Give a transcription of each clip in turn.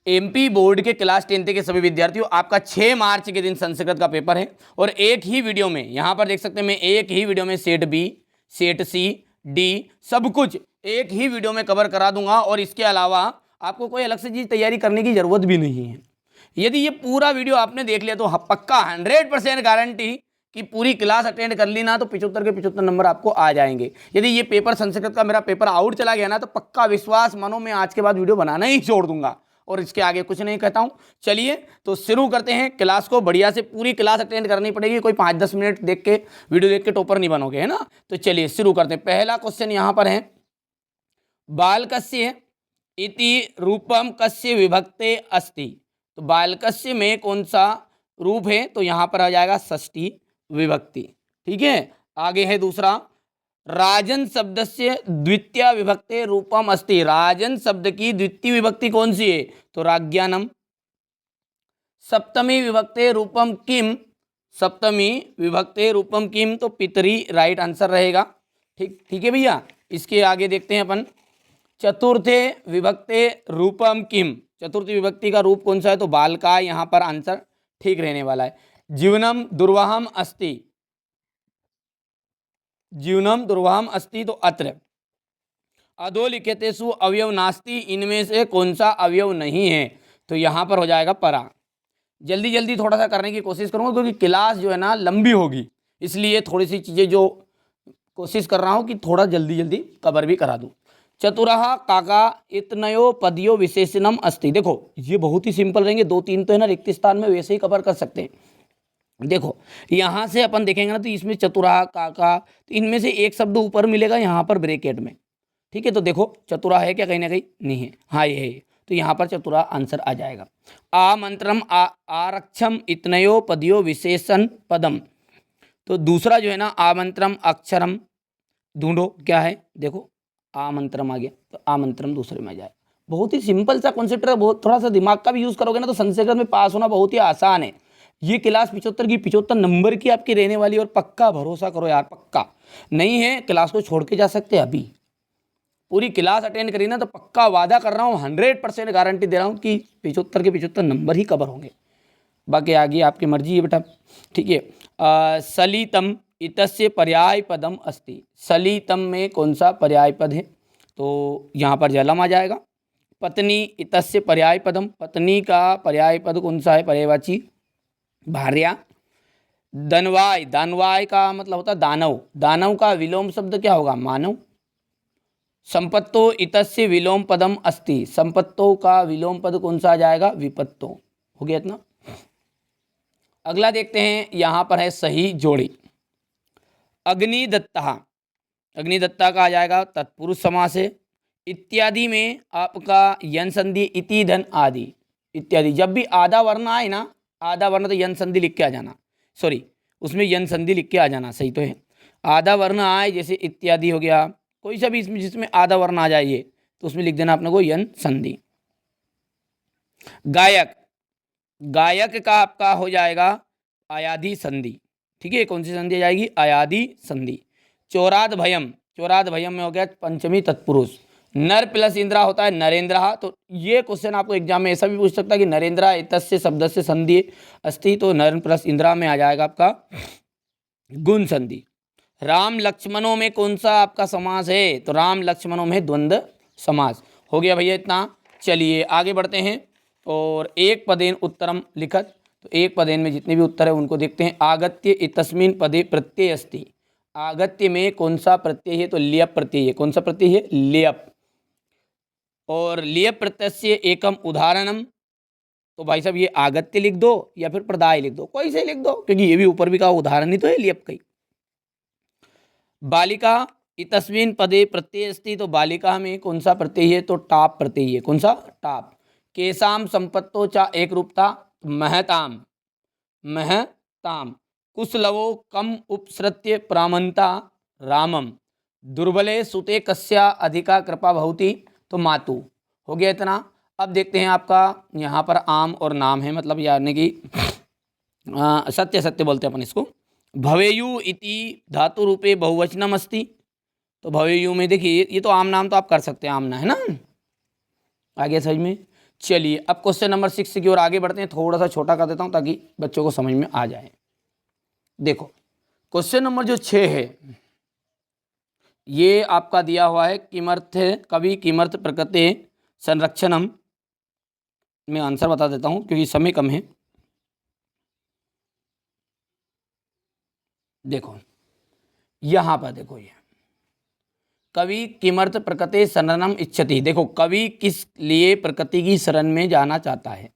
MP board के class 10th के सभी विद्यार्थियों, आपका 6 मार्च के दिन संस्कृत का पेपर है और एक ही वीडियो में, यहाँ पर देख सकते हैं, मैं एक ही वीडियो में सेट बी, सेट सी, डी सब कुछ एक ही वीडियो में कवर करा दूंगा और इसके अलावा आपको कोई अलग से चीज़ तैयारी करने की ज़रूरत भी नहीं है। यदि ये पूरा वीडियो आपने देख लिया तो पक्का 100% गारंटी कि पूरी क्लास अटेंड कर ली ना तो 75 के 75 नंबर आपको आ जाएंगे। यदि ये पेपर संस्कृत का मेरा पेपर आउट चला गया ना तो पक्का विश्वास मानो मैं आज के बाद वीडियो बनाना ही छोड़ दूंगा और इसके आगे कुछ नहीं कहता हूं। चलिए तो शुरू करते हैं क्लास को। बढ़िया से पूरी क्लास अटेंड करनी पड़ेगी, कोई 5-10 मिनट देख के वीडियो देख के टॉपर नहीं बनोगे, है ना। तो चलिए शुरू करते हैं। पहला क्वेश्चन यहां पर है, बालकस्य इति रूपम कस्य विभक्ते अस्ति। तो बालकस्य में कौन सा रूप है, तो यहां पर आ जाएगा षष्ठी विभक्ति। ठीक है, आगे है दूसरा, राजन शब्द से द्वितीय विभक्ति रूपम अस्ति। राजन शब्द की द्वितीय विभक्ति कौन सी है, तो राज्ञानम। सप्तमी विभक्ति रूपम किम, सप्तमी विभक्ति रूपम किम, तो पितरी राइट आंसर रहेगा। ठीक है भैया। इसके आगे देखते हैं अपन, चतुर्थे विभक्ति रूपम किम। चतुर्थी विभक्ति का रूप कौन सा है, तो बालका, यहाँ पर आंसर ठीक रहने वाला है। जीवनम दुर्वाहम अस्ति, जीवनम दुर्वाहम अस्ति, तो अत्र। अधोलिखितेषु अवयव नास्ति, इनमें से कौन सा अवयव नहीं है, तो यहाँ पर हो जाएगा परा। जल्दी जल्दी थोड़ा सा करने की कोशिश करूँगा क्योंकि क्लास जो है ना लंबी होगी, इसलिए थोड़ी सी चीज़ें जो कोशिश कर रहा हूँ कि थोड़ा जल्दी जल्दी कवर भी करा दूँ। चतुरः काका इतनयो पदियो विशेषणम अस्ति। देखो ये बहुत ही सिंपल रहेंगे, 2-3 तो है ना रिक्त स्थान में वैसे ही कवर कर सकते हैं। देखो यहाँ से अपन देखेंगे ना तो इसमें चतुरः काका, तो इनमें से एक शब्द ऊपर मिलेगा यहाँ पर ब्रैकेट में। ठीक है, तो देखो चतुरा है क्या, कहीं ना कहीं नहीं है, हाँ ये है, तो यहाँ पर चतुरा आंसर आ जाएगा। आमंत्रम आरक्षम इतनयो पदियो विशेषण पदम। तो दूसरा जो है ना आमंत्रम अक्षरम, ढूंढो क्या है, देखो आमंत्रम आ गया, तो आमंत्रम दूसरे में आ जाए। बहुत ही सिंपल सा कॉन्सेप्ट है, बहुत थोड़ा सा दिमाग का भी यूज़ करोगे ना तो संस्कृत में पास होना बहुत ही आसान है। ये क्लास 75 की 75 नंबर की आपकी रहने वाली, और पक्का भरोसा करो यार, पक्का नहीं है क्लास को छोड़ के जा सकते। अभी पूरी क्लास अटेंड करी ना तो पक्का वादा कर रहा हूँ, 100% गारंटी दे रहा हूँ कि 75 के 75 नंबर ही कवर होंगे। बाकी आगे आपकी मर्जी है बेटा। ठीक है, सलितम इतस्य पर्याय पदम अस्ति। सलितम में कौन सा पर्याय पद है, तो यहाँ पर जलम आ जाएगा। पत्नी इतस्य पर्याय पदम, पत्नी का पर्याय पद कौन सा है, पर्यायवाची भार्या। दनवाय, दानवाय का मतलब होता है दानव, दानव का विलोम शब्द क्या होगा, मानव। संपत्तो इतस्य विलोम पदम अस्ति, संपत्तो का विलोम पद कौन सा आ जाएगा, विपत्तो। हो गया इतना। अगला देखते हैं, यहाँ पर है सही जोड़ी। अग्निदत्ता, अग्निदत्ता का आ जाएगा तत्पुरुष समास है। इत्यादि में आपका यन संधि, इति धन आदि इत्यादि, जब भी आधा वर्ण आए ना, आधा वर्ण तो यन संधि लिख के आ जाना, सॉरी उसमें यन संधि लिख के आ जाना, सही तो है। आधा वर्ण आए जैसे इत्यादि हो गया, कोई सा भी इसमें जिसमें आधा वर्ण आ जाइए तो उसमें लिख देना अपने को यन संधि। गायक, गायक का आपका हो जाएगा आयाधि संधि। ठीक है, कौन सी संधि आ जाएगी, आयाधि संधि। चौराद भयम, चौराद भयम में हो गया पंचमी तत्पुरुष। नर प्लस इंद्रा होता है नरेंद्र, तो ये क्वेश्चन आपको एग्जाम में ऐसा भी पूछ सकता है कि नरेंद्र इतस्य शब्द से संधि अस्ति, तो नर प्लस इंद्रा में आ जाएगा आपका गुण संधि। राम लक्ष्मणों में कौन सा आपका समास है, तो राम लक्ष्मणों में द्वंद्व समास। हो गया भैया इतना। चलिए आगे बढ़ते हैं, और एक पदेन उत्तरम लिखत, तो एक पदेन में जितने भी उत्तर है उनको देखते हैं। आगत्य इतस्मिन् पदे प्रत्यय अस्ति, आगत्य में कौन सा प्रत्यय है, तो लियप प्रत्यय है। कौन सा प्रत्यय है, लियप। और लियप प्रत्यय से एकम उदाहरणम, तो भाई साहब ये आगत्य लिख दो या फिर प्रदाय लिख दो, कोई से लिख दो, क्योंकि ये भी ऊपर भी कहा उदाहरण ही तो है लियप का। बालिका इतस्मिन् पदे प्रत्यय अस्ति, तो बालिका में कौन सा प्रत्यय है, तो टाप प्रत्यय है। कौन सा, टाप। केशाम संपत्तो चा एक रूपता, महताम, महताम। कुशलवो कम उपसृत्य प्रामंता रामम। दुर्बले सुते कस्या अधिका कृपा भवति, तो मातु। हो गया इतना। अब देखते हैं आपका यहाँ पर आम और नाम है, मतलब यानी कि सत्य सत्य बोलते हैं अपन इसको। भवेयु इति धातु रूपे बहुवचनम अस्ति, तो भवेयु में देखिए ये तो आम नाम तो आप कर सकते हैं, आमना है ना, आगे समझ में। चलिए अब क्वेश्चन नंबर 6 की ओर आगे बढ़ते हैं। थोड़ा सा छोटा कर देता हूं ताकि बच्चों को समझ में आ जाए। देखो क्वेश्चन नंबर जो 6 है ये आपका दिया हुआ है किमर्थ कवि किमर्थ प्रकृते संरक्षणम। मैं आंसर बता देता हूं क्योंकि समय कम है। देखो यहां पर देखो ये कवि किमर्थ प्रकृति शरणम इच्छति। देखो कवि किस लिए प्रकृति की शरण में जाना चाहता है,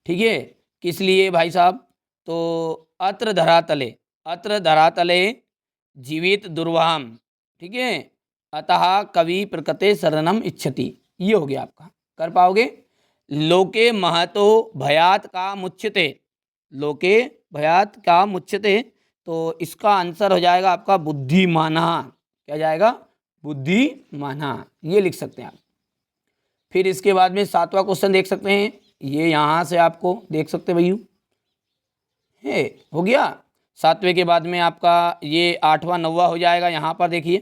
ठीक है, किस लिए भाई साहब? तो अत्र धरातले जीवित दुर्वाम, ठीक है, अतः कवि प्रकृति शरणम इच्छति। ये हो गया आपका, कर पाओगे? लोके महतो भयात का मुच्यते, लोके भयात का मुच्यते, तो इसका आंसर हो जाएगा आपका बुद्धिमाना। क्या जाएगा? बुद्धिमाना, ये लिख सकते हैं आप। फिर इसके बाद में 7वां क्वेश्चन देख सकते हैं, ये यहाँ से आपको देख सकते हैं भैया, है हो गया। 7वें के बाद में आपका ये 8वां 9वां हो जाएगा। यहाँ पर देखिए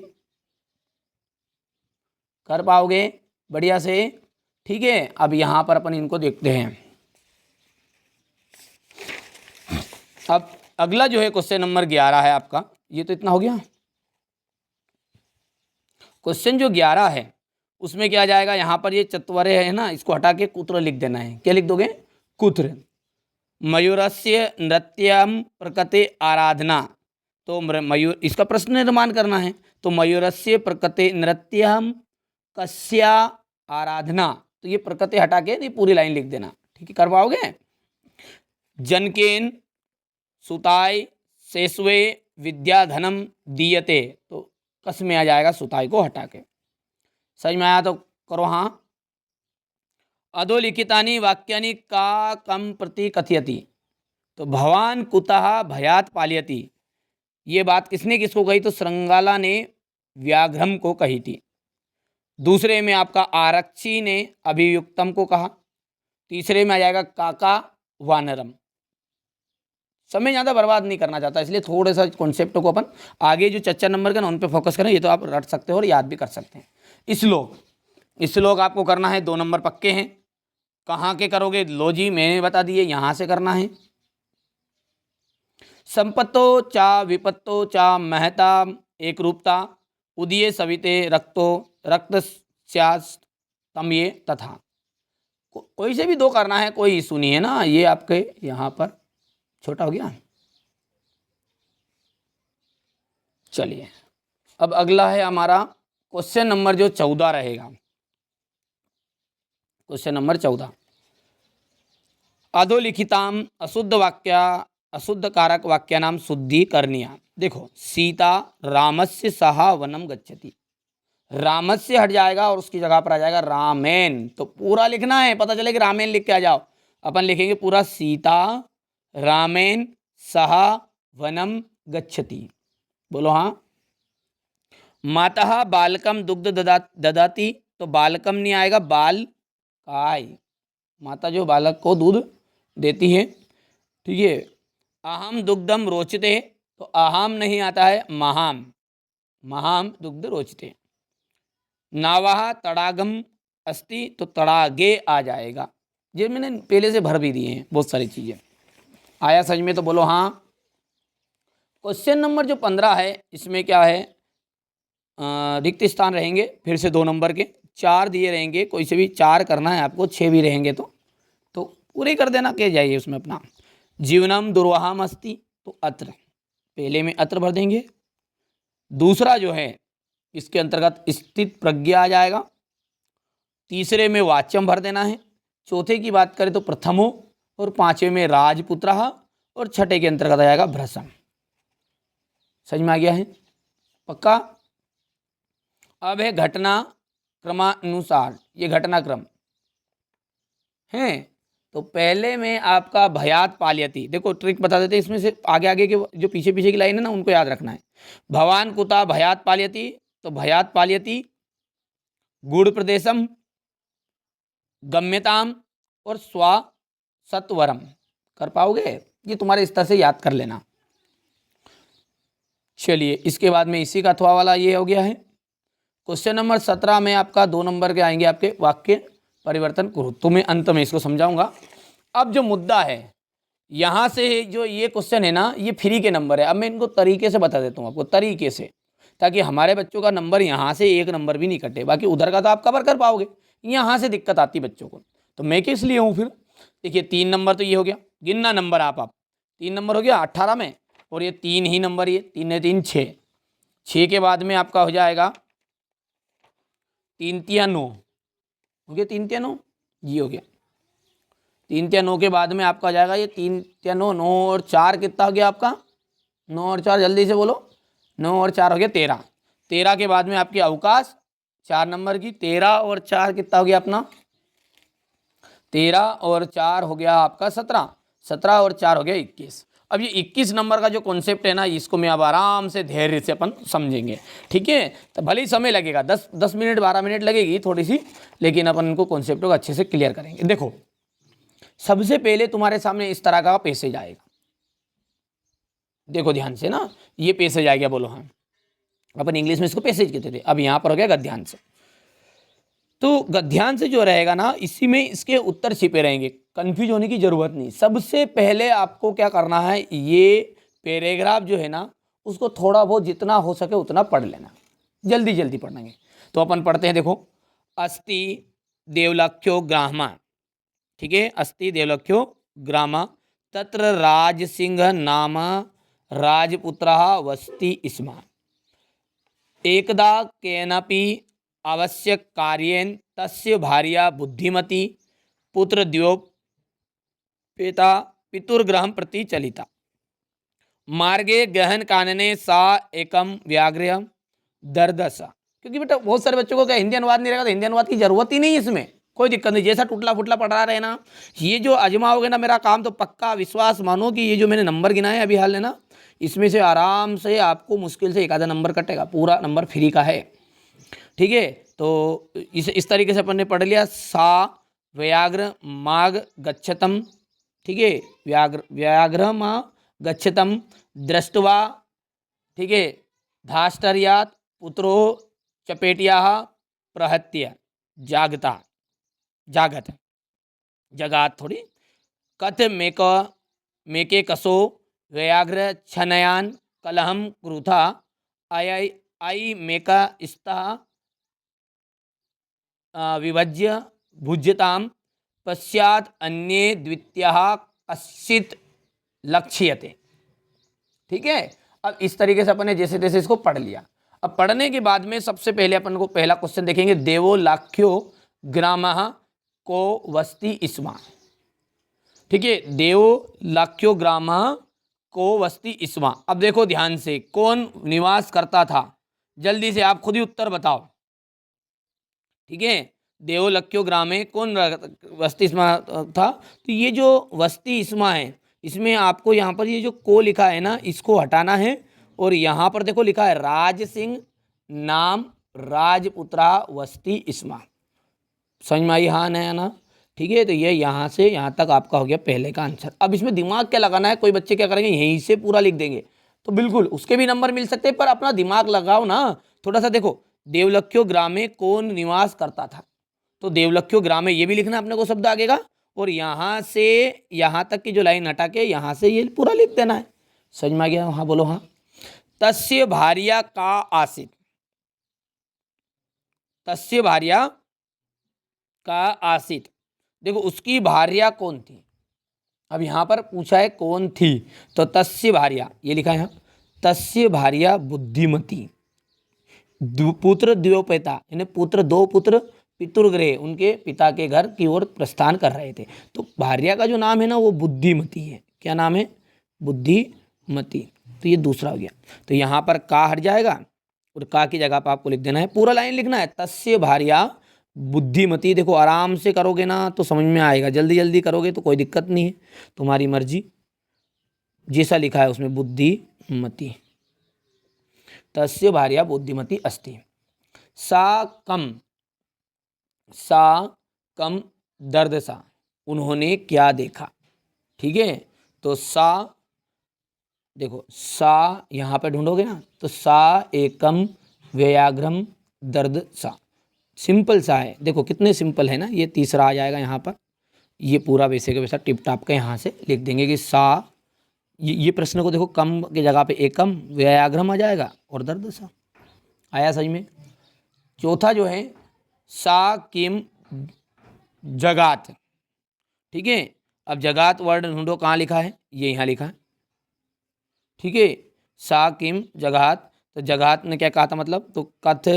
कर पाओगे बढ़िया से, ठीक है। अब यहाँ पर अपन इनको देखते हैं। अब अगला जो है क्वेश्चन नंबर 11 है आपका, ये तो इतना हो गया। क्वेश्चन जो 11 है उसमें क्या जाएगा, यहाँ पर ये चत्वरे है ना, इसको हटा के कुत्र लिख देना है। क्या लिख दोगे? कुत्र। मयूरस्य नृत्यम प्रकृति आराधना, तो मयूर इसका प्रश्न निर्माण करना है। तो मयूरस्य प्रकृति नृत्यम कस्या आराधना, तो ये प्रकृति हटा के ये पूरी लाइन लिख देना, ठीक है, कर पाओगे? जनकेन सुताय शेषवे विद्याधनम दीयते, तो कस में आ जाएगा सुताई को हटा के। समझ में आया तो करो हाँ। अधोलिखितानि वाक्यानि का कम प्रति कथयति, तो भवान कुतः भयात पालयति, ये बात किसने किसको कही? तो श्रृंगाला ने व्याघ्रम को कही थी। दूसरे में आपका आरक्षी ने अभियुक्तम को कहा। तीसरे में आ जाएगा काका वानरम। समय ज़्यादा बर्बाद नहीं करना चाहता, इसलिए थोड़े सा कॉन्सेप्ट को अपन आगे जो चर्चा नंबर का ना उन पे फोकस करें। ये तो आप रट सकते हो और याद भी कर सकते हैं। श्लोक आपको करना है, 2 नंबर पक्के हैं। कहाँ के करोगे? लो जी मैंने बता दिए, यहाँ से करना है। संपत्तो चा विपत्तो चा महता एक रूपता उदये सविते रक्तो रक्त तम ये तथा, कोई से भी 2 करना है, कोई इशू नहीं है ना। ये आपके यहाँ पर छोटा हो गया। चलिए अब अगला है हमारा क्वेश्चन नंबर जो 14 रहेगा। क्वेश्चन नंबर 14, अधोलिखिताम अशुद्ध वाक्या अशुद्ध कारक वाक्या नाम शुद्धि करनिया। देखो सीता रामस्य सहा वनम गच्छति, रामस्य हट जाएगा और उसकी जगह पर आ जाएगा रामेन। तो पूरा लिखना है, पता चले कि रामेन लिख के आ जाओ। अपन लिखेंगे पूरा सीता रामेन सहा वनम गच्छति। बोलो हाँ। माता बालकम दुग्ध ददाती, तो बालकम नहीं आएगा, बाल काय, माता जो बालक को दूध देती है, ठीक है। अहम दुग्धम रोचते, तो अहम नहीं आता है, महाम, महाम दुग्ध रोचते। नावाह तड़ागम अस्ति, तो तड़ागे आ जाएगा। ये मैंने पहले से भर भी दिए हैं बहुत सारी चीज़ें। आया समझ में? तो बोलो हाँ। क्वेश्चन नंबर जो 15 है इसमें क्या है, रिक्त स्थान रहेंगे फिर से 2 नंबर के, 4 दिए रहेंगे, कोई से भी 4 करना है आपको, 6 भी रहेंगे तो पूरे कर देना, क्या जाइए उसमें अपना। जीवनम दुर्वाहम अस्ति, तो अत्र, पहले में अत्र भर देंगे। दूसरा जो है इसके अंतर्गत स्थित प्रज्ञा आ जाएगा। तीसरे में वाच्यम भर देना है। चौथे की बात करें तो प्रथमो, और 5वें में राजपुत्रः, और 6ठे के अंतर्गत आ जाएगा भ्रसम। समझ में आ गया है? पक्का? अब है घटना क्रमानुसार, ये घटनाक्रम है। तो पहले में आपका भयात पालयति, देखो ट्रिक बता देते हैं इसमें से, आगे आगे के जो पीछे पीछे की लाइन है ना उनको याद रखना है। भवान कुता भयात पालयति, तो भयात पालयति गुड़ प्रदेशम गम्यताम और स्वा सत्वरम। कर पाओगे? ये तुम्हारे स्तर से याद कर लेना। चलिए इसके बाद में इसी का अथवा वाला ये हो गया है। क्वेश्चन नंबर 17 में आपका 2 नंबर के आएंगे आपके वाक्य। परिवर्तन कुरु। तो मैं अंत में इसको समझाऊंगा। अब जो मुद्दा है यहाँ से, जो ये क्वेश्चन है ना, ये फ्री के नंबर है। अब मैं इनको तरीके से बता देता हूँ आपको, तरीके से, ताकि हमारे बच्चों का नंबर यहाँ से एक नंबर भी नहीं कटे। बाकी उधर का तो आप कवर कर पाओगे, यहाँ से दिक्कत आती बच्चों को। तो मैं किस लिए हूँ फिर? देखिए 3 नंबर तो ये हो गया, गिनना नंबर आप 3 नंबर हो गया 18 में, और ये 3 ही नंबर, ये 3 ने 3 6, 6 के बाद में आपका हो जाएगा 3 तिया 9 हो गया, 3 तिया 9 ये हो गया। 3 तिया 9 के बाद में आपका आ जाएगा ये 3 तिया 9, 9 और 4 कितना हो गया आपका? 9 और 4 जल्दी से बोलो, 9 और 4 हो गया 13। 13 के बाद में आपकी अवकाश 4 नंबर की, 13 और 4 कितना हो गया अपना? 13 और 4 हो गया आपका 17, 17 और 4 हो गया 21। अब ये 21 नंबर का जो कॉन्सेप्ट है ना, इसको मैं अब आराम से धैर्य से अपन समझेंगे, ठीक है। तो भले ही समय लगेगा, 10 मिनट 12 मिनट लगेगी थोड़ी सी, लेकिन अपन इनको कॉन्सेप्ट को अच्छे से क्लियर करेंगे। देखो सबसे पहले तुम्हारे सामने इस तरह का पैसेज आएगा, देखो ध्यान से ना, ये पैसेज आ गया, बोलो हाँ। अपन इंग्लिश में इसको पैसेज कहते थे, अब यहाँ पर हो गया गद्यांश। तो गद्यांश जो रहेगा ना, इसी में इसके उत्तर छिपे रहेंगे, कंफ्यूज होने की जरूरत नहीं। सबसे पहले आपको क्या करना है, ये पैराग्राफ जो है ना, उसको थोड़ा बहुत जितना हो सके उतना पढ़ लेना, जल्दी जल्दी पढ़ेंगे। तो अपन पढ़ते हैं, देखो, अस्ति देवलक्ष्यो ग्रामा, ठीक है, अस्ति देवलक्ष्यो ग्रामा, तत्र राजसिंह नाम राजपुत्रः वसति स्म, एकदा केनपि आवश्यक कार्येन तस्य भार्या बुद्धिमती पुत्रद्वयोपेता पितुर्गृहं प्रति चलिता, मार्गे गहन कानने सा एकम व्याघ्र दर्दस। क्योंकि बेटा बहुत सारे बच्चों को क्या हिंदी अनुवाद नहीं रहेगा, तो हिंदी अनुवाद की जरूरत ही नहीं है, इसमें कोई दिक्कत नहीं, जैसा टुटला फुटला पढ़ रहा रहे ना। ये जो आजमाओगे ना मेरा काम, तो पक्का विश्वास मानो कि ये जो मैंने नंबर गिनाए अभी हाल लेना, इसमें से आराम से आपको मुश्किल से 1 आधा नंबर कटेगा, पूरा नंबर फ्री का है, ठीक है। तो इस तरीके से अपन ने पढ़ लिया। सा व्याघ्र माग गच्छतम, ठीक है, व्याघ्र माँ गच्छतम दृष्ट्वा, ठीक है, धाष्टर्यात पुत्रो चपेटिया प्रहत्य जागत थोड़ी, कथ मेके कसो व्याघ्र छनयान कलहम क्रूथा आई मेका स्ता विभज्य भुज्यताम पश्चात अन्ये द्वितीयः कश्चित् लक्ष्यते, ठीक है। अब इस तरीके से अपन ने जैसे तैसे इसको पढ़ लिया। अब पढ़ने के बाद में सबसे पहले अपन को पहला क्वेश्चन देखेंगे, देवो लाख्यो ग्रामः को वस्ति स्म, ठीक है, देवो लाख्यो ग्रामः को वस्ति स्म। अब देखो ध्यान से, कौन निवास करता था, जल्दी से आप खुद ही उत्तर बताओ, ठीक है। देवलक्ष्यो ग्राम में कौन वस्ति स्मा था? तो ये जो वस्ति स्मा है, इसमें आपको यहाँ पर ये जो को लिखा है ना, इसको हटाना है, और यहाँ पर देखो लिखा है राज सिंह नाम राजपुत्रा वस्ति स्मा। समझ में आई? हाँ नया ना, ठीक है। तो ये यहाँ से यहाँ तक आपका हो गया पहले का आंसर। अब इसमें दिमाग क्या लगाना है, कोई बच्चे क्या करेंगे यहीं से पूरा लिख देंगे, तो बिल्कुल उसके भी नंबर मिल सकते हैं, पर अपना दिमाग लगाओ ना थोड़ा सा। देखो देवलक्ष्यो ग्राम में कौन निवास करता था, तो देवलक्ष्यो ग्राम में ये भी लिखना अपने को शब्द आगेगा, और यहाँ से यहाँ तक की जो लाइन हटा के यहाँ से ये पूरा लिख देना है। समझ में आ गया? हाँ बोलो हाँ। तस्य भार्या का आसित, तस्य भार्या का आसित, देखो उसकी भार्या कौन थी। अब यहाँ पर पूछा है कौन थी, तो तस्य भार्या ये लिखा है यहाँ, तस्य भार्या बुद्धिमती, पुत्र द्वयोपेता, यानी पुत्र दो पुत्र पितुर्गृह, उनके पिता के घर की ओर प्रस्थान कर रहे थे। तो भार्या का जो नाम है ना वो बुद्धिमती है। क्या नाम है? बुद्धिमती। तो ये दूसरा हो गया। तो यहाँ पर का हट जाएगा और का की जगह पर आपको लिख देना है, पूरा लाइन लिखना है, तस्य भार्या बुद्धिमती। देखो आराम से करोगे ना तो समझ में आएगा, जल्दी जल्दी करोगे तो कोई दिक्कत नहीं है, तुम्हारी मर्जी, जैसा लिखा है उसमें बुद्धिमती। तस्य भार्या बुद्धिमती अस्ति। सा कम दर्द सा, उन्होंने क्या देखा। ठीक है, तो सा देखो, सा यहाँ पे ढूंढोगे ना तो सा एकम व्याघ्रम दर्द सा, सिंपल सा है, देखो कितने सिंपल है ना। ये तीसरा आ जाएगा यहाँ पर, ये पूरा वैसे के वैसा टिप टाप का यहाँ से लिख देंगे कि सा, ये प्रश्न को देखो, कम की जगह पे एकम व्यायाग्रम आ जाएगा और दर्द सा आया समझ में। चौथा जो है सा किम जगात, ठीक है। अब जगात वर्ड ढूंढो, कहाँ लिखा है, ये यहाँ लिखा है, ठीक है। सा किम जगात, तो जगात ने क्या कहा था मतलब, तो कथ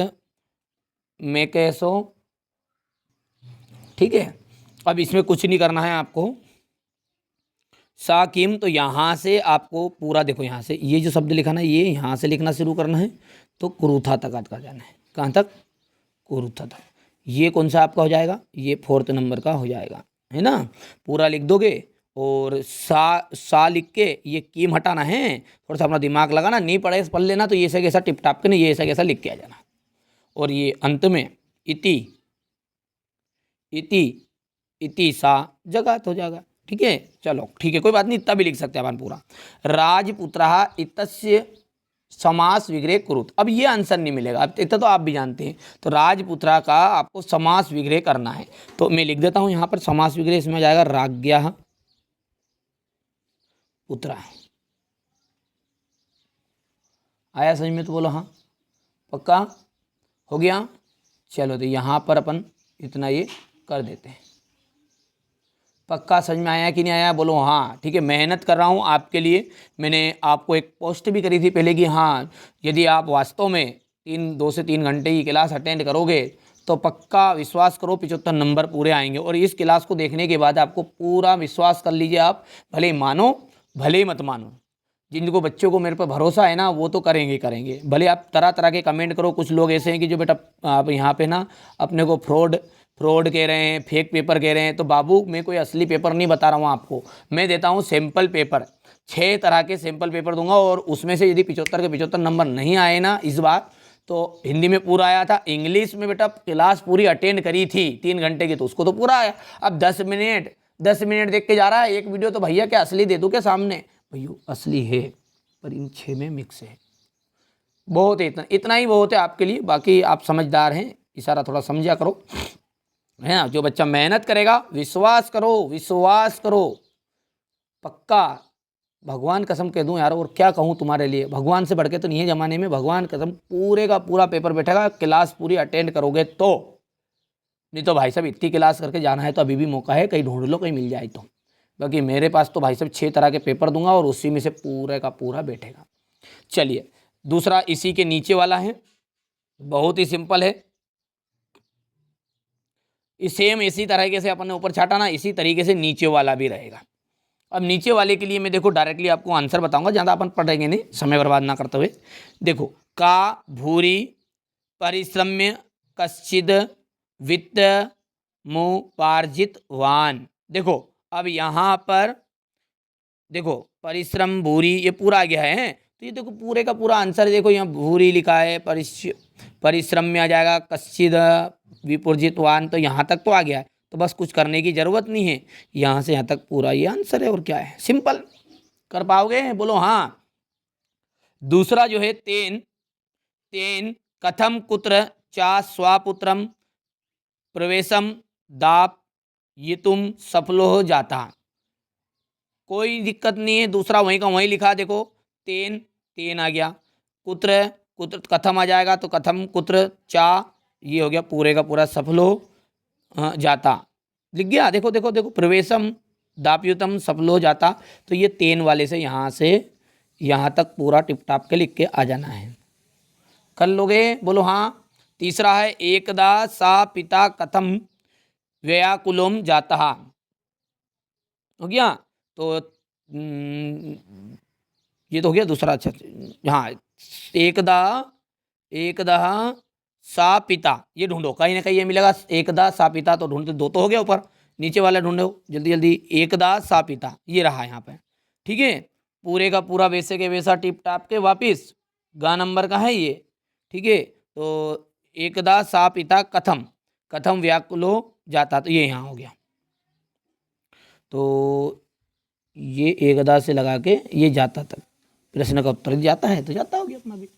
में कैसो, ठीक है। अब इसमें कुछ नहीं करना है आपको, सा किम, तो यहाँ से आपको पूरा देखो, यहाँ से ये जो शब्द लिखा ना, ये यहाँ से लिखना शुरू करना है, तो कुरुथा तक आ जाना है। कहाँ तक, कुरुथा तक। ये कौन सा आपका हो जाएगा, ये 4th नंबर का हो जाएगा, है ना। पूरा लिख दोगे और सा लिख के ये कीम हटाना है, थोड़ा सा अपना दिमाग लगाना, नहीं पढ़ लेना तो ये ऐसा कैसा टिप टाप के नहीं, ये ऐसा कैसा लिख के आ जाना। और ये अंत में इति, इति इति सा जगात हो जाएगा, ठीक है। चलो ठीक है, कोई बात नहीं, इतना भी लिख सकते हैं अपन पूरा। राजपुत्रः इतस्य समास विग्रह कुरुत, अब ये आंसर नहीं मिलेगा, अब इतना तो आप भी जानते हैं। तो राजपुत्रा का आपको समास विग्रह करना है, तो मैं लिख देता हूं यहाँ पर समास विग्रह, इसमें आ जाएगा राज्ञः पुत्र। आया समझ में, तो बोलो हाँ, पक्का हो गया। चलो तो यहाँ पर अपन इतना ये कर देते हैं। पक्का समझ में आया कि नहीं आया, बोलो हाँ, ठीक है। मेहनत कर रहा हूँ आपके लिए। मैंने आपको एक पोस्ट भी करी थी पहले कि हाँ, यदि आप वास्तव में 2 से 3 घंटे की क्लास अटेंड करोगे तो पक्का विश्वास करो 75 नंबर पूरे आएंगे। और इस क्लास को देखने के बाद आपको पूरा विश्वास कर लीजिए, आप भले मानो भले मत मानो, जिनको बच्चों को मेरे पर भरोसा है ना, वो तो करेंगे करेंगे। भले आप तरह तरह के कमेंट करो, कुछ लोग ऐसे हैं कि जो बेटा आप यहाँ पे ना अपने को फ्रॉड कह रहे हैं, फेक पेपर कह रहे हैं। तो बाबू मैं कोई असली पेपर नहीं बता रहा हूँ आपको, मैं देता हूँ सैम्पल पेपर, 6 तरह के सैम्पल पेपर दूंगा। और उसमें से यदि 75 के 75 नंबर नहीं आए ना इस बार, तो हिंदी में पूरा आया था, इंग्लिश में बेटा क्लास पूरी अटेंड करी थी 3 घंटे की, तो उसको तो पूरा आया। अब 10 मिनट देख के जा रहा है एक वीडियो, तो भैया क्या असली दे दूँ क्या सामने, भैया असली है पर इन 6 में मिक्स है। बहुत है, इतना ही बहुत है आपके लिए। बाकी आप समझदार हैं, इशारा थोड़ा समझा करो, है ना। जो बच्चा मेहनत करेगा, विश्वास करो पक्का, भगवान कसम कह दूं यार, और क्या कहूं तुम्हारे लिए, भगवान से बढ़ के तो नहीं है जमाने में, भगवान कसम पूरे का पूरा पेपर बैठेगा, क्लास पूरी अटेंड करोगे तो। नहीं तो भाई साहब इतनी क्लास करके जाना है तो अभी भी मौका है, कहीं ढूंढ लो, कहीं मिल जाए तो। बाकी मेरे पास तो भाई साहब 6 तरह के पेपर दूंगा और उसी में से पूरे का पूरा बैठेगा। चलिए दूसरा इसी के नीचे वाला है, बहुत ही सिंपल है। सेम इसी तरीके से अपन ने ऊपर छाटा ना, इसी तरीके से नीचे वाला भी रहेगा। अब नीचे वाले के लिए मैं देखो डायरेक्टली आपको आंसर बताऊंगा, ज़्यादा अपन पढ़ेंगे नहीं, समय बर्बाद ना करते हुए। देखो का भूरी परिश्रम्य कश्चिद वित्त मुपार्जित वान। देखो अब यहाँ पर देखो परिश्रम भूरी ये पूरा आ गया है, तो ये देखो पूरे का पूरा आंसर है। देखो यहाँ भूरी लिखा है, परिश्रम में आ जाएगा कश्चिद विपुर्जितवान, तो यहाँ तक तो आ गया है, तो बस कुछ करने की जरूरत नहीं है, यहाँ से यहाँ तक पूरा ये आंसर है। और क्या है, सिंपल, कर पाओगे, बोलो हाँ। दूसरा जो है तेन कथम कुत्र चा स्वापुत्रम प्रवेशम दाप ये तुम सफलो हो जाता, कोई दिक्कत नहीं है, दूसरा वहीं का वहीं लिखा, देखो तेन आ गया, कुत्र कथम आ जाएगा, तो कथम कुत्र चा ये हो गया पूरे का पूरा सफलो जाता, लिख गया। देखो देखो देखो प्रवेशम दापयुतम सफलो जाता, तो ये तेन वाले से यहाँ तक पूरा टिप टाप के लिख के आ जाना है। कर लोगे, बोलो हाँ। तीसरा है एकदा सा पिता कथम व्याकुलम जाता, हो गया। तो ये तो हो गया दूसरा। अच्छा हाँ, एकदा सा पिता, ये ढूंढो, कहीं ना कहीं ये मिलेगा, एकदा सा पिता, तो ढूंढते, 2 तो हो गया ऊपर, नीचे वाला ढूंढो जल्दी जल्दी। एकदा सा पिता ये रहा यहाँ पे, ठीक है। पूरे का पूरा वैसे के वैसा टिप टाप के वापिस गा नंबर का है ये, ठीक है। तो एकदा सा पिता कथम व्याकुलो जाता, तो ये यहाँ हो गया। तो ये एकदा से लगा के ये जाता तक प्रश्न का उत्तर जाता है, तो जाता हो गया अपना भी,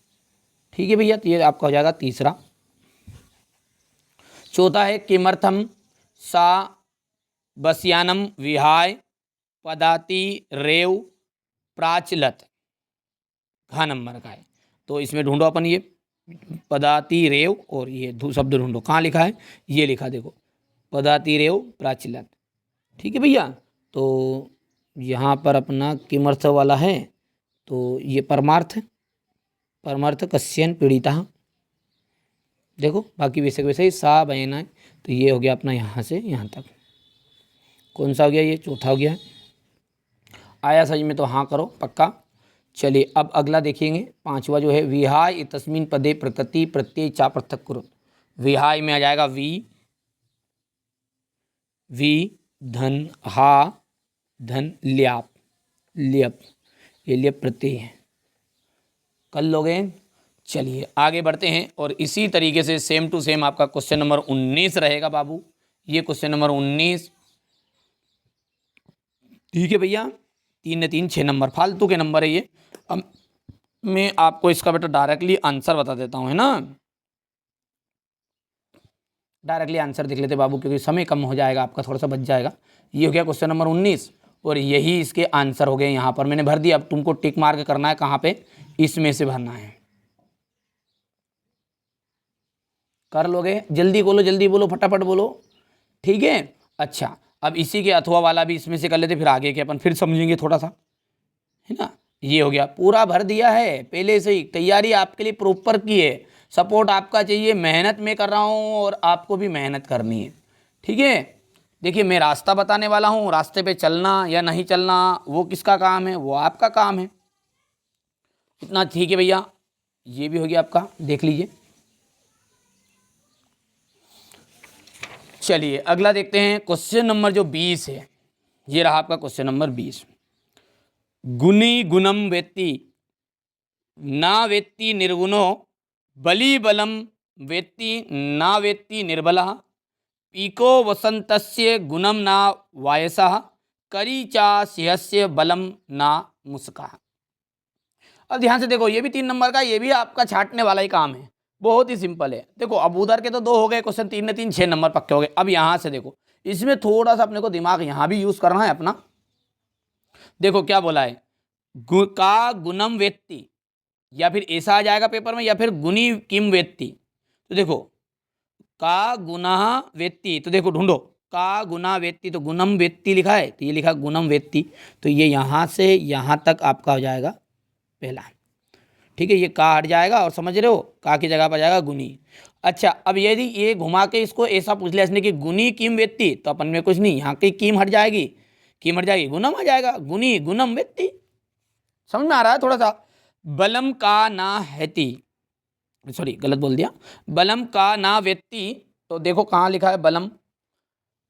ठीक है भैया। तो ये आपका हो जाएगा तीसरा। चौथा है किमर्थम सा बसयानम विहाय पदाति रेव प्राचलत, घा नंबर का है। तो इसमें ढूंढो अपन ये पदाति रेव और ये शब्द ढूंढो, कहाँ लिखा है, ये लिखा देखो पदाति रेव प्राचलत। ठीक है भैया, तो यहाँ पर अपना किमर्थ वाला है, तो ये परमार्थ है, परमार्थ कस्यन पीड़िता। देखो बाकी वैसे वैसे ही सा बहना है, तो ये हो गया अपना यहाँ से यहाँ तक। कौन सा हो गया, ये चौथा हो गया। आया समझ में तो हाँ करो पक्का। चलिए अब अगला देखेंगे, पांचवा जो है विहाय तस्मिन पदे प्रकृति प्रत्यय चा पृथक कुरु। विहाय में आ जाएगा वी धन हा धन ल्याप, ल्यप, ये ल्यप प्रत्यय है, कर लोगे। चलिए आगे बढ़ते हैं और इसी तरीके से सेम टू सेम आपका क्वेश्चन नंबर 19 रहेगा बाबू। ये क्वेश्चन नंबर 19, ठीक है भैया, 3 ने 3 6 नंबर फालतू के नंबर है ये। अब मैं आपको इसका बेटा डायरेक्टली आंसर बता देता हूँ, है ना, डायरेक्टली आंसर देख लेते बाबू, क्योंकि समय कम हो जाएगा आपका, थोड़ा सा बच जाएगा। ये हो गया क्वेश्चन नंबर 19 और यही इसके आंसर हो गए। यहाँ पर मैंने भर दिया, अब तुमको टिक मार्क करना है कहाँ पे, इसमें से भरना है। कर लोगे, जल्दी बोलो, जल्दी बोलो, फटाफट बोलो, ठीक है। अच्छा अब इसी के अथवा वाला भी इसमें से कर लेते, फिर आगे के अपन फिर समझेंगे थोड़ा सा, है ना। ये हो गया, पूरा भर दिया है पहले से ही, तैयारी आपके लिए प्रॉपर की है, सपोर्ट आपका चाहिए, मेहनत मैं कर रहा हूँ और आपको भी मेहनत करनी है, ठीक है। देखिए मैं रास्ता बताने वाला हूँ, रास्ते पे चलना या नहीं चलना वो किसका काम है, वो आपका काम है, इतना ठीक है भैया। ये भी हो गया आपका, देख लीजिए। चलिए अगला देखते हैं, क्वेश्चन नंबर जो 20 है, ये रहा आपका क्वेश्चन नंबर 20। गुणी गुणम वेत्ति ना वेत्ति निर्गुणो बली बलम वेत्ति ना वेत्ति निर्बलः पीको वसंतस्य गुणम ना वायसः करी चा सिंहस्य बलम ना मुस्का। अब ध्यान से देखो, ये भी 3 नंबर का, ये भी आपका छांटने वाला ही काम है, बहुत ही सिंपल है। देखो अब उधर के तो 2 हो गए क्वेश्चन, 3 ने 3 6 नंबर पक्के हो गए। अब यहाँ से देखो, इसमें थोड़ा सा अपने को दिमाग यहाँ भी यूज करना है अपना। देखो क्या बोला है, का गुणम वेत्ति, या फिर ऐसा आ जाएगा पेपर में, या फिर गुणी किम वेत्ति। तो देखो का गुना वेत्ति, तो देखो ढूंढो का गुना वेत्ति, तो गुणम वेत्ति लिखा है, तो ये लिखा गुणम वेत्ति, तो ये यहाँ से यहाँ तक आपका हो जाएगा पहला, ठीक है। ये का हट जाएगा और समझ रहे हो, का की जगह पर जाएगा गुनी। अच्छा अब यदि ये घुमा के इसको ऐसा पूछ लिया इसने कि गुनी किम वेत्ति, तो अपन में कुछ नहीं, यहाँ की कीम हट जाएगी, कीम हट जाएगी, गुणम आ जाएगा, गुनी गुणम वेत्ति। समझ में आ रहा है थोड़ा सा। बलम का ना हेति, सॉरी गलत बोल दिया, बलम का ना वेत्ति, तो देखो कहाँ लिखा है बलम,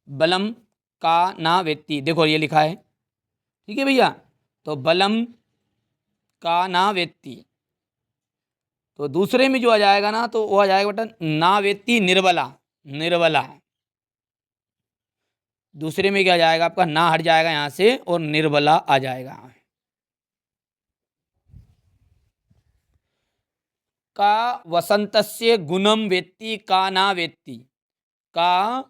बलम का ना वेत्ति, देखो ये लिखा है, ठीक है भैया। तो बलम का ना वेत्ति, तो दूसरे में जो आ जाएगा ना, तो वो आ जाएगा बेटा ना वेत्ति निर्बला, निर्बला। दूसरे में क्या जाएगा आपका, ना हट जाएगा यहाँ से और निर्बला आ जाएगा। का वसंतस्य गुणम वेत्ति का ना वेत्ति, का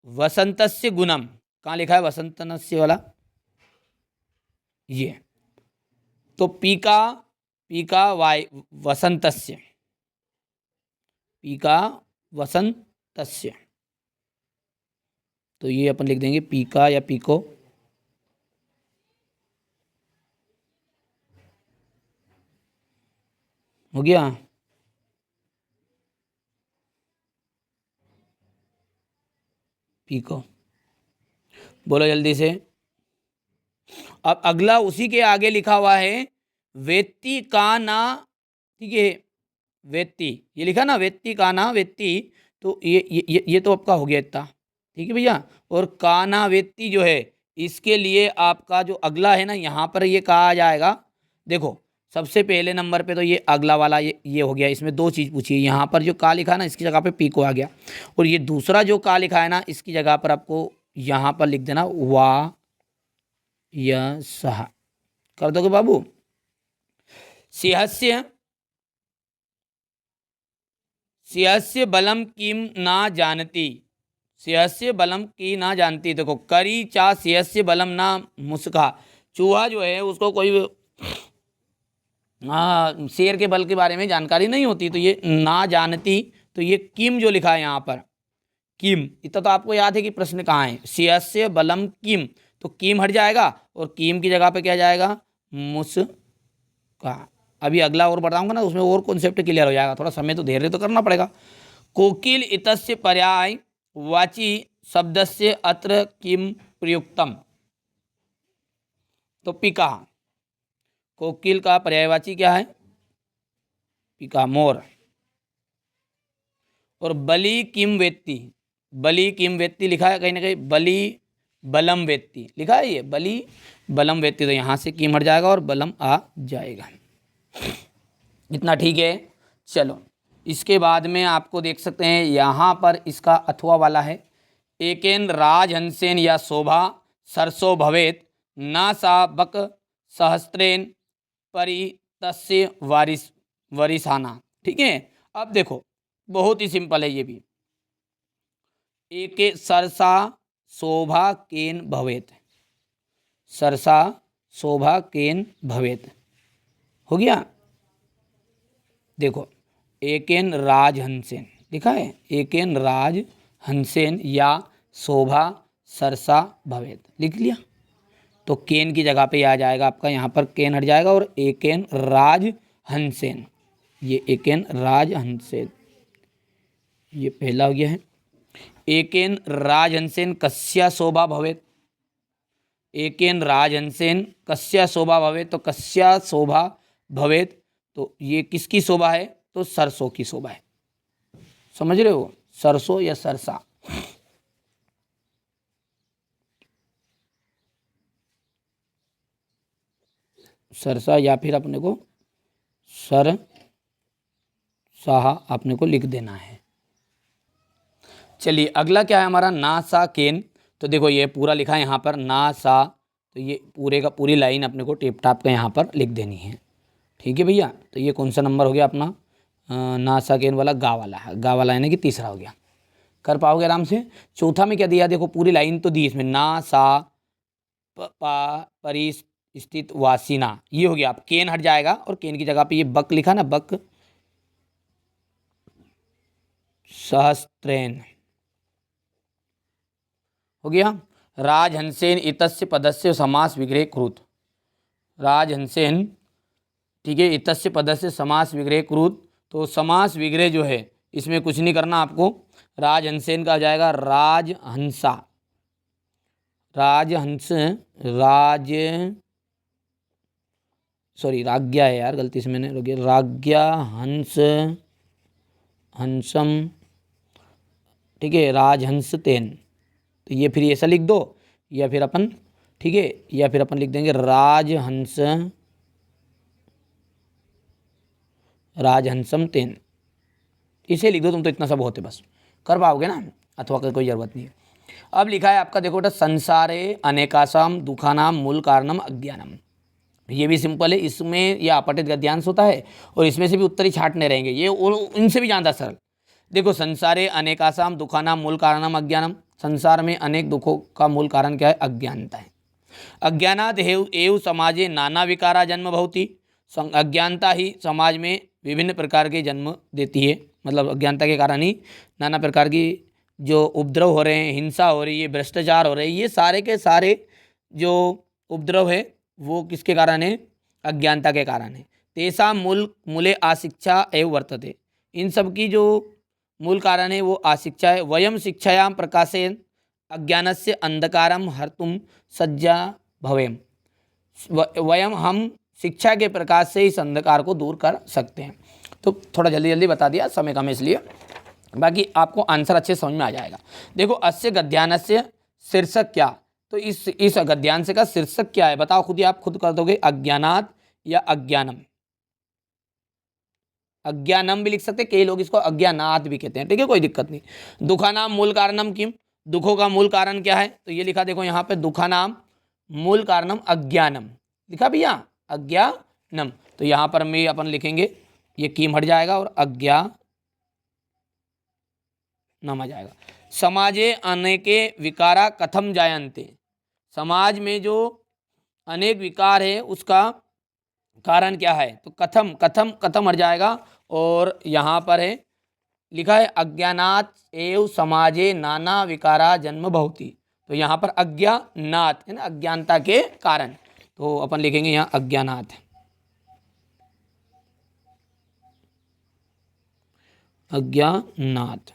वसंतस्य गुणम, कहाँ लिखा है वसंतनस्य वाला, ये तो पीका, पीका वाय वसंतस्य, पीका वसंतस्य, तो ये अपन लिख देंगे पीका या पीको, हो गया। पीको, बोलो जल्दी से। अब अगला उसी के आगे लिखा हुआ है वेत्ति का ना, ठीक है, वेत्ति ये लिखा ना, वेत्ति का ना वेत्ति, तो ये तो आपका हो गया इतना, ठीक है भैया। और काना वेत्ति जो है, इसके लिए आपका जो अगला है ना, यहाँ पर ये कहा जाएगा, देखो सबसे पहले नंबर पे तो ये अगला वाला ये हो गया, इसमें 2 चीज़ पूछी है। यहाँ पर जो का लिखा है ना, इसकी जगह पे पीको आ गया, और ये दूसरा जो का लिखा है ना, इसकी जगह पर आपको यहाँ पर लिख देना वा या सहा, कर दोगे बाबू। सिंहस्य, सिंहस्य बलम किम ना जानती, सिंहस्य बलम की ना जानती। देखो करी चा सिंहस्य बलम ना मुस्का, चूहा जो है उसको कोई शेर के बल के बारे में जानकारी नहीं होती, तो ये ना जानती, तो ये किम जो लिखा है यहाँ पर किम, इतना तो आपको याद है कि प्रश्न कहाँ है, सिंहस्य बलम किम, तो किम हट जाएगा और किम की जगह पे क्या जाएगा, मुस्का। अभी अगला और बताऊंगा ना, उसमें और कॉन्सेप्ट क्लियर हो जाएगा, थोड़ा समय तो धैर्य तो करना पड़ेगा। कोकिल इतस्य पर्याय वाची शब्दस्य अत्र किम प्रयुक्तम, तो पिका, कोकिल का पर्यायवाची क्या है, पिका मोर। और बलि किम वेत्ति, बलि किम वेत्ति लिखा है कहीं ना कहीं, बलि बलम वेत्ति लिखा है, ये बलि बलम वेत्ति, तो यहाँ से किम हट जाएगा और बलम आ जाएगा। इतना ठीक है। चलो इसके बाद में आपको देख सकते हैं यहाँ पर इसका अथवा वाला है, एकेन राजहंसेन या शोभा सरसो भवेत ना सा बक सहस्त्रेन परितस्य वरिसाना। ठीक है, अब देखो बहुत ही सिंपल है ये भी, एक सरसा शोभा केन भवेत, सरसा शोभा केन भवेत हो गया। देखो एकेन राजहंसेन लिखा है, एकेन राजहंसेन या शोभा सरसा भवेत लिख लिया, तो केन की जगह पे आ जाएगा आपका, यहाँ पर केन हट जाएगा और एकेन राजहंसेन, ये एकेन राजहंसेन, ये पहला हो गया है। एकेन राजहंसेन कस्या शोभा भवेत, एकेन राजहंसेन कस्या शोभा भवेत, तो कस्या शोभा भवेत, तो ये किसकी शोभा है, तो सरसों की शोभा है। समझ रहे हो, सरसों या सरसा। सरसा या फिर अपने को सर साहा अपने को लिख देना है। चलिए अगला क्या है हमारा, ना सा केन, तो देखो ये पूरा लिखा है यहाँ पर ना सा, तो ये पूरे का पूरी लाइन अपने को टिप टाप का यहाँ पर लिख देनी है। ठीक है भैया, तो ये कौन सा नंबर हो गया अपना, ना सा केन वाला, गा वाला है, गा वाला यानी कि तीसरा हो गया, कर पाओगे आराम से। चौथा में क्या दिया, देखो पूरी लाइन तो दी इसमें, ना सा परिस्थित वासीना, ये हो गया। आप केन हट जाएगा और केन की जगह पे ये बक लिखा ना, बक सहस्त्रेन हो गया। राजहंसेन इतस्य पदस्य समास विग्रह कृत, राजहंसेन, ठीक है, इतस्य पदस्य समास विग्रह कृत, तो समास विग्रह जो है इसमें कुछ नहीं करना आपको, राजहंसेन का आ जाएगा राजहंसा, राजहंस, राज सॉरी राज्ञा है यार, गलती से मैंने रोक दिया, राज्ञा हंस हंसम, ठीक है, राजहंस तेन, तो ये फिर ऐसा लिख दो, या फिर अपन, ठीक है, या फिर अपन लिख देंगे राजहंस राजहंसम तेन, इसे लिख दो तुम, तो इतना सब होते बस, कर पाओगे ना, अथवा का कोई ज़रूरत नहीं है। अब लिखा है आपका, देखो बेटा, संसारे अनेकासाम दुखानाम मूल कारणम अज्ञानम, ये भी सिंपल है, इसमें यह अपठित गद्यांश होता है और इसमें से भी उत्तर ही छांटने रहेंगे, ये इनसे भी ज़्यादा सरल। देखो संसारे अनेकासाम दुखानाम मूल कारणम अज्ञानम, संसार में अनेक दुखों का मूल कारण क्या है, अज्ञानता है। अज्ञानात एव समाजे नाना विकारा जन्म भवति, अज्ञानता ही समाज में विभिन्न प्रकार के जन्म देती है, मतलब अज्ञानता के कारण ही नाना प्रकार की जो उपद्रव हो रहे हैं, हिंसा हो रही है, भ्रष्टाचार हो रहे हैं, ये सारे के सारे जो उपद्रव है वो किसके कारण है, अज्ञानता के कारण है। तेषा मूले अशिक्षा एवं वर्तते, इन सब की जो मूल कारण है वो अशिक्षा है। वयम शिक्षायां प्रकाशेन अज्ञानस्य अंधकारम हर्तुम सज्जा भवेम, वयम हम शिक्षा के प्रकाश से इस अंधकार को दूर कर सकते हैं। तो थोड़ा जल्दी जल्दी बता दिया, समय कम है इसलिए, बाकी आपको आंसर अच्छे समझ में आ जाएगा। देखो अस्य गद्यांश शीर्षक क्या, तो इस गद्यांश का शीर्षक क्या है बताओ, खुद ही आप खुद कर दोगे, अज्ञानात या अज्ञानम, अज्ञानम भी लिख सकते, कई लोग इसको अज्ञानात भी कहते हैं, ठीक है, कोई दिक्कत नहीं। दुखानाम मूल कारणम किम, दुखों का मूल कारण क्या है, तो ये लिखा देखो यहाँ पे, दुखानाम मूल कारणम अज्ञानम लिखा भैया, अज्ञानम, तो यहाँ पर में अपन लिखेंगे, ये किम हट जाएगा और अज्ञानम नाम आ जाएगा। समाजे अनेके विकारा कथम जायन्ते, समाज में जो अनेक विकार है उसका कारण क्या है, तो कथम कथम कथम हट जाएगा। और यहाँ पर है लिखा है अज्ञानात एव समाजे नाना विकारा जन्म भवति, तो यहाँ पर अज्ञानात है ना, अज्ञानता के कारण, तो अपन लिखेंगे यहाँ अज्ञानात, अज्ञानात।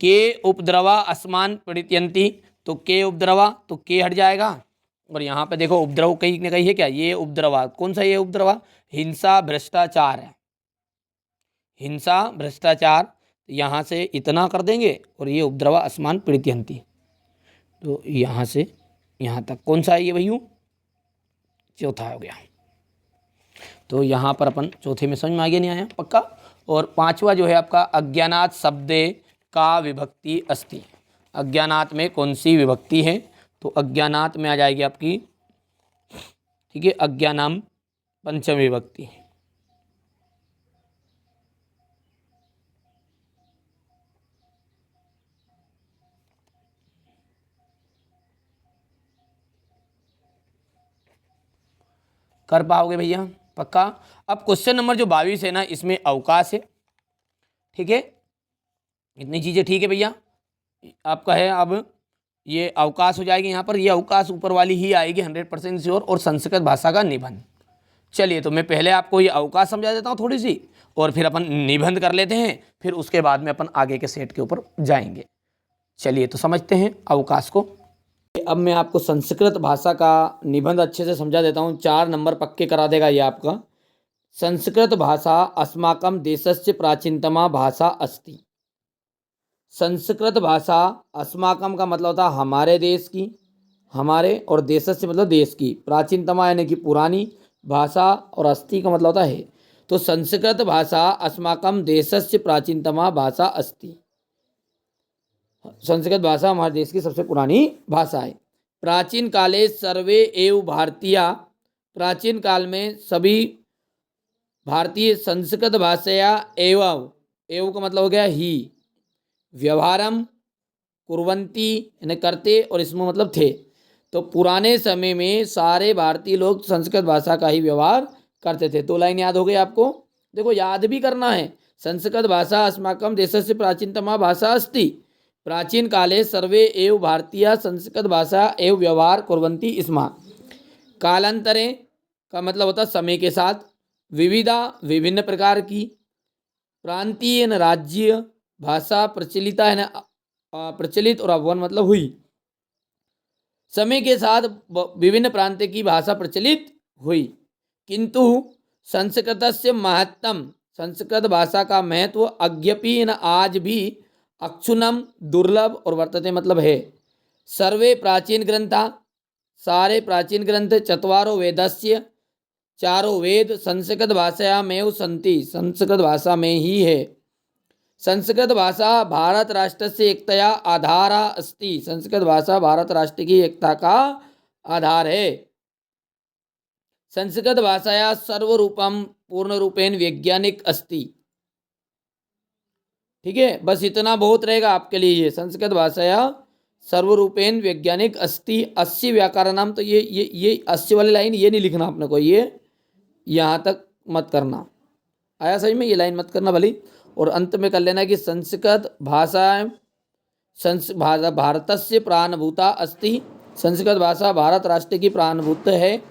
के उपद्रवा अस्मान पीड़ित्यंती, तो के उपद्रवा, तो के हट जाएगा। और यहाँ पे देखो उपद्रव कहीं न कहीं है क्या, ये उपद्रवा कौन सा, ये उपद्रवा हिंसा भ्रष्टाचार है, हिंसा भ्रष्टाचार, यहाँ से इतना कर देंगे और ये उपद्रवा अस्मान पीड़ित्यंती, तो यहाँ से यहाँ तक कौन सा है ये भैया, चौथा हो गया। तो यहाँ पर अपन चौथे में समझ में आगे नहीं आया पक्का। और पांचवा जो है आपका अज्ञानात शब्दे का विभक्ति अस्ति, अज्ञानात में कौन सी विभक्ति है, तो अज्ञानात में आ जाएगी आपकी, ठीक है, अज्ञानाम पंचम विभक्ति। कर पाओगे भैया पक्का। अब क्वेश्चन नंबर जो 22 है ना, इसमें अवकाश है, ठीक है, इतनी चीजें ठीक है भैया आपका है। अब ये अवकाश हो जाएगी यहाँ पर, ये अवकाश ऊपर वाली ही आएगी 100% श्योर, और संस्कृत भाषा का निबंध। चलिए तो मैं पहले आपको ये अवकाश समझा देता हूँ थोड़ी सी, और फिर अपन निबंध कर लेते हैं, फिर उसके बाद में अपन आगे के सेट के ऊपर जाएंगे। चलिए तो समझते हैं अवकाश को। अब मैं आपको संस्कृत भाषा का निबंध अच्छे से समझा देता हूँ, 4 नंबर पक्के करा देगा ये आपका। संस्कृत भाषा अस्माकं देशस्य प्राचीनतमा भाषा अस्ति। संस्कृत भाषा अस्माकं का मतलब होता है हमारे देश की, हमारे, और देशस्य मतलब देश की, प्राचीनतमा यानी कि पुरानी भाषा, और अस्ति का मतलब होता है। तो संस्कृत भाषा अस्माकं देशस्य प्राचीनतमा भाषा अस्ति, संस्कृत भाषा हमारे देश की सबसे पुरानी भाषा है। प्राचीन काले सर्वे एव भारतीय, प्राचीन काल में सभी भारतीय संस्कृत भाषाया एवं, एवं का मतलब हो गया ही, व्यवहारम कुर्वन्ति यानी करते, और इसमें मतलब थे। तो पुराने समय में सारे भारतीय लोग संस्कृत भाषा का ही व्यवहार करते थे। 2 लाइन याद हो गई आपको, देखो याद भी करना है। संस्कृत भाषा अस्माकं देशस्य प्राचीनतमा भाषा अस्ति, प्राचीन काले सर्वे एव भारतीय संस्कृत भाषा एव व्यवहार कुर्वन्ति स्म। कालांतरे का मतलब होता समय के साथ, विविधा विभिन्न प्रकार की, प्रांतीय न राज्य भाषा प्रचलिता है ना, प्रचलित, और अभवन मतलब हुई। समय के साथ विभिन्न प्रांत की भाषा प्रचलित हुई, किंतु संस्कृतस्य महत्तम, संस्कृत भाषा का महत्व अज्ञपि न आज भी अक्षुणम दुर्लभ और वर्तते मतलब है। सर्वे प्राचीन ग्रंथा, सारे प्राचीन ग्रंथ, चत्वारो वेदस्य, चारों वेद संस्कृत भाषायामेव सन्ति, संस्कृत भाषा में ही है। संस्कृत भाषा भारत राष्ट्र से एकतया आधारा अस्ति, संस्कृत भाषा भारत राष्ट्र की एकता का आधार है। संस्कृत भाषाया सर्वरूपम पूर्ण रूपेण वैज्ञानिक अस्ति, ठीक है, बस इतना बहुत रहेगा आपके लिए। ये संस्कृत भाषाया सर्वरूपेण वैज्ञानिक अस्ति, 80 व्याकरणम, तो ये 80 वाली लाइन ये नहीं लिखना अपने को, ये यहाँ तक मत करना, आया सही में, ये लाइन मत करना भली। और अंत में कर लेना कि संस्कृत भाषा भारतस्य प्राणभूता अस्ति, संस्कृत भाषा भारत राष्ट्र की प्राणभूत है,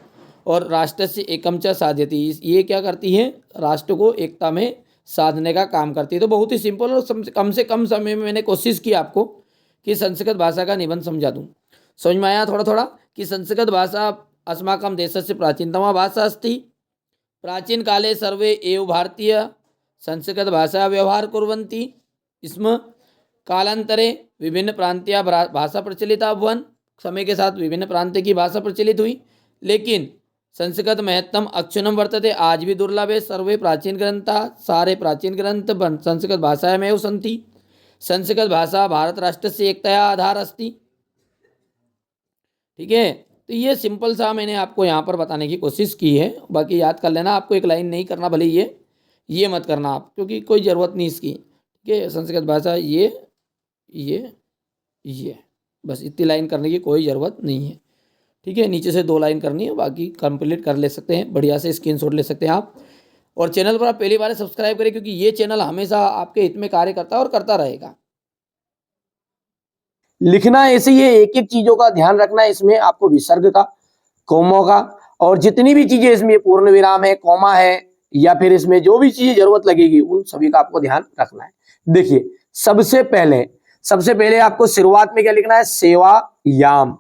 और राष्ट्र से एकम च साध्यति, ये क्या करती है, राष्ट्र को एकता में साधने का काम करती है। तो बहुत ही सिंपल और कम से कम समय में मैंने कोशिश की आपको कि संस्कृत भाषा का निबंध समझा दूँ। समझ में आया थोड़ा थोड़ा कि संस्कृत भाषा अस्माकं देशस्य प्राचीनतमा भाषा अस्ति, प्राचीन काले सर्वे एव भारतीय संस्कृत भाषा व्यवहार कुर्वन्ति स्म, कालांतरे विभिन्न प्रांतीय भाषा प्रचलित अभवन्, समय के साथ विभिन्न प्रांत की भाषा प्रचलित हुई, लेकिन संस्कृत महत्तम अक्षुणम वर्तते, आज भी दुर्लभ है। सर्वे प्राचीन ग्रंथा, सारे प्राचीन ग्रंथ संस्कृत भाषा में सन्ति, संस्कृत भाषा भारत राष्ट्र से एकतया आधार अस्ति, ठीक है। तो ये सिंपल सा मैंने आपको यहाँ पर बताने की कोशिश की है, बाकी याद कर लेना, आपको एक लाइन नहीं करना, भले ये मत करना आप, क्योंकि कोई ज़रूरत नहीं इसकी, ठीक है, संस्कृत भाषा ये बस इतनी लाइन करने की कोई ज़रूरत नहीं है। ठीक है, नीचे से 2 लाइन करनी है, बाकी कंप्लीट कर ले सकते हैं, बढ़िया से स्क्रीनशॉट ले सकते हैं आप। और चैनल पर आप पहली बार सब्सक्राइब करें, क्योंकि ये चैनल हमेशा आपके हित में कार्य करता है और करता रहेगा। लिखना ऐसे ही है, एक एक चीजों का ध्यान रखना है। इसमें आपको विसर्ग का, कोमों का, और जितनी भी चीजें इसमें पूर्ण विराम है, कोमा है, या फिर इसमें जो भी चीजें जरूरत लगेगी उन सभी का आपको ध्यान रखना है। देखिए, सबसे पहले आपको शुरुआत में क्या लिखना है? सेवायाम।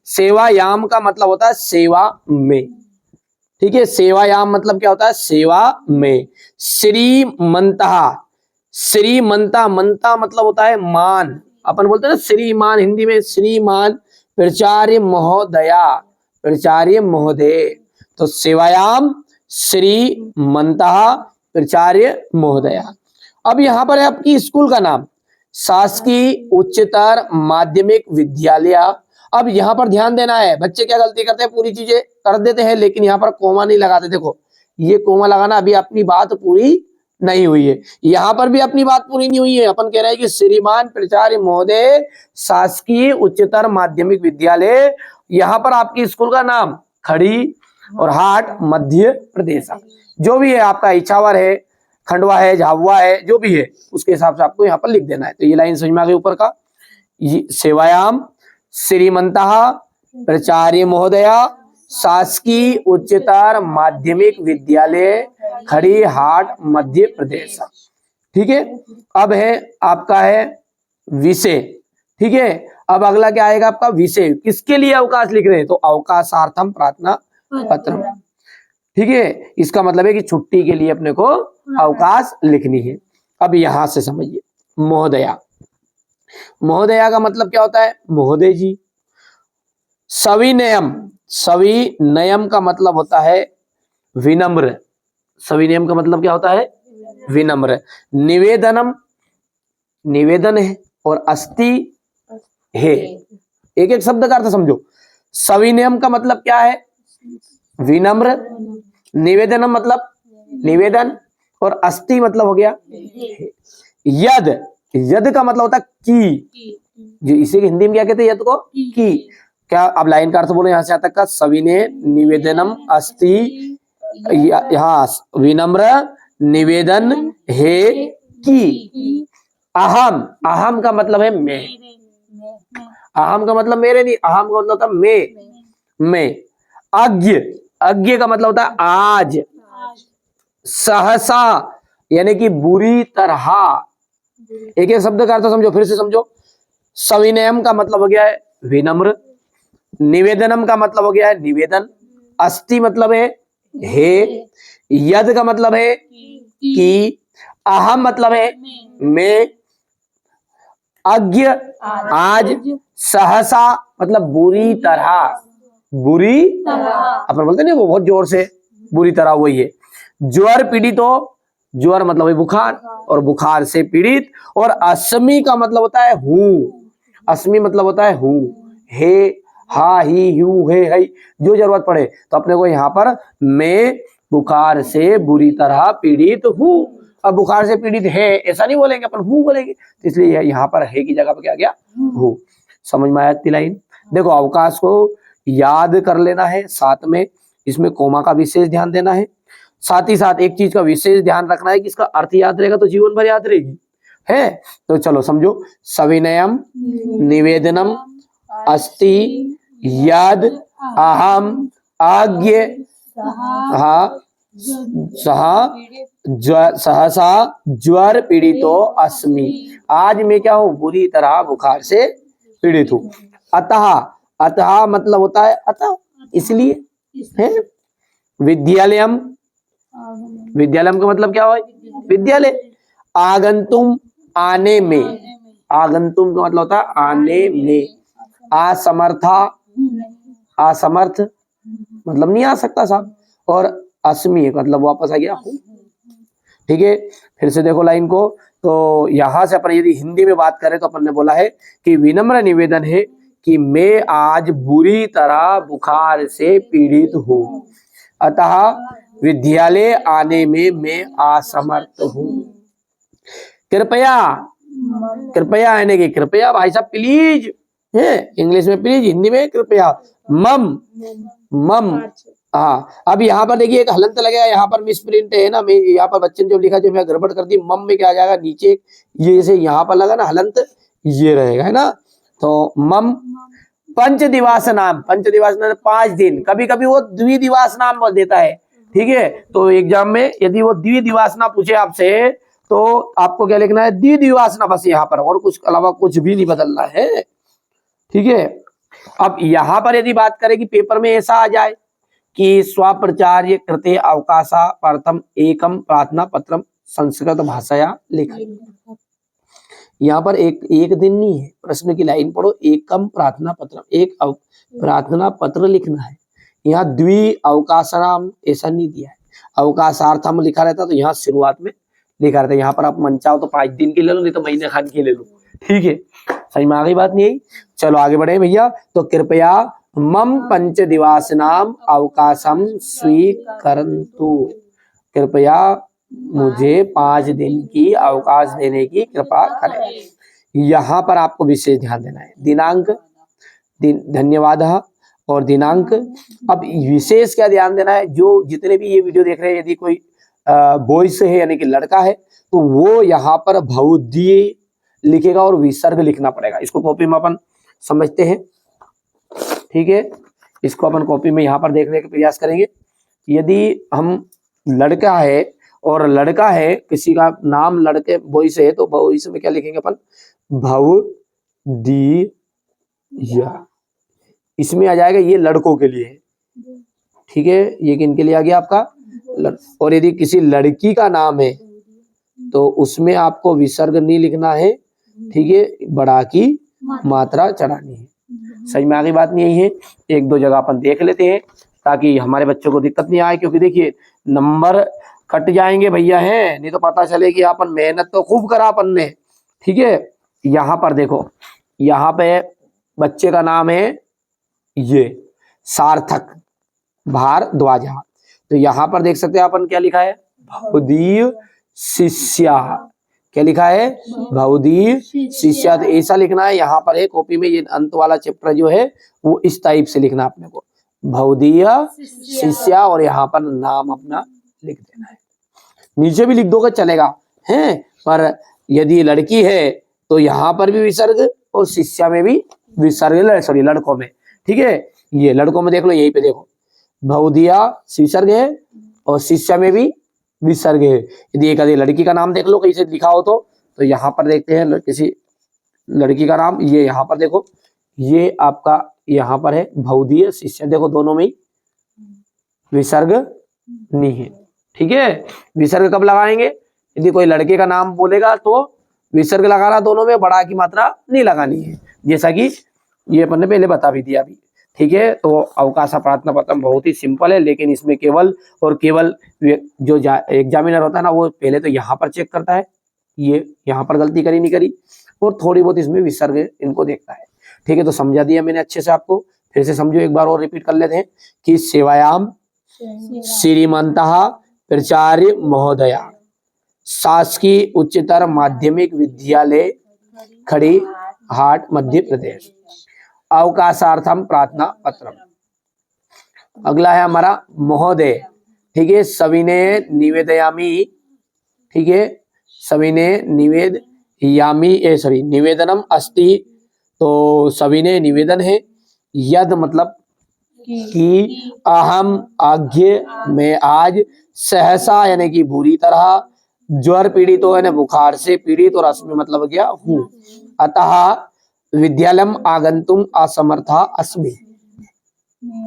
सेवायाम का मतलब होता है सेवा में। ठीक है, सेवायाम मतलब क्या होता है? सेवा में। श्रीमंतः, श्रीमंता, मंता मतलब होता है मान। अपन बोलते हैं ना श्रीमान, हिंदी में श्रीमान। प्राचार्य महोदया, प्राचार्य महोदय। तो सेवायाम श्रीमंतः प्राचार्य महोदया। अब यहाँ पर है आपकी स्कूल का नाम, शासकीय उच्चतर माध्यमिक विद्यालय। अब यहाँ पर ध्यान देना है, बच्चे क्या गलती करते हैं, पूरी चीजें कर देते हैं लेकिन यहाँ पर कोमा नहीं लगाते। देखो, ये कोमा लगाना, अभी अपनी बात पूरी नहीं हुई है, यहाँ पर भी अपनी बात पूरी नहीं हुई है। अपन कह रहे हैं कि श्रीमान प्राचार्य महोदय शासकीय उच्चतर माध्यमिक विद्यालय। यहाँ पर आपकी स्कूल का नाम खड़ी और हाट मध्य प्रदेश, जो भी है आपका, इछावर है, खंडवा है, झाबुआ है, जो भी है उसके हिसाब से आपको यहाँ पर लिख देना है। तो ये लाइन समझ में आ गई ऊपर का। सेवायाम श्रीमंतः प्राचार्य महोदया शासकीय उच्चतर माध्यमिक विद्यालय खड़ी हाट मध्य प्रदेश। ठीक है, अब है आपका है विषय। ठीक है, अब अगला क्या आएगा आपका? विषय। किसके लिए अवकाश लिख रहे हैं? तो अवकाशार्थम प्रार्थना पत्र। ठीक है, इसका मतलब है कि छुट्टी के लिए अपने को अवकाश लिखनी है। अब यहां से समझिए, महोदया, महोदया का मतलब क्या होता है? महोदय जी। सविनयम, सविनयम का मतलब होता है विनम्र। सविनयम का मतलब क्या होता है? विनम्र। निवेदनम, निवेदन है, और अस्ति है। एक एक शब्द का अर्थ समझो। सविनयम का मतलब क्या है? विनम्र। निवेदनम मतलब निवेदन, और अस्ति मतलब हो गया यद। यद का मतलब होता है की, जो इसे हिंदी में क्या कहते हैं? यद को की। क्या आप लाइन का अर्थ बोलो यहाँ से यहाँ तक का? सविनय निवेदनम अस्ति, यहाँ विनम्र निवेदन है की। अहम, अहम का मतलब है मैं। अहम का मतलब मेरे नहीं, अहम का मतलब होता है मैं। अज्ञ, अज्ञ का मतलब होता है आज। सहसा यानी कि बुरी तरह। एक एक शब्द का अर्थ समझो, फिर से समझो। सविनयम का मतलब हो गया है विनम्र, निवेदनम का मतलब हो गया है निवेदन, अस्ति मतलब है, यद का मतलब है कि, अहम मतलब है मैं, अज्ञ आज, सहसा मतलब बुरी तरह। बुरी अपन बोलते नहीं, वो बहुत जोर से, बुरी तरह वही है। ज्वर पीड़ित हो, ज्वर मतलब है बुखार, और बुखार से पीड़ित। और अस्मी का मतलब होता है हूँ। अस्मी मतलब होता है हूँ, हे, हा, ही, हूँ, है, जो जरूरत पड़े तो अपने को यहाँ पर मैं बुखार से बुरी तरह पीड़ित हूँ। अब बुखार से पीड़ित है ऐसा नहीं बोलेंगे, अपन हूँ बोलेंगे, तो इसलिए यहाँ पर है की जगह पर क्या गया? हूँ। समझ में आया इतनी लाइन? देखो, अवकाश को याद कर लेना है, साथ में इसमें कोमा का विशेष ध्यान देना है। साथ ही साथ एक चीज का विशेष ध्यान रखना है कि इसका अर्थ याद रहेगा तो जीवन भर याद रहेगी है। तो चलो समझो, सविनयम निवेदनम अस्ति यद अहम आज्ञ सहसा ज्वर पीड़ितो अस्मि। आज मैं क्या हूं? बुरी तरह बुखार से पीड़ित हूं। अतः, अतः मतलब होता है अतः, इसलिए है। विद्यालयम, विद्यालयम का मतलब क्या हो? विद्यालय। आगंतुम आने में, आगंतुम का मतलब होता है आने में। असमर्था, असमर्थ मतलब नहीं आ सकता साहब, और अस्मि मतलब वापस आ गया हूं। ठीक है, फिर से देखो लाइन को। तो यहां से अपन यदि हिंदी में बात करें तो अपन ने बोला है कि विनम्र निवेदन है कि मैं आज बुरी तरह बुखार से पीड़ित हूं, अतः विद्यालय आने में मैं असमर्थ हूं। कृपया, कृपया यानी कि कृपया भाई साहब प्लीज है, इंग्लिश में प्लीज, हिंदी में कृपया। मम, मम। हाँ, अब यहाँ पर देखिए एक हलंत लगेगा, यहाँ पर मिस प्रिंट है ना, मैं यहाँ पर बच्चे ने जो लिखा जो मैं गड़बड़ कर दी, मम में क्या आ जाएगा नीचे, ये जैसे यहाँ पर लगा ना हलंत, ये रहेगा है ना, तो मम। पंचदिवास नाम, पंचदिवास नाम 5 दिन, कभी कभी वो द्विदिवास नाम बोल देता है, ठीक है। तो एग्जाम में यदि वो द्विदिवास ना पूछे आपसे तो आपको क्या लिखना है, द्विदिवास ना, बस यहाँ पर, और कुछ अलावा कुछ भी नहीं बदलना है, ठीक है। अब यहाँ पर यदि बात करें कि पेपर में ऐसा आ जाए कि स्वप्रचार्य कृते अवकाशा प्रथम एकम प्रार्थना पत्रम संस्कृत भाषाया लिखा, यहाँ पर एक दिन नहीं है, प्रश्न की लाइन पढ़ो, एकम प्रार्थना पत्र, एक प्रार्थना पत्र लिखना है। यहाँ द्वि अवकाशनाम ऐसा नहीं दिया है, अवकाशार्थम लिखा रहता तो यहाँ शुरुआत में लिखा रहता है, यहाँ पर आप मन चाहो तो 5 दिन की ले लो, नहीं तो महीने खान की ले लो, ठीक है। समझ में आ गई बात नहीं आई? चलो आगे बढ़े भैया। तो कृपया मम पंचदिवास नाम अवकाशम स्वीकरन्तु, कृपया मुझे 5 दिन की अवकाश देने की कृपा करें। यहाँ पर आपको विशेष ध्यान देना है, दिनांक, धन्यवाद और दिनांक। अब विशेष क्या ध्यान देना है, जो जितने भी ये वीडियो देख रहे हैं, यदि कोई बॉयस है यानी कि लड़का है, तो वो यहाँ पर भवदीय लिखेगा और विसर्ग लिखना पड़ेगा। इसको कॉपी में अपन समझते हैं, ठीक है। इसको अपन कॉपी में यहाँ पर देखने का प्रयास करेंगे। यदि हम लड़का है और लड़का है, किसी का नाम लड़के बॉयस है, तो बॉयस में क्या लिखेंगे अपन, भवदीय, इसमें आ जाएगा, ये लड़कों के लिए है, ठीक है। ये किन के लिए आ गया आपका, और यदि किसी लड़की का नाम है तो उसमें आपको विसर्ग नहीं लिखना है, ठीक है, बड़ा की मात्रा चढ़ानी है। सही में आगे बात नहीं है, एक दो जगह अपन देख लेते हैं ताकि हमारे बच्चों को दिक्कत नहीं आए, क्योंकि देखिए नंबर कट जाएंगे भैया हैं, नहीं तो पता चले कि अपन मेहनत तो खूब करा अपन ने, ठीक है। यहाँ पर देखो, यहाँ पे बच्चे का नाम है ये सार्थक भारद्वाज, तो यहाँ पर देख सकते हैं अपन क्या लिखा है, भवदीय शिष्या, क्या लिखा है, भवदीय शिष्या, तो ऐसा लिखना है। यहाँ पर है कॉपी में, ये अंत वाला चैप्टर जो है वो इस टाइप से लिखना अपने को, भवदीय शिष्या, और यहाँ पर नाम अपना लिख देना है। नीचे भी लिख दोगे चलेगा है, पर यदि लड़की है तो यहाँ पर भी विसर्ग और शिष्या में भी विसर्ग, सॉरी लड़कों में, ठीक है। ये लड़कों में देख लो, यहीं पे देखो भवदीया विसर्ग है और शिष्या में भी विसर्ग है। यदि एक आधी लड़की का नाम देख लो कहीं से लिखा हो तो यहाँ पर देखते हैं किसी लड़की का नाम, ये यहाँ पर देखो, ये आपका यहाँ पर है भवदीय शिष्या, देखो दोनों में विसर्ग नहीं है, ठीक है। विसर्ग कब लगाएंगे, यदि कोई लड़के का नाम बोलेगा तो विसर्ग लगाना, दोनों में बड़ा की मात्रा नहीं लगानी है, जैसा कि ये अपन ने पहले बता भी दिया अभी, ठीक है। तो अवकाश प्रार्थना पत्र बहुत ही सिंपल है, लेकिन इसमें केवल और केवल जो एग्जामिनर होता है ना, वो पहले तो यहाँ पर चेक करता है, ये यहाँ पर गलती करी नहीं करी, और थोड़ी बहुत इसमें विसर्ग इनको देखता है, ठीक है। तो समझा दिया मैंने अच्छे से आपको, फिर से समझो, एक बार और रिपीट कर लेते हैं कि सेवायाम श्रीमंतः प्राचार्य महोदया शासकीय उच्चतर माध्यमिक विद्यालय खड़ी हाट मध्य प्रदेश, अवकाशार्थम प्रार्थना पत्र। अगला है हमारा महोदय, ठीक है, सविने निवेदयामी, ठीक है, सविने निवेदयामी, सॉरी निवेदनम अस्ति, तो सविने निवेदन है, यद मतलब कि अहम आज्ञा में आज सहसा यानी कि बुरी तरह, ज्वर पीड़ित हो यानी बुखार से पीड़ित, और अस्मि मतलब क्या हूँ, अतः विद्यालयम आगंतुम असमर्था अस्मि,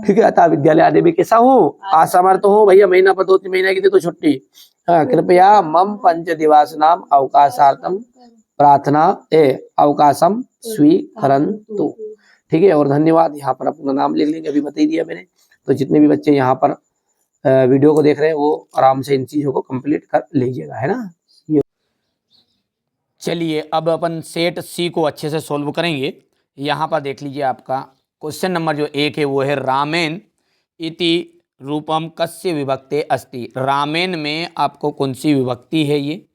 ठीक है। अतः विद्यालय आने में कैसा हूँ, असमर्थ हूँ भैया, महीना पर 2-3 महीने की थी तो छुट्टी, हाँ। कृपया मम पंचदिवास नाम अवकाशार्थम प्रार्थना अवकाशम स्वीकरन्तु, ठीक है। और धन्यवाद, यहाँ पर अपना नाम लिख लेंगे, अभी बता ही दिया मैंने। तो जितने भी बच्चे यहाँ पर वीडियो को देख रहे हैं वो आराम से इन चीजों को कंप्लीट कर लीजिएगा, है ना। चलिए अब अपन सेट सी को अच्छे से सोल्व करेंगे। यहाँ पर देख लीजिए, आपका क्वेश्चन नंबर जो 1 है वो है रामेन इति रूपम कस्य विभक्ते अस्ति, रामेन में आपको कौन सी विभक्ति है ये,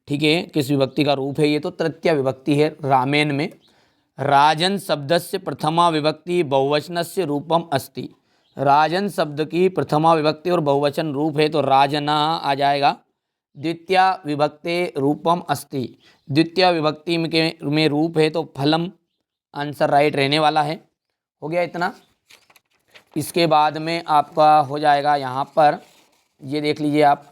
ठीक है, किस विभक्ति का रूप है ये? तो तृतीया विभक्ति है रामेन में। राजन शब्दस्य प्रथमा विभक्ति बहुवचनस्य रूपम अस्ति। राजन शब्द की प्रथमा विभक्ति और बहुवचन रूप है तो राजना आ जाएगा। द्वितीया विभक्ति रूपम अस्ति, द्वितीय विभक्ति में रूप है तो फलम, आंसर राइट रहने वाला है। हो गया इतना। इसके बाद में आपका हो जाएगा यहाँ पर, ये देख लीजिए आप,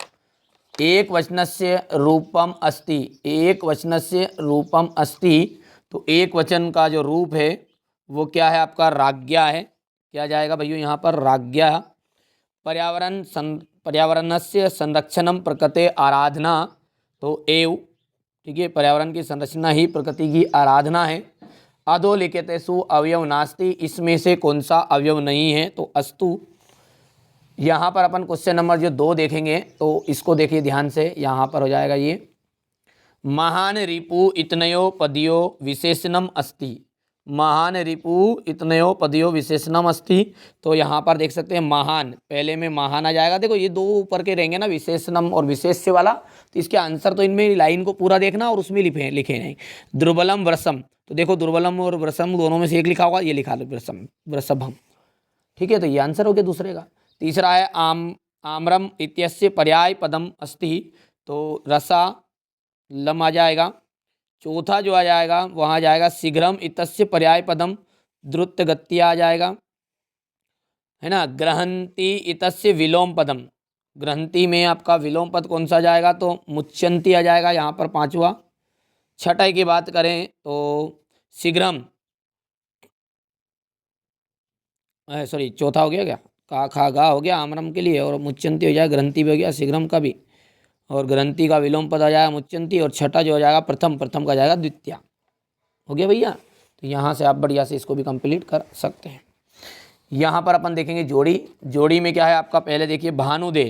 एक वचनस्य रूपम अस्ति, एक वचनस्य रूपम अस्ति। तो एक वचन का जो रूप है वो क्या है आपका? राज्ञा है। क्या जाएगा भैया यहाँ पर? राज्ञा। पर्यावरणस्य संरक्षणम प्रकृते आराधना, तो एव, ठीक है, पर्यावरण की संरचना ही प्रकृति की आराधना है। अधोलिखितेषु अवयव नास्ति, इसमें से कौन सा अवयव नहीं है? तो अस्तु। यहाँ पर अपन क्वेश्चन नंबर जो 2 देखेंगे तो इसको देखिए ध्यान से। यहाँ पर हो जाएगा ये, महान रिपु इतनयो पदयो विशेषणम अस्ति। महान रिपु इतनयो पदयो विशेषणम अस्ति। तो यहाँ पर देख सकते हैं महान, पहले में महान आ जाएगा। देखो ये 2 ऊपर के रहेंगे ना, विशेषणम और विशेष्य वाला, तो इसके आंसर तो इनमें लाइन को पूरा देखना और उसमें लिखे नहीं। दुर्बलम वृषम, तो देखो दुर्बलम और वृषम दोनों में से एक लिखा होगा, ये लिखा लो वृषम, वृषभम, ठीक है, तो ये आंसर हो गया दूसरे का। तीसरा है आम्रम इत्यस्य पर्याय पदम अस्ति, तो रसा लम आ जाएगा। चौथा जो आ जाएगा वहाँ आ जाएगा शीघ्रम इतस्य पर्याय पदम द्रुत गति आ जाएगा, है ना। ग्रहंती इतस्य विलोम पदम, ग्रहंती में आपका विलोम पद कौन सा जाएगा? तो मुच्यंती आ जाएगा यहाँ पर पांचवा। छठे की बात करें तो शीघ्रम, सॉरी चौथा हो गया क्या? का खा गा हो गया आम्रम के लिए, और मुच्यंती हो जाएगा, ग्रंथि भी हो गया शीघ्रम का भी, और ग्रंथि का विलोम पद आ जाएगा मुच्यंती, और छठा जो हो जाएगा प्रथम, प्रथम का जाएगा द्वितीया। हो गया भैया। तो यहाँ से आप बढ़िया से इसको भी कंप्लीट कर सकते हैं। यहाँ पर अपन देखेंगे जोड़ी। जोड़ी में क्या है आपका? पहले देखिए भानुदे,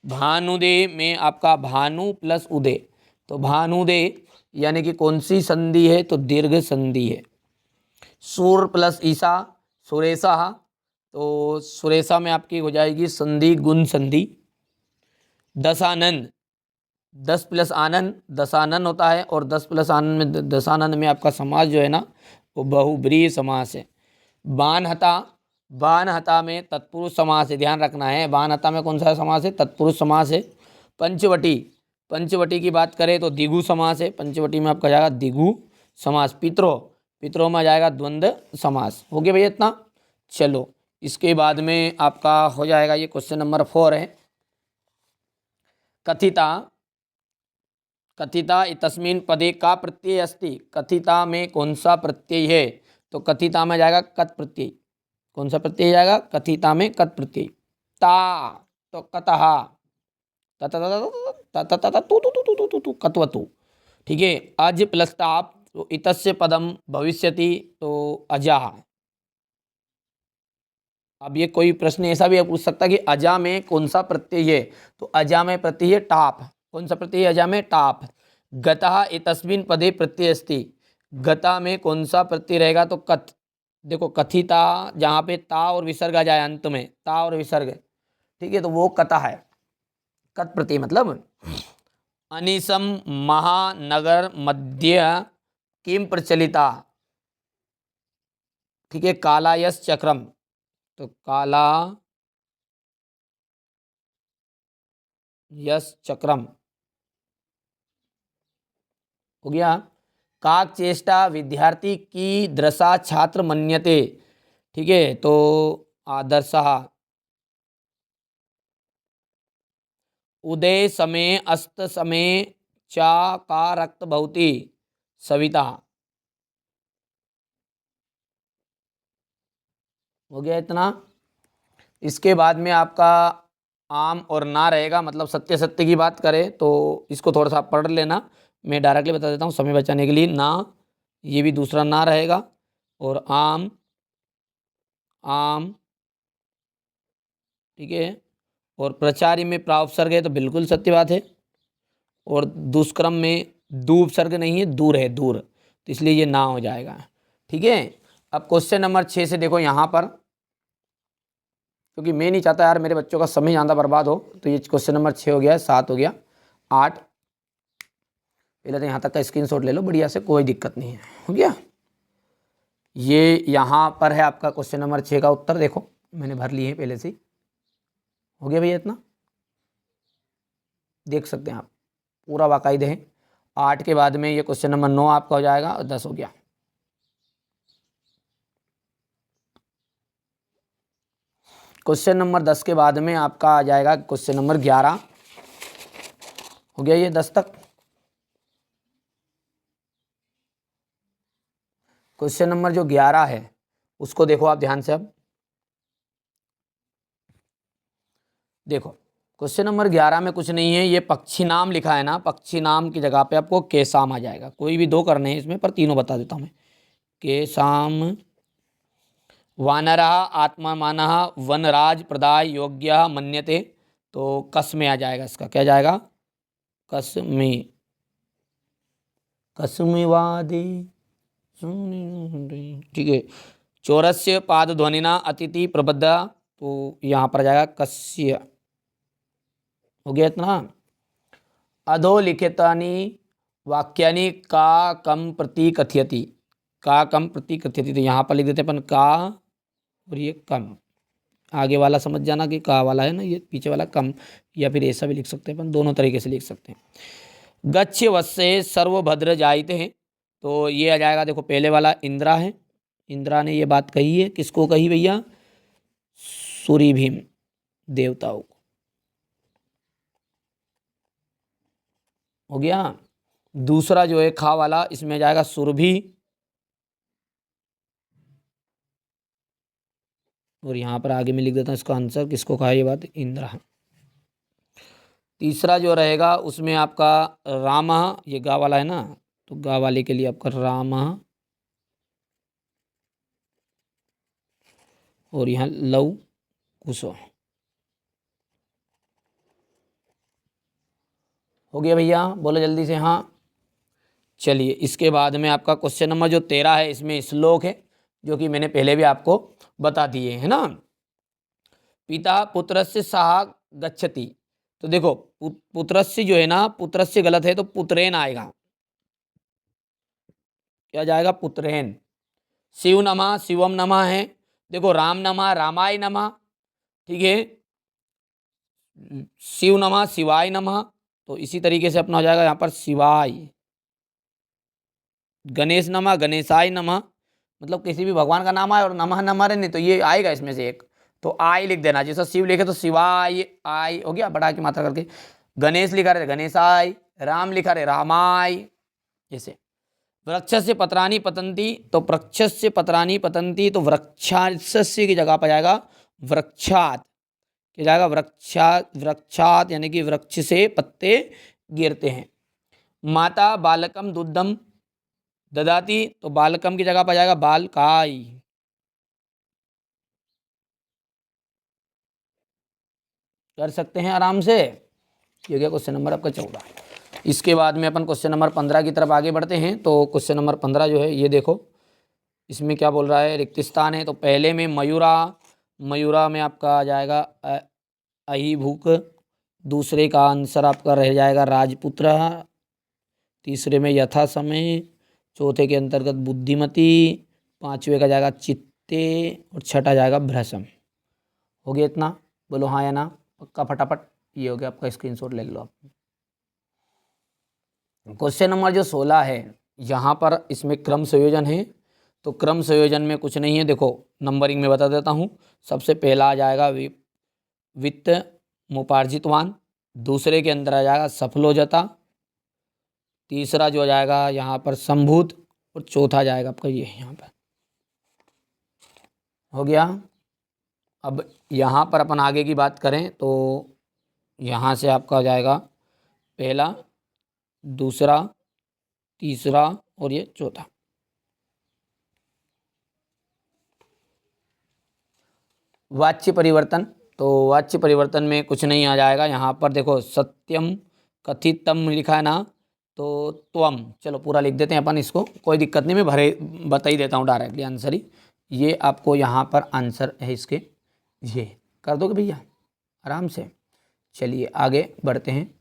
भानुदे में आपका भानु प्लस उदय, तो भानुदे यानी कि कौन सी संधि है? तो दीर्घ संधि है। सूर प्लस ईसा सुरेशा, तो सुरेशा में आपकी हो जाएगी संधि गुण संधि। दशानन, 10 प्लस आनंद दशानन होता है, और 10 प्लस आनंद में दशानन में आपका समास जो है ना वो बहुब्रीहि समास है। बानहता, बानहता में तत्पुरुष समास है, ध्यान रखना है। बानहता में कौन सा समास है? तत्पुरुष समास है। पंचवटी, पंचवटी की बात करें तो द्विगु समास है, पंचवटी में आपका जाएगा द्विगु समास। पितरों, पितरों में जाएगा द्वंद्व समास। हो गया भैया इतना। चलो इसके बाद में आपका हो जाएगा ये क्वेश्चन नंबर 4 है। कथिता, कथिता इतस्मिन् पदे का प्रत्यय अस्ति, कथिता में कौन सा प्रत्यय है? तो कथिता में जाएगा कत प्रत्यय। कौन सा प्रत्यय जाएगा? कथिता में कत प्रत्यय। ता, तो कतहा, कत्वतु, ठीक है। अज प्लस ताप, तो इतस्य पदम भविष्यति, तो अजाह। अब ये कोई प्रश्न ऐसा भी पूछ सकता है कि अजा में कौन सा प्रत्यय है? तो अजा में प्रत्यय है टाप। कौन सा प्रत्यय है अजा में? टाप। गतः इतस्मिन् पदे प्रत्यय अस्ति, गता में कौन सा प्रत्यय रहेगा? तो कथ। देखो कथिता जहाँ पे ता और विसर्ग आ जाए अंत में, ता और विसर्ग, ठीक है, तो वो कथा है, कत प्रत्यय मतलब। अनिसम महानगर मध्य किम प्रचलिता, ठीक है, काला यश चक्रम, तो काला यश चक्रम हो गया। काक चेष्टा विद्यार्थी की दृशा छात्र मन्यते, ठीक है, तो आदर्शः। उदय समय अस्त समय चा का रक्त भवती सविता। हो गया इतना। इसके बाद में आपका आम और ना रहेगा, मतलब सत्य सत्य की बात करें तो इसको थोड़ा सा पढ़ लेना, मैं डायरेक्टली बता देता हूँ समय बचाने के लिए। ना, ये भी दूसरा ना रहेगा, और आम, आम, ठीक है, और प्रचार्य में प्राउपसर्ग है तो बिल्कुल सत्य बात है, और दुष्कर्म में दूपसर्ग नहीं है, दूर है, दूर, तो इसलिए ये ना हो जाएगा, ठीक है। अब क्वेश्चन नंबर 6 से देखो यहाँ पर, क्योंकि मैं नहीं चाहता यार मेरे बच्चों का समय ज़्यादा बर्बाद हो, तो ये क्वेश्चन नंबर 6 हो गया, 7 हो गया, 8। पहले तो यहाँ तक का स्क्रीनशॉट ले लो बढ़िया से, कोई दिक्कत नहीं है। हो गया, ये यहाँ पर है आपका क्वेश्चन नंबर 6 का उत्तर। देखो मैंने भर लिए हैं पहले से ही। हो गया भैया, इतना देख सकते हैं आप, पूरा बाकायदे है। 8 के बाद में ये क्वेश्चन नंबर 9 आपका हो जाएगा और 10 हो गया। क्वेश्चन नंबर 10 के बाद में आपका आ जाएगा क्वेश्चन नंबर 11। हो गया ये 10 तक। क्वेश्चन नंबर जो 11 है उसको देखो आप ध्यान से। अब देखो क्वेश्चन नंबर 11 में कुछ नहीं है, ये पक्षी नाम लिखा है ना, पक्षी नाम की जगह पे आपको केसाम आ जाएगा। कोई भी दो करने हैं इसमें, पर तीनों बता देता हूँ मैं। केसाम, वानरः आत्मामानः वनराज प्रदाय योग्य मन्यते, तो कस में आ जाएगा इसका। क्या जाएगा? कस में, कसमेवादी, ठीक है। चौरस्य पाद ध्वनिना अतिथि प्रबद्ध, तो यहाँ पर जाएगा कस्य। हो गया इतना। अधोलिखितानि वाक्यानि का कम प्रति कथयति, का कम प्रति कथयति, तो यहाँ पर लिख देते अपन का और ये कम। आगे वाला समझ जाना कि का वाला है ना, ये पीछे वाला कम, या फिर ऐसा भी लिख सकते हैं अपन, दोनों तरीके से लिख सकते हैं। गच्छ वस्य सर्वभद्र जायते हैं, तो ये आ जाएगा। देखो पहले वाला इंद्रा है, इंद्रा ने ये बात कही है, किसको कही भैया? सूरी भीम देवताओं को। हो गया। दूसरा जो है खा वाला, इसमें जाएगा सुरभि, और यहाँ पर आगे में लिख देता हूँ इसका आंसर, किसको कहा ये बात? इंद्रा। तीसरा जो रहेगा उसमें आपका राम, ये गा वाला है ना, तो गा वाले के लिए आपका राम, और यहाँ लव कुशो। हो गया भैया, बोलो जल्दी से हाँ। चलिए इसके बाद में आपका क्वेश्चन नंबर जो 13 है, इसमें श्लोक है जो कि मैंने पहले भी आपको बता दिए है ना। पिता पुत्रस्य सह गच्छति, तो देखो पुत्रस्य जो है ना, पुत्रस्य गलत है तो पुत्रेन आएगा। क्या जाएगा? पुत्रेन। शिव नमः शिवम नमः है, देखो राम नमः रामाय नमः, ठीक है। शिव नमः शिवाय नमः, तो इसी तरीके से अपना हो जाएगा यहाँ पर शिवाय। गणेश नमः गणेशाय नमः, मतलब किसी भी भगवान का नाम आए और नमः नमः नहीं, तो ये आएगा इसमें से एक, तो आई लिख देना। जैसा शिव लिखे तो शिवाय आई, हो गया बढ़ा की मात्रा करके। गणेश लिखा रहे गणेशाय, राम लिखा रहे रामाय, जैसे। वृक्षस्य पत्राणि पतन्ति, तो वृक्षस्य पत्राणि पतन्ति, तो वृक्षास्य की जगह पर जाएगा वृक्षात। क्या जाएगा? वृक्षात, वृक्षात यानी कि वृक्ष से पत्ते गिरते हैं। माता बालकम दुग्धम ददाती, तो बालकम की जगह पर जाएगा बालकाई। कर सकते हैं आराम से। ये गया क्वेश्चन नंबर आपका 14। इसके बाद में अपन क्वेश्चन नंबर 15 की तरफ आगे बढ़ते हैं। तो क्वेश्चन नंबर 15 जो है ये देखो, इसमें क्या बोल रहा है? रिक्त स्थान है, तो पहले में मयूरा, मयूरा में आपका आ जाएगा अहिभूक। दूसरे का आंसर आपका रह जाएगा राजपुत्र। तीसरे में यथा समय। चौथे के अंतर्गत बुद्धिमती। पांचवे का जाएगा चित्ते, और छठा जाएगा भ्रसम। हो गया इतना? बोलो हाँ या ना, पक्का फटाफट। ये हो गया आपका, स्क्रीनशॉट ले लो आप। क्वेश्चन नंबर जो 16 है, यहाँ पर इसमें क्रम संयोजन है, तो क्रम संयोजन में कुछ नहीं है। देखो नंबरिंग में बता देता हूँ। सबसे पहला आ जाएगा वित्त मुपार्जितवान, दूसरे के अंदर आ जाएगा सफलोजता, तीसरा जो आ जाएगा यहाँ पर संभूत, और चौथा जाएगा आपका ये यहाँ पर। हो गया। अब यहाँ पर अपन आगे की बात करें तो यहाँ से आपका हो जाएगा पहला, दूसरा, तीसरा और ये चौथा। वाच्य परिवर्तन, तो वाच्य परिवर्तन में कुछ नहीं आ जाएगा। यहाँ पर देखो सत्यम कथितम लिखा है ना, तो त्वम, चलो पूरा लिख देते हैं अपन इसको, कोई दिक्कत नहीं, मैं भरे बता ही देता हूँ डायरेक्टली आंसर ही। ये आपको यहाँ पर आंसर है इसके, ये कर दोगे भैया आराम से। चलिए आगे बढ़ते हैं।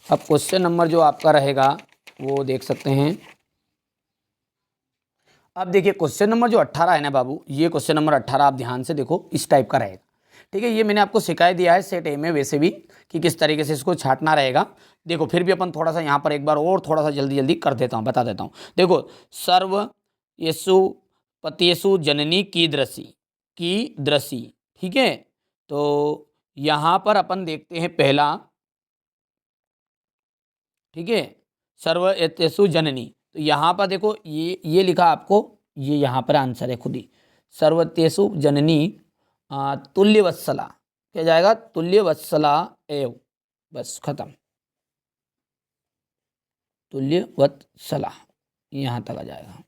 अब क्वेश्चन नंबर जो आपका रहेगा वो देख सकते हैं। अब देखिए क्वेश्चन नंबर जो 18 है ना बाबू, ये क्वेश्चन नंबर 18 आप ध्यान से देखो, इस टाइप का रहेगा। ठीक है, ये मैंने आपको सिखा दिया है सेट ए में वैसे भी कि किस तरीके से इसको छांटना रहेगा। देखो फिर भी अपन थोड़ा सा यहाँ पर एक बार और थोड़ा सा जल्दी जल्दी कर देता हूँ, बता देता हूँ। देखो सर्व येसु पत्येसु जननी की दृषि। ठीक है, तो यहाँ पर अपन देखते हैं पहला। ठीक है, सर्व येसु जननी, तो यहाँ पर देखो ये लिखा आपको, ये यहाँ पर आंसर है खुद ही। सर्वतेषु जननी तुल्यवत्सला, क्या जाएगा, तुल्यवत्सला एव, बस खत्म, तुल्यवत्सला, यहाँ तक आ जाएगा।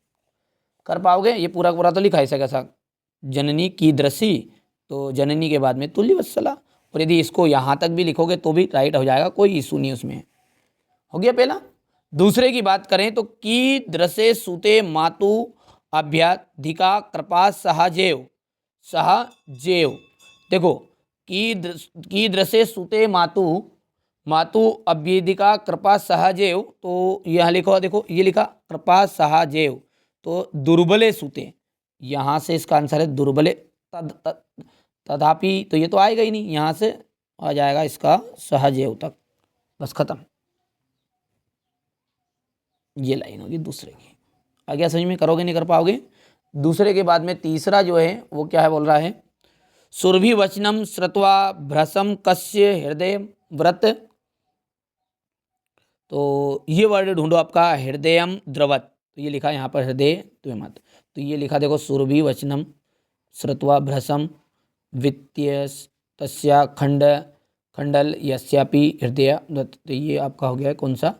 कर पाओगे, ये पूरा पूरा तो लिखा है ऐसा कैसा, जननी की दृषि, तो जननी के बाद में तुल्यवत्सला, और यदि इसको यहाँ तक भी लिखोगे तो भी राइट हो जाएगा, कोई इशू नहीं उसमें। हो गया पहला। दूसरे की बात करें तो की दृशे सुते मातु अभ्याधिका कृपा सहजेव, सहजेव। देखो की दृशे सुते मातु अभ्यधिका कृपा सहजेव, तो यह लिखो, देखो ये लिखा कृपा सहजेव, तो दुर्बले सुते, यहाँ से इसका आंसर है दुर्बले तथापि, तो ये तो आएगा ही नहीं, यहाँ से आ जाएगा इसका सहजेव तक, बस खत्म। ये लाइन होगी दूसरे की। आ गया समझ में, करोगे नहीं कर पाओगे। दूसरे के बाद में तीसरा जो है वो क्या है, बोल रहा है सुरभि वचनम श्रुत्वा भ्रसम कस्य हृदय व्रत, तो ये वर्ड ढूंढो आपका, हृदयम द्रवत, तो ये लिखा यहाँ पर हृदय द्विमत, तो ये लिखा देखो सुरभि वचनम श्रुत्वा भ्रसम वित्तीय तस्या खंडल यस्यापि हृदय, तो ये आपका हो गया कौन सा,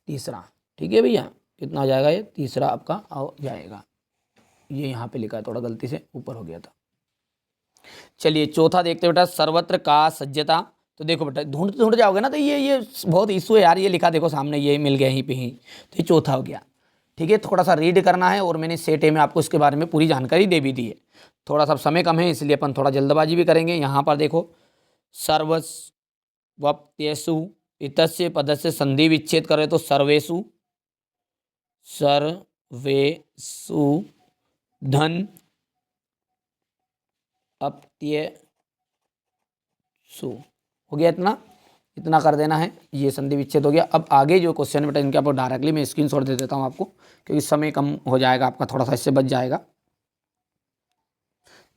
तीसरा। ठीक है भैया, कितना हो जाएगा, ये तीसरा आपका आ जाएगा। ये यहाँ पे लिखा है, थोड़ा गलती से ऊपर हो गया था। चलिए चौथा देखते बेटा, सर्वत्र का सज्जता, तो देखो बेटा ढूंढ जाओगे ना, तो ये बहुत इशू है यार, ये लिखा देखो सामने, ये मिल गया यहीं पे ही, तो ये चौथा हो गया। ठीक है, थोड़ा सा रीड करना है, और मैंने सेट ए में आपको इसके बारे में पूरी जानकारी दे भी दी है। थोड़ा सा समय कम है इसलिए अपन थोड़ा जल्दबाजी भी करेंगे। यहाँ पर देखो सर्वस्वप्त्यसु इतस्य पदस्य संधि विच्छेद करें तो सर्वेषु धन अप्त्यसु, हो गया इतना कर देना है, ये संधि विच्छेद हो गया। अब आगे जो क्वेश्चन बेटा इनके ऊपर डायरेक्टली मैं स्क्रीनशॉट दे देता हूँ आपको, क्योंकि समय कम हो जाएगा आपका, थोड़ा सा इससे बच जाएगा।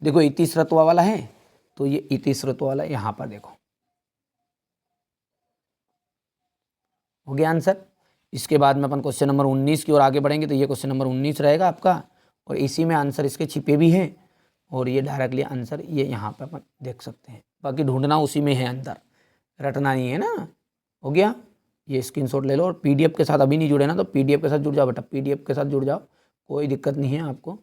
देखो इति श्रुत्वा वाला है, तो ये इति श्रुत्वा वाला यहाँ पर देखो, हो गया आंसर। इसके बाद में अपन क्वेश्चन नंबर 19 की ओर आगे बढ़ेंगे, तो ये क्वेश्चन नंबर 19 रहेगा आपका, और इसी में आंसर इसके छिपे भी हैं, और ये डायरेक्टली आंसर ये यहाँ पे अपन देख सकते हैं। बाकी ढूंढना उसी में है, अंदर रटना नहीं है ना। हो गया, ये स्क्रीनशॉट ले लो, और पीडीएफ के साथ अभी नहीं जुड़े ना, तो पीडीएफ के साथ जुड़ जाओ बेटा, पीडीएफ के साथ जुड़ जाओ, कोई दिक्कत नहीं है आपको।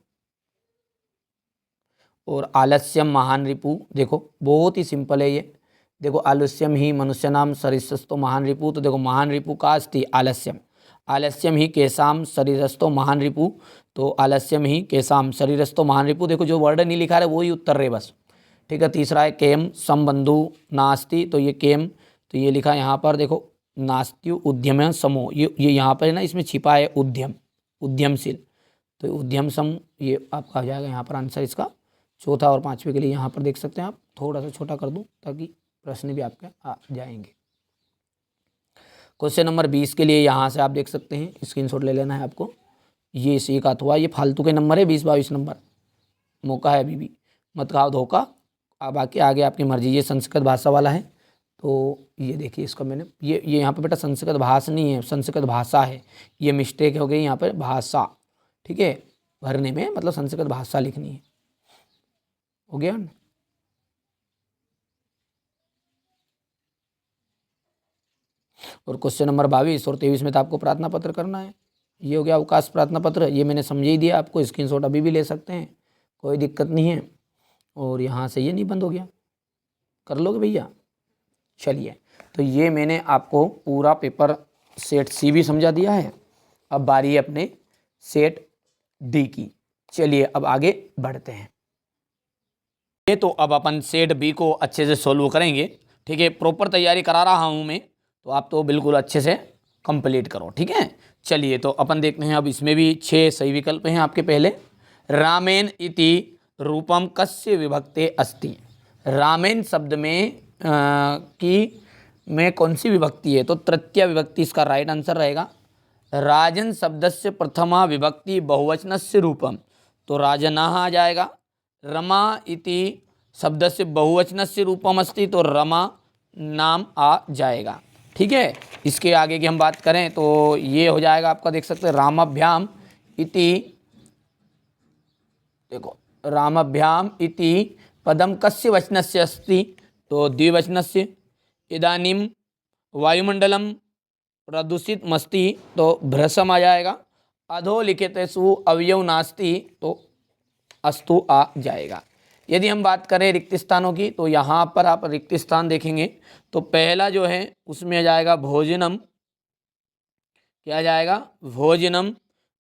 और आलस्यम महान रिपु, देखो बहुत ही सिंपल है ये। देखो आलस्यम ही मनुष्य नाम शरीरस्थो महान रिपु, तो देखो महान रिपु का अस्ति आलस्यम, आलस्यम ही केशाम शरीरस्थो महान रिपु, तो आलस्यम ही केशाम शरीरस्थो महान रिपु। देखो जो वर्ड नहीं लिखा है वही उत्तर रहे बस। ठीक है, तीसरा है केम संबंधु नास्ति, तो ये केम, तो ये लिखा यहाँ पर देखो नास्त्यु उद्यम समो, ये यहाँ पर है ना, इसमें छिपा है उद्यम, उद्यमशील, तो उद्यम सम ये आपका आ जाएगा यहाँ पर आंसर इसका। चौथा और पांचवे के लिए यहाँ पर देख सकते हैं आप, थोड़ा सा छोटा कर दूँ ताकि प्रश्न भी आपके आ जाएंगे। क्वेश्चन नंबर 20 के लिए यहाँ से आप देख सकते हैं, स्क्रीनशॉट ले लेना है आपको, ये इसी का हुआ, ये फालतू के नंबर है 20-22 नंबर, मौका है अभी भी, मत खाओ धोखा। अब बाकी आगे आपकी मर्जी। ये संस्कृत भाषा वाला है, तो ये देखिए इसका मैंने ये यहाँ पे बेटा संस्कृत भाषा नहीं है, संस्कृत भाषा है, ये मिस्टेक हो गई यहाँ पर भाषा। ठीक है, भरने में मतलब संस्कृत भाषा लिखनी है। हो गया। और क्वेश्चन नंबर 22 और 23 में तो आपको प्रार्थना पत्र करना है। ये हो गया अवकाश प्रार्थना पत्र, ये मैंने समझ ही दिया आपको, स्क्रीनशॉट अभी भी ले सकते हैं, कोई दिक्कत नहीं है। और यहाँ से ये नहीं बंद हो गया, कर लोगे भैया। चलिए, तो ये मैंने आपको पूरा पेपर सेट सी भी समझा दिया है, अब बारी है अपने सेट डी की। चलिए अब आगे बढ़ते हैं। ये तो अब अपन सेट बी को अच्छे से सोल्व करेंगे। ठीक है, प्रॉपर तैयारी करा रहा हूँ मैं, तो आप तो बिल्कुल अच्छे से कंप्लीट करो, ठीक है। चलिए तो अपन देखते हैं अब इसमें भी 6 सही विकल्प हैं आपके पहले। रामेन इति रूपम कस्य विभक्ते अस्ति। रामेन शब्द में में कौन सी विभक्ति है, तो तृतीया विभक्ति इसका राइट आंसर रहेगा। राजन शब्दस्य प्रथमा विभक्ति बहुवचनस्य रूपम, तो राजनाः आ जाएगा। रमा इति शब्दस्य बहुवचनस्य रूपम अस्ति, तो रमा नाम आ जाएगा, ठीक है। इसके आगे की हम बात करें तो ये हो जाएगा आपका, देख सकते हैं रामाभ्याम इति, देखो रामाभ्याम इति पदम कस्य वचनस्य अस्ति, तो द्विवचनस्य। इदानीं वायुमंडलम प्रदूषित मस्ति, तो भ्रसम आ जाएगा। अधोलिखितेषु अवयव नास्ति, तो अस्तु आ जाएगा। यदि हम बात करें रिक्त स्थानों की, तो यहाँ पर आप रिक्त स्थान देखेंगे तो पहला जो है उसमें आ जाएगा भोजनम, क्या आ जाएगा भोजनम।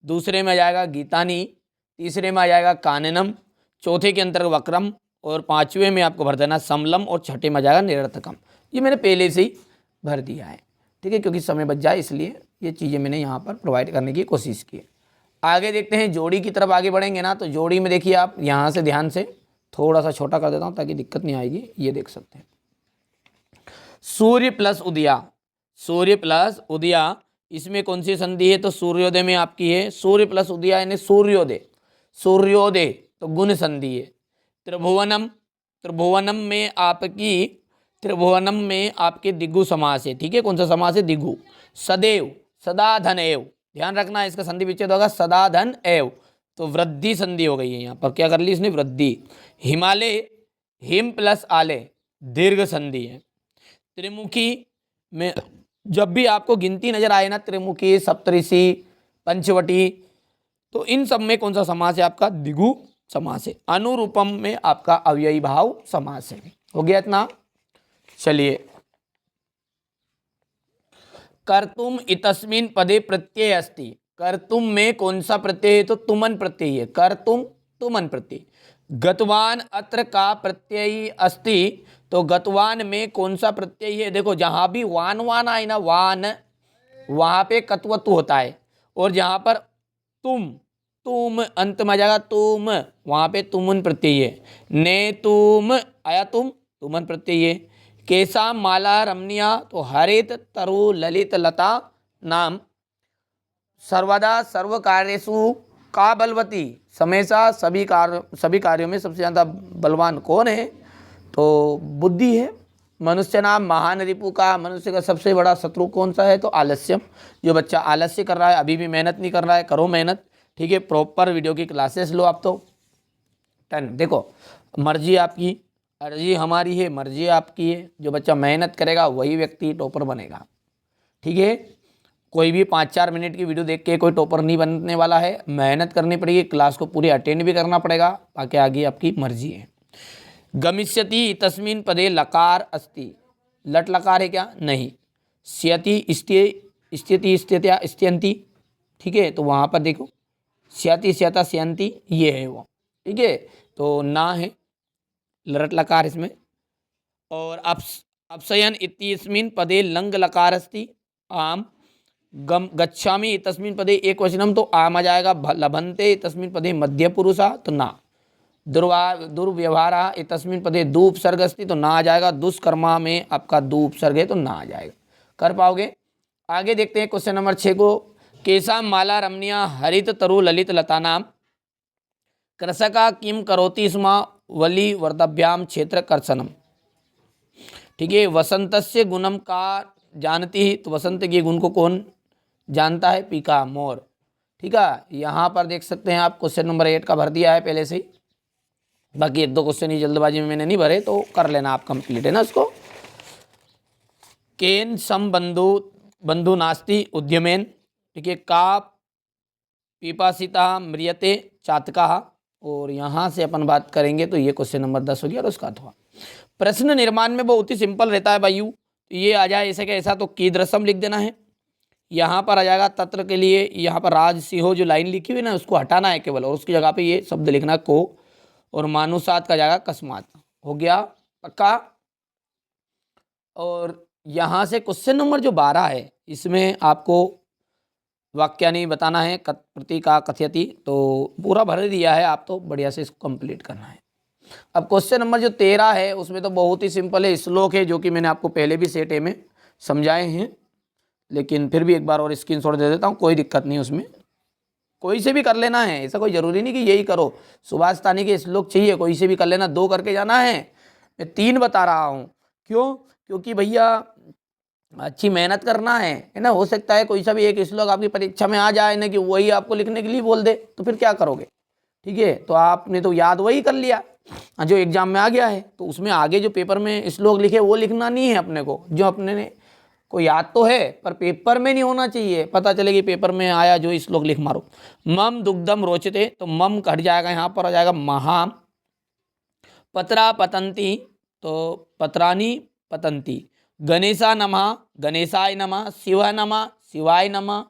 दूसरे में आ जाएगा गीतानी, तीसरे में आ जाएगा काननम, चौथे के अंतर्गत वक्रम, और पांचवें में आपको भर देना समलम, और छठे में आ जाएगा निरर्थकम। ये मैंने पहले से ही भर दिया है, ठीक है, क्योंकि समय बच जाए इसलिए ये चीज़ें मैंने यहाँ पर प्रोवाइड करने की कोशिश की है। आगे देखते हैं जोड़ी की तरफ आगे बढ़ेंगे ना, तो जोड़ी में देखिए आप यहाँ से ध्यान से थोड़ा सा छोटा कर देता हूँ ताकि दिक्कत नहीं आएगी। ये देख सकते हैं सूर्य प्लस उदया, सूर्य प्लस उदया, इसमें कौन सी संधि है, तो सूर्योदय में आपकी है। सूर्य प्लस उदया यानी सूर्योदय, सूर्योदय तो गुण संधि है। त्रिभुवनम, त्रिभुवनम में आपकी, त्रिभुवनम में आपके दिगु समास है, ठीक है। कौन सा समास है, दिगु। सदैव, सदा धन एव, ध्यान रखना इसका संधि विच्छेद होगा सदा धन एव, तो वृद्धि संधि हो गई है यहाँ पर, क्या कर ली इसने, वृद्धि। हिमालय, हिम प्लस आले, दीर्घ संधि है। त्रिमुखी में जब भी आपको गिनती नजर आए ना, त्रिमुखी, सप्तऋषि, पंचवटी, तो इन सब में कौन सा समास है आपका, दिगु समास है। अनुरूपम में आपका अव्ययी भाव समास है। हो गया इतना। चलिए कर्तुम इतस्मिन् पदे प्रत्यय अस्ति, कर्तुम में कौन सा प्रत्यय है, तो तुमन प्रत्यय है। कर्तुम तुमन प्रत्यय। गतवान अत्र का प्रत्यय अस्ति, तो गतवान में कौन सा प्रत्यय है, देखो जहां भी वान वान आए ना, वान, वहां पे कत्वत्व होता है, और जहां पर तुम, तुम अंत में आ जाएगा तुम, वहां पे तुमन प्रत्यय है। ने तुम आया, तुम तुमन प्रत्यय है। केसा माला रमणीया, तो हरित तरु ललित लता नाम। सर्वदा सर्व कार्येषु का बलवती, हमेशा सभी कार्यों में सबसे ज़्यादा बलवान कौन है, तो बुद्धि है। मनुष्य नाम महान रिपु का, मनुष्य का सबसे बड़ा शत्रु कौन सा है, तो आलस्यम। जो बच्चा आलस्य कर रहा है, अभी भी मेहनत नहीं कर रहा है, करो मेहनत, ठीक है। प्रॉपर वीडियो की क्लासेस लो आप तो 10। देखो मर्जी आपकी, अर्जी हमारी है, मर्जी आपकी है। जो बच्चा मेहनत करेगा वही व्यक्ति टॉपर बनेगा, ठीक है। कोई भी 5-4 मिनट की वीडियो देख के कोई टॉपर नहीं बनने वाला है, मेहनत करनी पड़ेगी, क्लास को पूरी अटेंड भी करना पड़ेगा, बाकी आगे आपकी मर्जी है। गमिष्यति तस्मिन् पदे लकार अस्ति, लट लकार है क्या, नहीं। स्यति स्थिति स्थित्या स्त्यंति, ठीक है, तो वहाँ पर देखो स्यति स्यता स्यंति, ये है वो, ठीक है, तो ना है लट लकार इसमें। और अपसयन इत्यस्मिन् पदे लंग लकार अस्ति, आम। गच्छामि तस्मिन् पदे एक वचनम, तो आम आ जाएगा। लभन्ते तस्मिन् पदे मध्य पुरुषा, तो ना। दुर्व्यवहारा तस्मिन् पदे दू उपसर्ग अस्ति, तो ना आ जाएगा। दुष्कर्मा में आपका दू उपसर्ग है, तो ना आ जाएगा। कर पाओगे। आगे देखते हैं क्वेश्चन नंबर 6 को। केसा माला रमणीया हरित तरु ललित लता नाम। कृषका किम करोति स्म वली वर्धभ्याम क्षेत्र कर्षणम, ठीक है। वसंतस्य गुणम का जानती ही, तो वसंत के गुण को कौन जानता है, पीका, मोर, ठीक है। यहाँ पर देख सकते हैं आप क्वेश्चन नंबर 8 का भर दिया है पहले से ही, बाकी 1-2 क्वेश्चन ही जल्दबाजी में मैंने नहीं भरे, तो कर लेना आप कंप्लीट, है ना उसको। केन सम बंधु नास्ति उद्यमेन, ठीक है। का पिपासिता म्रियते चातका, और यहाँ से अपन बात करेंगे तो ये क्वेश्चन नंबर 10 हो गया। और उसका अथवा प्रश्न निर्माण में बहुत ही सिंपल रहता है भाइयों, ये आ जाए ऐसे कैसा, तो कीदृशम लिख देना है। यहाँ पर आ जाएगा तत्र के लिए, यहाँ पर राज सिंहो जो लाइन लिखी हुई ना, उसको हटाना है केवल, और उसकी जगह पे ये शब्द लिखना को, और मानुसात का जाएगा कस्मात। हो गया पक्का। और यहाँ से क्वेश्चन नंबर जो 12 है इसमें आपको वाक्यानि बताना है, प्रतीका कथयति, तो पूरा भर दिया है, आप तो बढ़िया से इसको कंप्लीट करना है। अब क्वेश्चन नंबर जो 13 है उसमें तो बहुत ही सिंपल है, श्लोक है जो कि मैंने आपको पहले भी सेट ए में समझाए हैं, लेकिन फिर भी एक बार और स्क्रीनशॉट दे देता हूँ, कोई दिक्कत नहीं, उसमें कोई से भी कर लेना है, ऐसा कोई ज़रूरी नहीं कि यही करो। सुभाष तानी के श्लोक चाहिए, कोई से भी कर लेना, 2 करके जाना है। मैं 3 बता रहा हूँ, क्यों? क्योंकि भैया अच्छी मेहनत करना है ना। हो सकता है कोई सा भी एक श्लोक आपकी परीक्षा में आ जाए ना कि वही आपको लिखने के लिए बोल दे, तो फिर क्या करोगे? ठीक है, तो आपने तो याद वही कर लिया जो एग्जाम में आ गया है, तो उसमें आगे जो पेपर में श्लोक लिखे वो लिखना नहीं है अपने को, जो अपने ने को याद तो है पर पेपर में नहीं होना चाहिए। पता चले कि पेपर में आया जो श्लोक लिख मारो। मम दुग्धम रोचते, तो मम कट जाएगा, यहाँ पर आ जाएगा महा। पत्रा पतंती, तो पत्रानी पतंती। गणेशा नमः, गणेशाय नमः। शिव नमः, शिवाय नमः।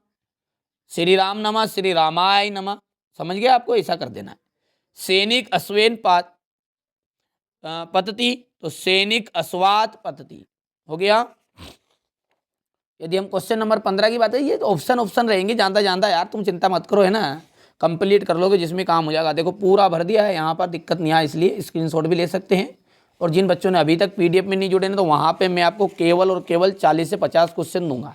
श्री राम नमः, श्री रामाय नमः। समझ गए? आपको ऐसा कर देना है। सैनिक अश्वेन पतति, तो सैनिक अश्वात पतति हो गया। यदि हम क्वेश्चन नंबर 15 की बात है, ये तो ऑप्शन रहेंगे, जानता यार, तुम चिंता मत करो, है ना, कंप्लीट कर लोगे, जिसमें काम हो जाएगा। देखो पूरा भर दिया है, यहाँ पर दिक्कत नहीं आया, इसलिए स्क्रीनशॉट भी ले सकते हैं। और जिन बच्चों ने अभी तक पीडीएफ में नहीं जुड़े ना, तो वहाँ पे मैं आपको केवल और केवल 40 से 50 क्वेश्चन दूंगा,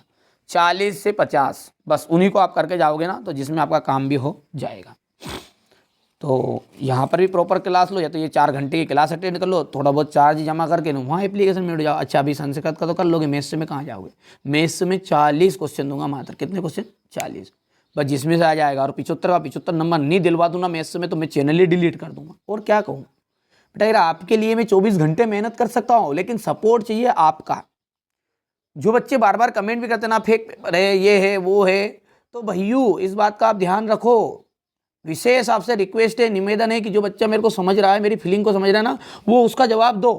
40 से 50, बस उन्हीं को आप करके जाओगे ना, तो जिसमें आपका काम भी हो जाएगा। तो यहाँ पर भी प्रॉपर क्लास लो, या तो ये 4 घंटे की क्लास अटेंड कर लो, थोड़ा बहुत चार्ज जमा करके ना वहाँ एप्लीकेशन में जुड़ जाओ। अच्छा, अभी संस्कृत का तो कर लोगे, मैथ्स में कहाँ जाओगे? मैथ्स में 40 क्वेश्चन दूंगा मात्र। कितने क्वेश्चन? 40, बस जिसमें से आ जाएगा। और 75 नंबर नहीं दिलवा दूंगा मैथ्स में तो मैं चैनल ही डिलीट कर दूंगा। और क्या कहूँ बेटा, यार आपके लिए मैं 24 घंटे मेहनत कर सकता हूँ, लेकिन सपोर्ट चाहिए आपका। जो बच्चे बार बार कमेंट भी करते ना, फेक पेपर है, ये है, वो है, तो भैयू इस बात का आप ध्यान रखो। विशेष आपसे रिक्वेस्ट है, निवेदन है कि जो बच्चा मेरे को समझ रहा है, मेरी फीलिंग को समझ रहा है ना, वो उसका जवाब दो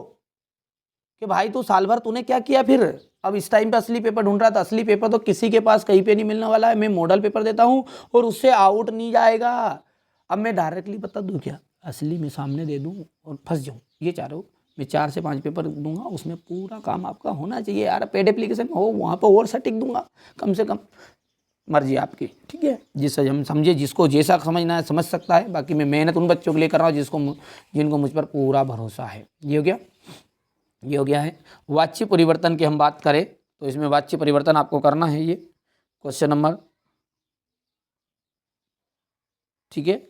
कि भाई तू साल भर तूने क्या किया। फिर अब इस टाइम पे असली पेपर ढूंढ रहा था, असली पेपर तो किसी के पास कहीं पे नहीं मिलने वाला है। मैं मॉडल पेपर देता हूँ और उससे आउट नहीं जाएगा। अब मैं डायरेक्टली बता दूँ क्या, असली में सामने दे दूँ और फंस जाऊँ, ये चाह रहा हूँ। मैं 4 से 5 पेपर दूंगा, उसमें पूरा काम आपका होना चाहिए यार। पेड एप्लीकेशन हो वहाँ पर और सटीक दूंगा, कम से कम, मर्जी आपकी, ठीक है। जिससे हम समझे, जिसको जैसा समझना है समझ सकता है। बाकी मैं मेहनत उन बच्चों के लिए कर रहा हूँ जिनको मुझ पर पूरा भरोसा है। ये हो गया, ये हो गया है। वाच्य परिवर्तन की हम बात करें तो इसमें वाच्य परिवर्तन आपको करना है, ये क्वेश्चन नंबर, ठीक है।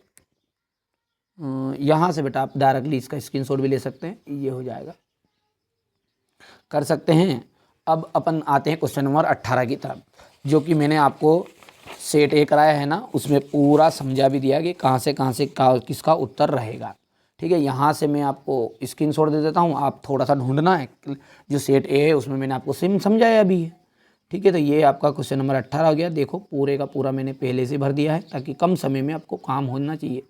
यहाँ से बेटा आप डायरेक्टली इसका स्क्रीनशॉट भी ले सकते हैं, ये हो जाएगा, कर सकते हैं। अब अपन आते हैं क्वेश्चन नंबर 18 की तरफ, जो कि मैंने आपको सेट ए कराया है ना, उसमें पूरा समझा भी दिया कि कहाँ से किसका उत्तर रहेगा, ठीक है। यहाँ से मैं आपको स्क्रीनशॉट दे देता हूँ, आप थोड़ा सा ढूंढना है। जो सेट ए है उसमें मैंने आपको समझाया अभी है, ठीक है। तो ये आपका क्वेश्चन नंबर 18 हो गया। देखो पूरे का पूरा मैंने पहले से भर दिया है, ताकि कम समय में आपको काम होना चाहिए।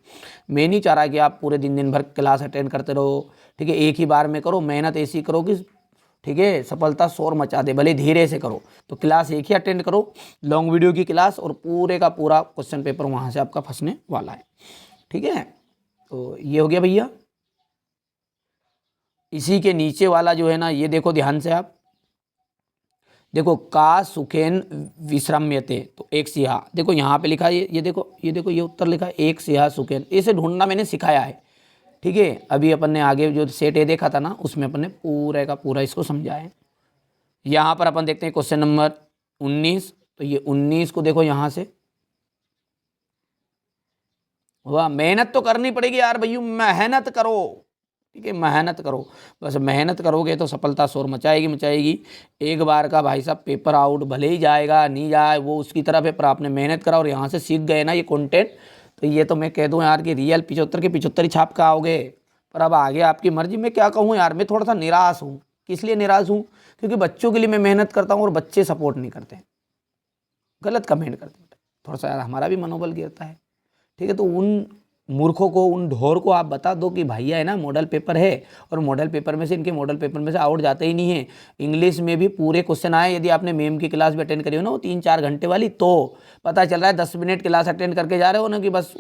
मैं नहीं चाह रहा कि आप पूरे दिन भर क्लास अटेंड करते रहो, ठीक है। एक ही बार में करो, मेहनत ऐसी करो कि, ठीक है, सफलता शोर मचा दे, भले धीरे से करो। तो क्लास एक ही अटेंड करो, लॉन्ग वीडियो की क्लास, और पूरे का पूरा क्वेश्चन पेपर वहाँ से आपका फंसने वाला है, ठीक है। तो ये हो गया भैया। इसी के नीचे वाला जो है ना, ये देखो ध्यान से आप देखो, का सुखेन विश्रम्यते, तो एक सिहा, देखो यहाँ पे लिखा है, ये देखो, ये देखो, ये उत्तर लिखा है, एक सिहा सुखेन। इसे ढूंढना मैंने सिखाया है, ठीक है। अभी अपन ने आगे जो सेट ए देखा था ना, उसमें अपन ने पूरे का पूरा इसको समझा है। यहाँ पर अपन देखते हैं क्वेश्चन नंबर 19, तो ये 19 को देखो यहाँ से, वाह, मेहनत तो करनी पड़ेगी यार भैया, मेहनत करो, ठीक है, मेहनत करो। बस मेहनत करोगे तो सफलता शोर मचाएगी। एक बार का भाई साहब पेपर आउट भले ही जाएगा नहीं जाए, वो उसकी तरफ है, पर आपने मेहनत करा और यहाँ से सीख गए ना ये कंटेंट, तो ये तो मैं कह दूं यार कि रियल 75 के 75 ही छाप का आओगे। पर अब आगे आपकी मर्जी। मैं क्या कहूँ यार, मैं थोड़ा सा निराश हूँ। किस लिए निराश हूँ? क्योंकि बच्चों के लिए मैं मेहनत करता हूँ और बच्चे सपोर्ट नहीं करते हैं, गलत कमेंट करते हैं। थोड़ा सा यार हमारा भी मनोबल गिरता है, ठीक है। तो उन मूर्खों को, उन ढोर को आप बता दो कि भैया है ना, मॉडल पेपर है, और मॉडल पेपर में से, इनके मॉडल पेपर में से आउट जाते ही नहीं है। इंग्लिश में भी पूरे क्वेश्चन आए, यदि आपने मेम की क्लास भी अटेंड करी हो ना, वो 3-4 घंटे वाली, तो पता चल रहा है 10 मिनट क्लास अटेंड करके जा रहे हो ना कि बस,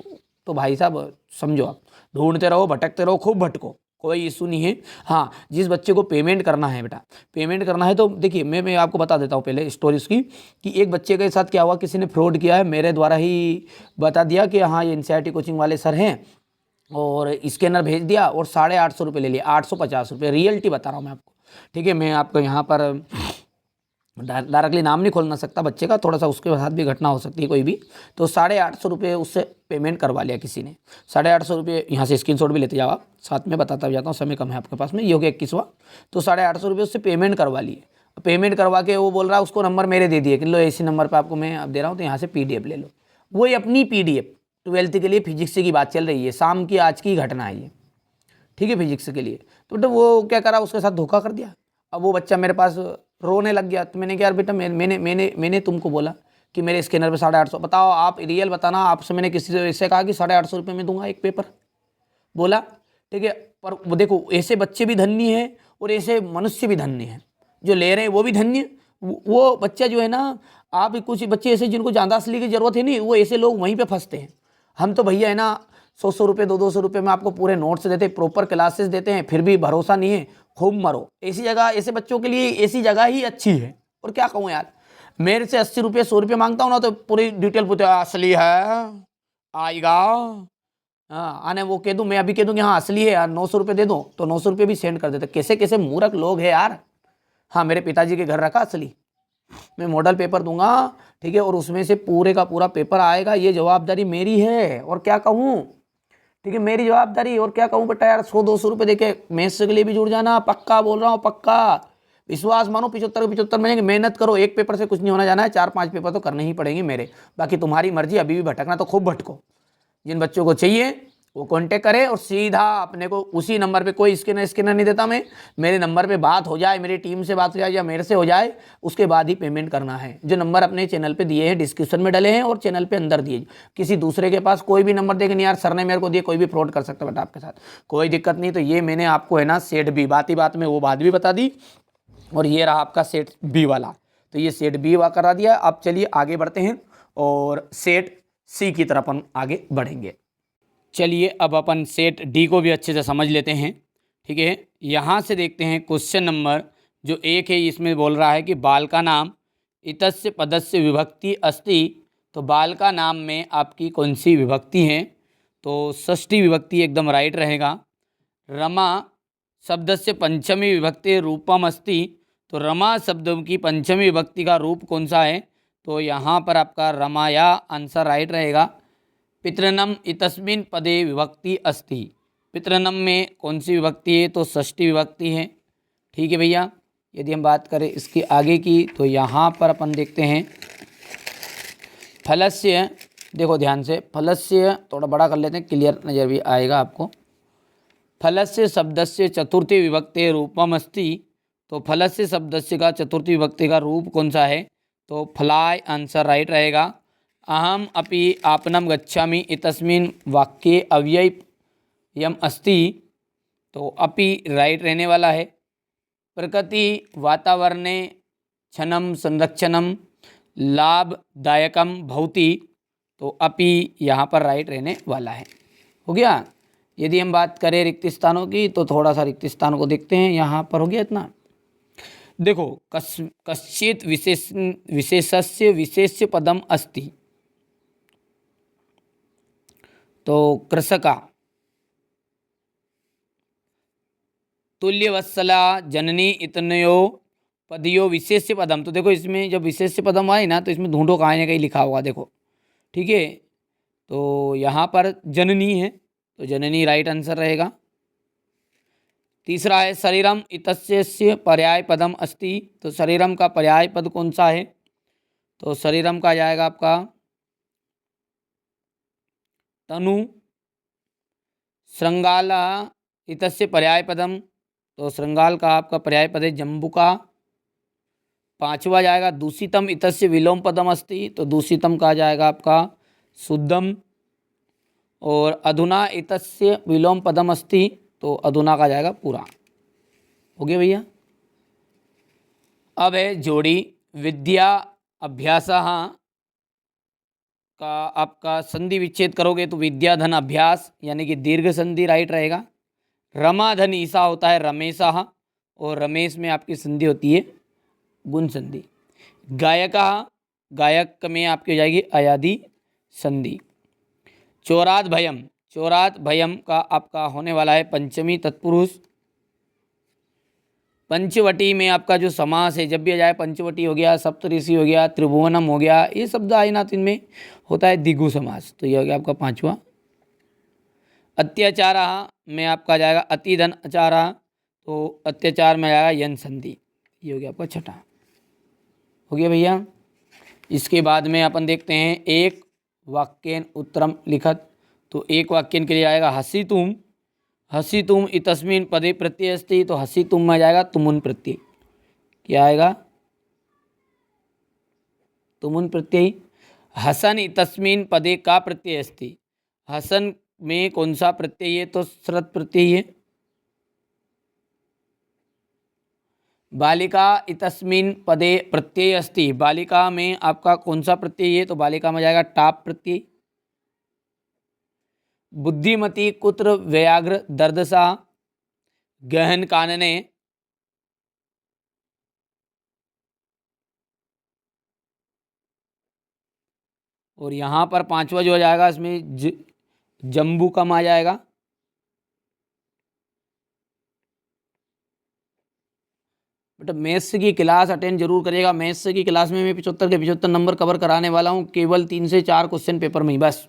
तो भाई साहब समझो, आप ढूंढते रहो, भटकते रहो, खूब भटको, कोई इशू नहीं है। हाँ, जिस बच्चे को पेमेंट करना है बेटा, पेमेंट करना है तो देखिए मैं आपको बता देता हूँ पहले स्टोरी उसकी, कि एक बच्चे के साथ क्या हुआ, किसी ने फ्रॉड किया है, मेरे द्वारा ही बता दिया कि हाँ ये एनसीईआरटी कोचिंग वाले सर हैं, और स्कैनर भेज दिया और 850 ले लिए, 850 रियलिटी बता रहा हूँ मैं आपको। ठीक है, मैं आपको यहाँ पर डायरेक्टली नाम नहीं खोलना सकता बच्चे का, थोड़ा सा उसके साथ भी घटना हो सकती है कोई भी। तो 850 उससे पेमेंट करवा लिया किसी ने, 850 यहाँ से स्क्रीनशॉट भी लेते जाओ आप, साथ में बताता भी जाता हूँ, समय कम है आपके पास में, ये हो गया 21वां। तो 850 उससे पेमेंट करवा लिए। पेमेंट करवा के वो बोल रहा है उसको नंबर मेरे दे दिए कि लो इसी नंबर पर आपको मैं अब दे रहा हूँ, तो यहाँ से PDF ले लो। वही अपनी PDF 12th के लिए फिजिक्स की बात चल रही है, शाम की आज की घटना है ये, ठीक है, फिजिक्स के लिए। तो बेटा वो क्या करा, उसके साथ धोखा कर दिया। अब वो बच्चा मेरे पास रोने लग गया। तो मैंने कहा यार बेटा मैंने तुमको बोला कि मेरे स्कैनर पे 850, बताओ आप रियल बताना, आपसे मैंने किसी से ऐसे कहा कि 850 में दूंगा एक पेपर, बोला, ठीक है। पर वो देखो ऐसे बच्चे भी धन्य हैं और ऐसे मनुष्य भी धन्य हैं, जो ले रहे हैं वो भी धन्य। वो बच्चा जो है ना, आप कुछ बच्चे ऐसे जिनको ज़्यादा असली की ज़रूरत है नहीं, वो ऐसे लोग वहीं पे फंसते हैं। हम तो भैया है ना 100 रुपये 200 रुपये में आपको पूरे नोट्स देते हैं, प्रॉपर क्लासेस देते हैं, फिर भी भरोसा नहीं है, खूब मरो। ऐसी जगह ऐसे बच्चों के लिए ऐसी जगह ही अच्छी है। और क्या कहूँ यार, मेरे से 80 रुपये 100 रुपये मांगता हूँ ना तो पूरी डिटेल पूछते, असली है आएगा, हाँ आने, वो कह दूँ, मैं अभी कह दूँ कि हाँ असली है यार 900 रुपये दे दो, तो 900 रुपये भी सेंड कर देते। कैसे कैसे मूर्ख लोग हैं यार। हाँ, मेरे पिताजी के घर रखा असली, मैं मॉडल पेपर दूंगा, ठीक है, और उसमें से पूरे का पूरा पेपर आएगा, ये जवाबदारी मेरी है। और क्या कहूँ, ठीक है, मेरी जवाबदारी। और क्या कहूँ बेटा यार, 100-200 रुपये देके मैथ्स के लिए भी जुड़ जाना, पक्का बोल रहा हूँ, पक्का विश्वास मानो। 75 मिलेंगे, मेहनत करो, एक पेपर से कुछ नहीं होना जाना है, 4-5 पेपर तो करने ही पड़ेंगे मेरे, बाकी तुम्हारी मर्जी। अभी भी भटकना तो खूब भटको। जिन बच्चों को चाहिए वो कांटेक्ट करे और सीधा अपने को उसी नंबर पे, कोई स्कैनर नहीं देता मैं, मेरे नंबर पे बात हो जाए, मेरी टीम से बात हो जाए या मेरे से हो जाए, उसके बाद ही पेमेंट करना है। जो नंबर अपने चैनल पे दिए हैं, डिस्क्रिप्शन में डले हैं और चैनल पे अंदर दिए। किसी दूसरे के पास कोई भी नंबर देके नहीं यार सर ने मेरे को दिए, कोई भी फ्रॉड कर सकता है बेटा आपके साथ, कोई दिक्कत नहीं। तो ये मैंने आपको है ना सेट बी, बात ही बात में वो बात भी बता दी। और ये रहा आपका सेट बी वाला, तो ये सेट बी वाला करा दिया। अब चलिए आगे बढ़ते हैं और सेट सी की तरफ हम आगे बढ़ेंगे। चलिए अब अपन सेट डी को भी अच्छे से समझ लेते हैं, ठीक है। यहाँ से देखते हैं क्वेश्चन नंबर जो 1 है, इसमें बोल रहा है कि बाल का नाम इतस्य पदस्य विभक्ति अस्ति। तो बाल का नाम में आपकी कौन सी विभक्ति है, तो षष्ठी विभक्ति एकदम राइट रहेगा। रमा शब्द से पंचमी विभक्ति रूपम अस्ति। तो रमा शब्द की पंचमी विभक्ति का रूप कौन सा है, तो यहाँ पर आपका रमाया आंसर राइट रहेगा। पितृनम इतस्मिन् पदे विभक्ति अस्ति। पितृनम में कौन सी विभक्ति है, तो षष्ठी विभक्ति है, ठीक है भैया। यदि हम बात करें इसके आगे की, तो यहाँ पर अपन देखते हैं फलस्य, देखो ध्यान से, फलस्य थोड़ा बड़ा कर लेते हैं, क्लियर नज़र भी आएगा आपको। फलस्य शब्दस्य चतुर्थी विभक्ति रूपम अस्ति। तो फलस्य शब्दस्य का चतुर्थी विभक्ति का रूप कौन सा है, तो फलाय आंसर राइट रहेगा। अहम अपि आपनम गच्छामि इतस्मिन् वाक्ये अव्ययम अस्ति। तो अपि राइट रहने वाला है। प्रकृति वातावरणे क्षणम संरक्षणम लाभदायकम भवति। तो अपि यहाँ पर राइट रहने वाला है, हो गया। यदि हम बात करें रिक्त स्थानों की, तो थोड़ा सा रिक्त स्थानों को देखते हैं। यहाँ पर हो गया इतना, देखो कश्चित विशेषस्य विशेष्य पदम अस्ति। तो कृषका, तुल्यवत्सला जननी इतनयो पदियो विशेष्य पदम। तो देखो इसमें जब विशेष्य पदम आए ना, तो इसमें ढूंढो कहाँ ना कहीं लिखा होगा, देखो, ठीक है। तो यहाँ पर जननी है, तो जननी राइट आंसर रहेगा। तीसरा है शरीरम इतस्य पर्याय पदम अस्ति। तो शरीरम का पर्याय पद कौन सा है, तो शरीरम का जाएगा आपका तनु। श्रृंगाला इतस्य पर्याय पदम। तो श्रृंगाल का आपका पर्याय पद है जम्बुका। पांचवा जाएगा दूषितम इतस्य विलोम पदम अस्ति। तो दूषितम का जाएगा आपका शुद्धम। और अधुना इतस्य विलोम पदम अस्ति। तो अधुना का जाएगा पूरा, हो गया भैया। अब है जोड़ी विद्या अभ्यासः का आपका संधि विच्छेद करोगे तो विद्या धन अभ्यास, यानी कि दीर्घ संधि राइट रहेगा। रमाधन ईसा होता है रमेशा, और रमेश में आपकी संधि होती है गुण संधि। गायका, गायक में आपकी हो जाएगी अयादि संधि। चोरात भयम, चोरात भयम का आपका होने वाला है पंचमी तत्पुरुष। पंचवटी में आपका जो समास है जब भी आ जाए, पंचवटी हो गया, सप्तऋषि हो गया, त्रिभुवनम हो गया, ये शब्द आए ना तो इनमें होता है द्विगु समास। तो ये हो गया आपका पांचवा। अत्याचारा में आपका जाएगा अतिधन अचारा, तो अत्याचार में आएगा यन संधि। ये हो गया आपका छठा। हो गया भैया। इसके बाद में अपन देखते हैं एक वाक्यन उत्तरम लिखत। तो एक वाक्यन के लिए आएगा हसी तुम, हसी तुम इतस्मिन पदे प्रत्यय अस्ति, तो हसी तुम में जाएगा तुमुन प्रत्यय। क्या आएगा? तुमुन प्रत्यय। हसन इतस्मिन पदे का प्रत्यय अस्ति, हसन में कौन सा प्रत्यय है? तो श्रत प्रत्यय है। बालिका इतस्मिन पदे प्रत्यय अस्ति, बालिका में आपका कौन सा प्रत्यय है? तो बालिका में जाएगा टाप प्रत्यय। बुद्धिमती कुत्र व्याघ्र दर्दसा गहन कानने, और यहाँ पर पांचवा जो हो जाएगा इसमें जम्बू कम आ जाएगा। बेटा मैथ्स की क्लास अटेंड जरूर करिएगा। मैथ्स की क्लास में मैं 75 के 75 नंबर कवर कराने वाला हूँ, केवल 3 से 4 क्वेश्चन पेपर में ही बस।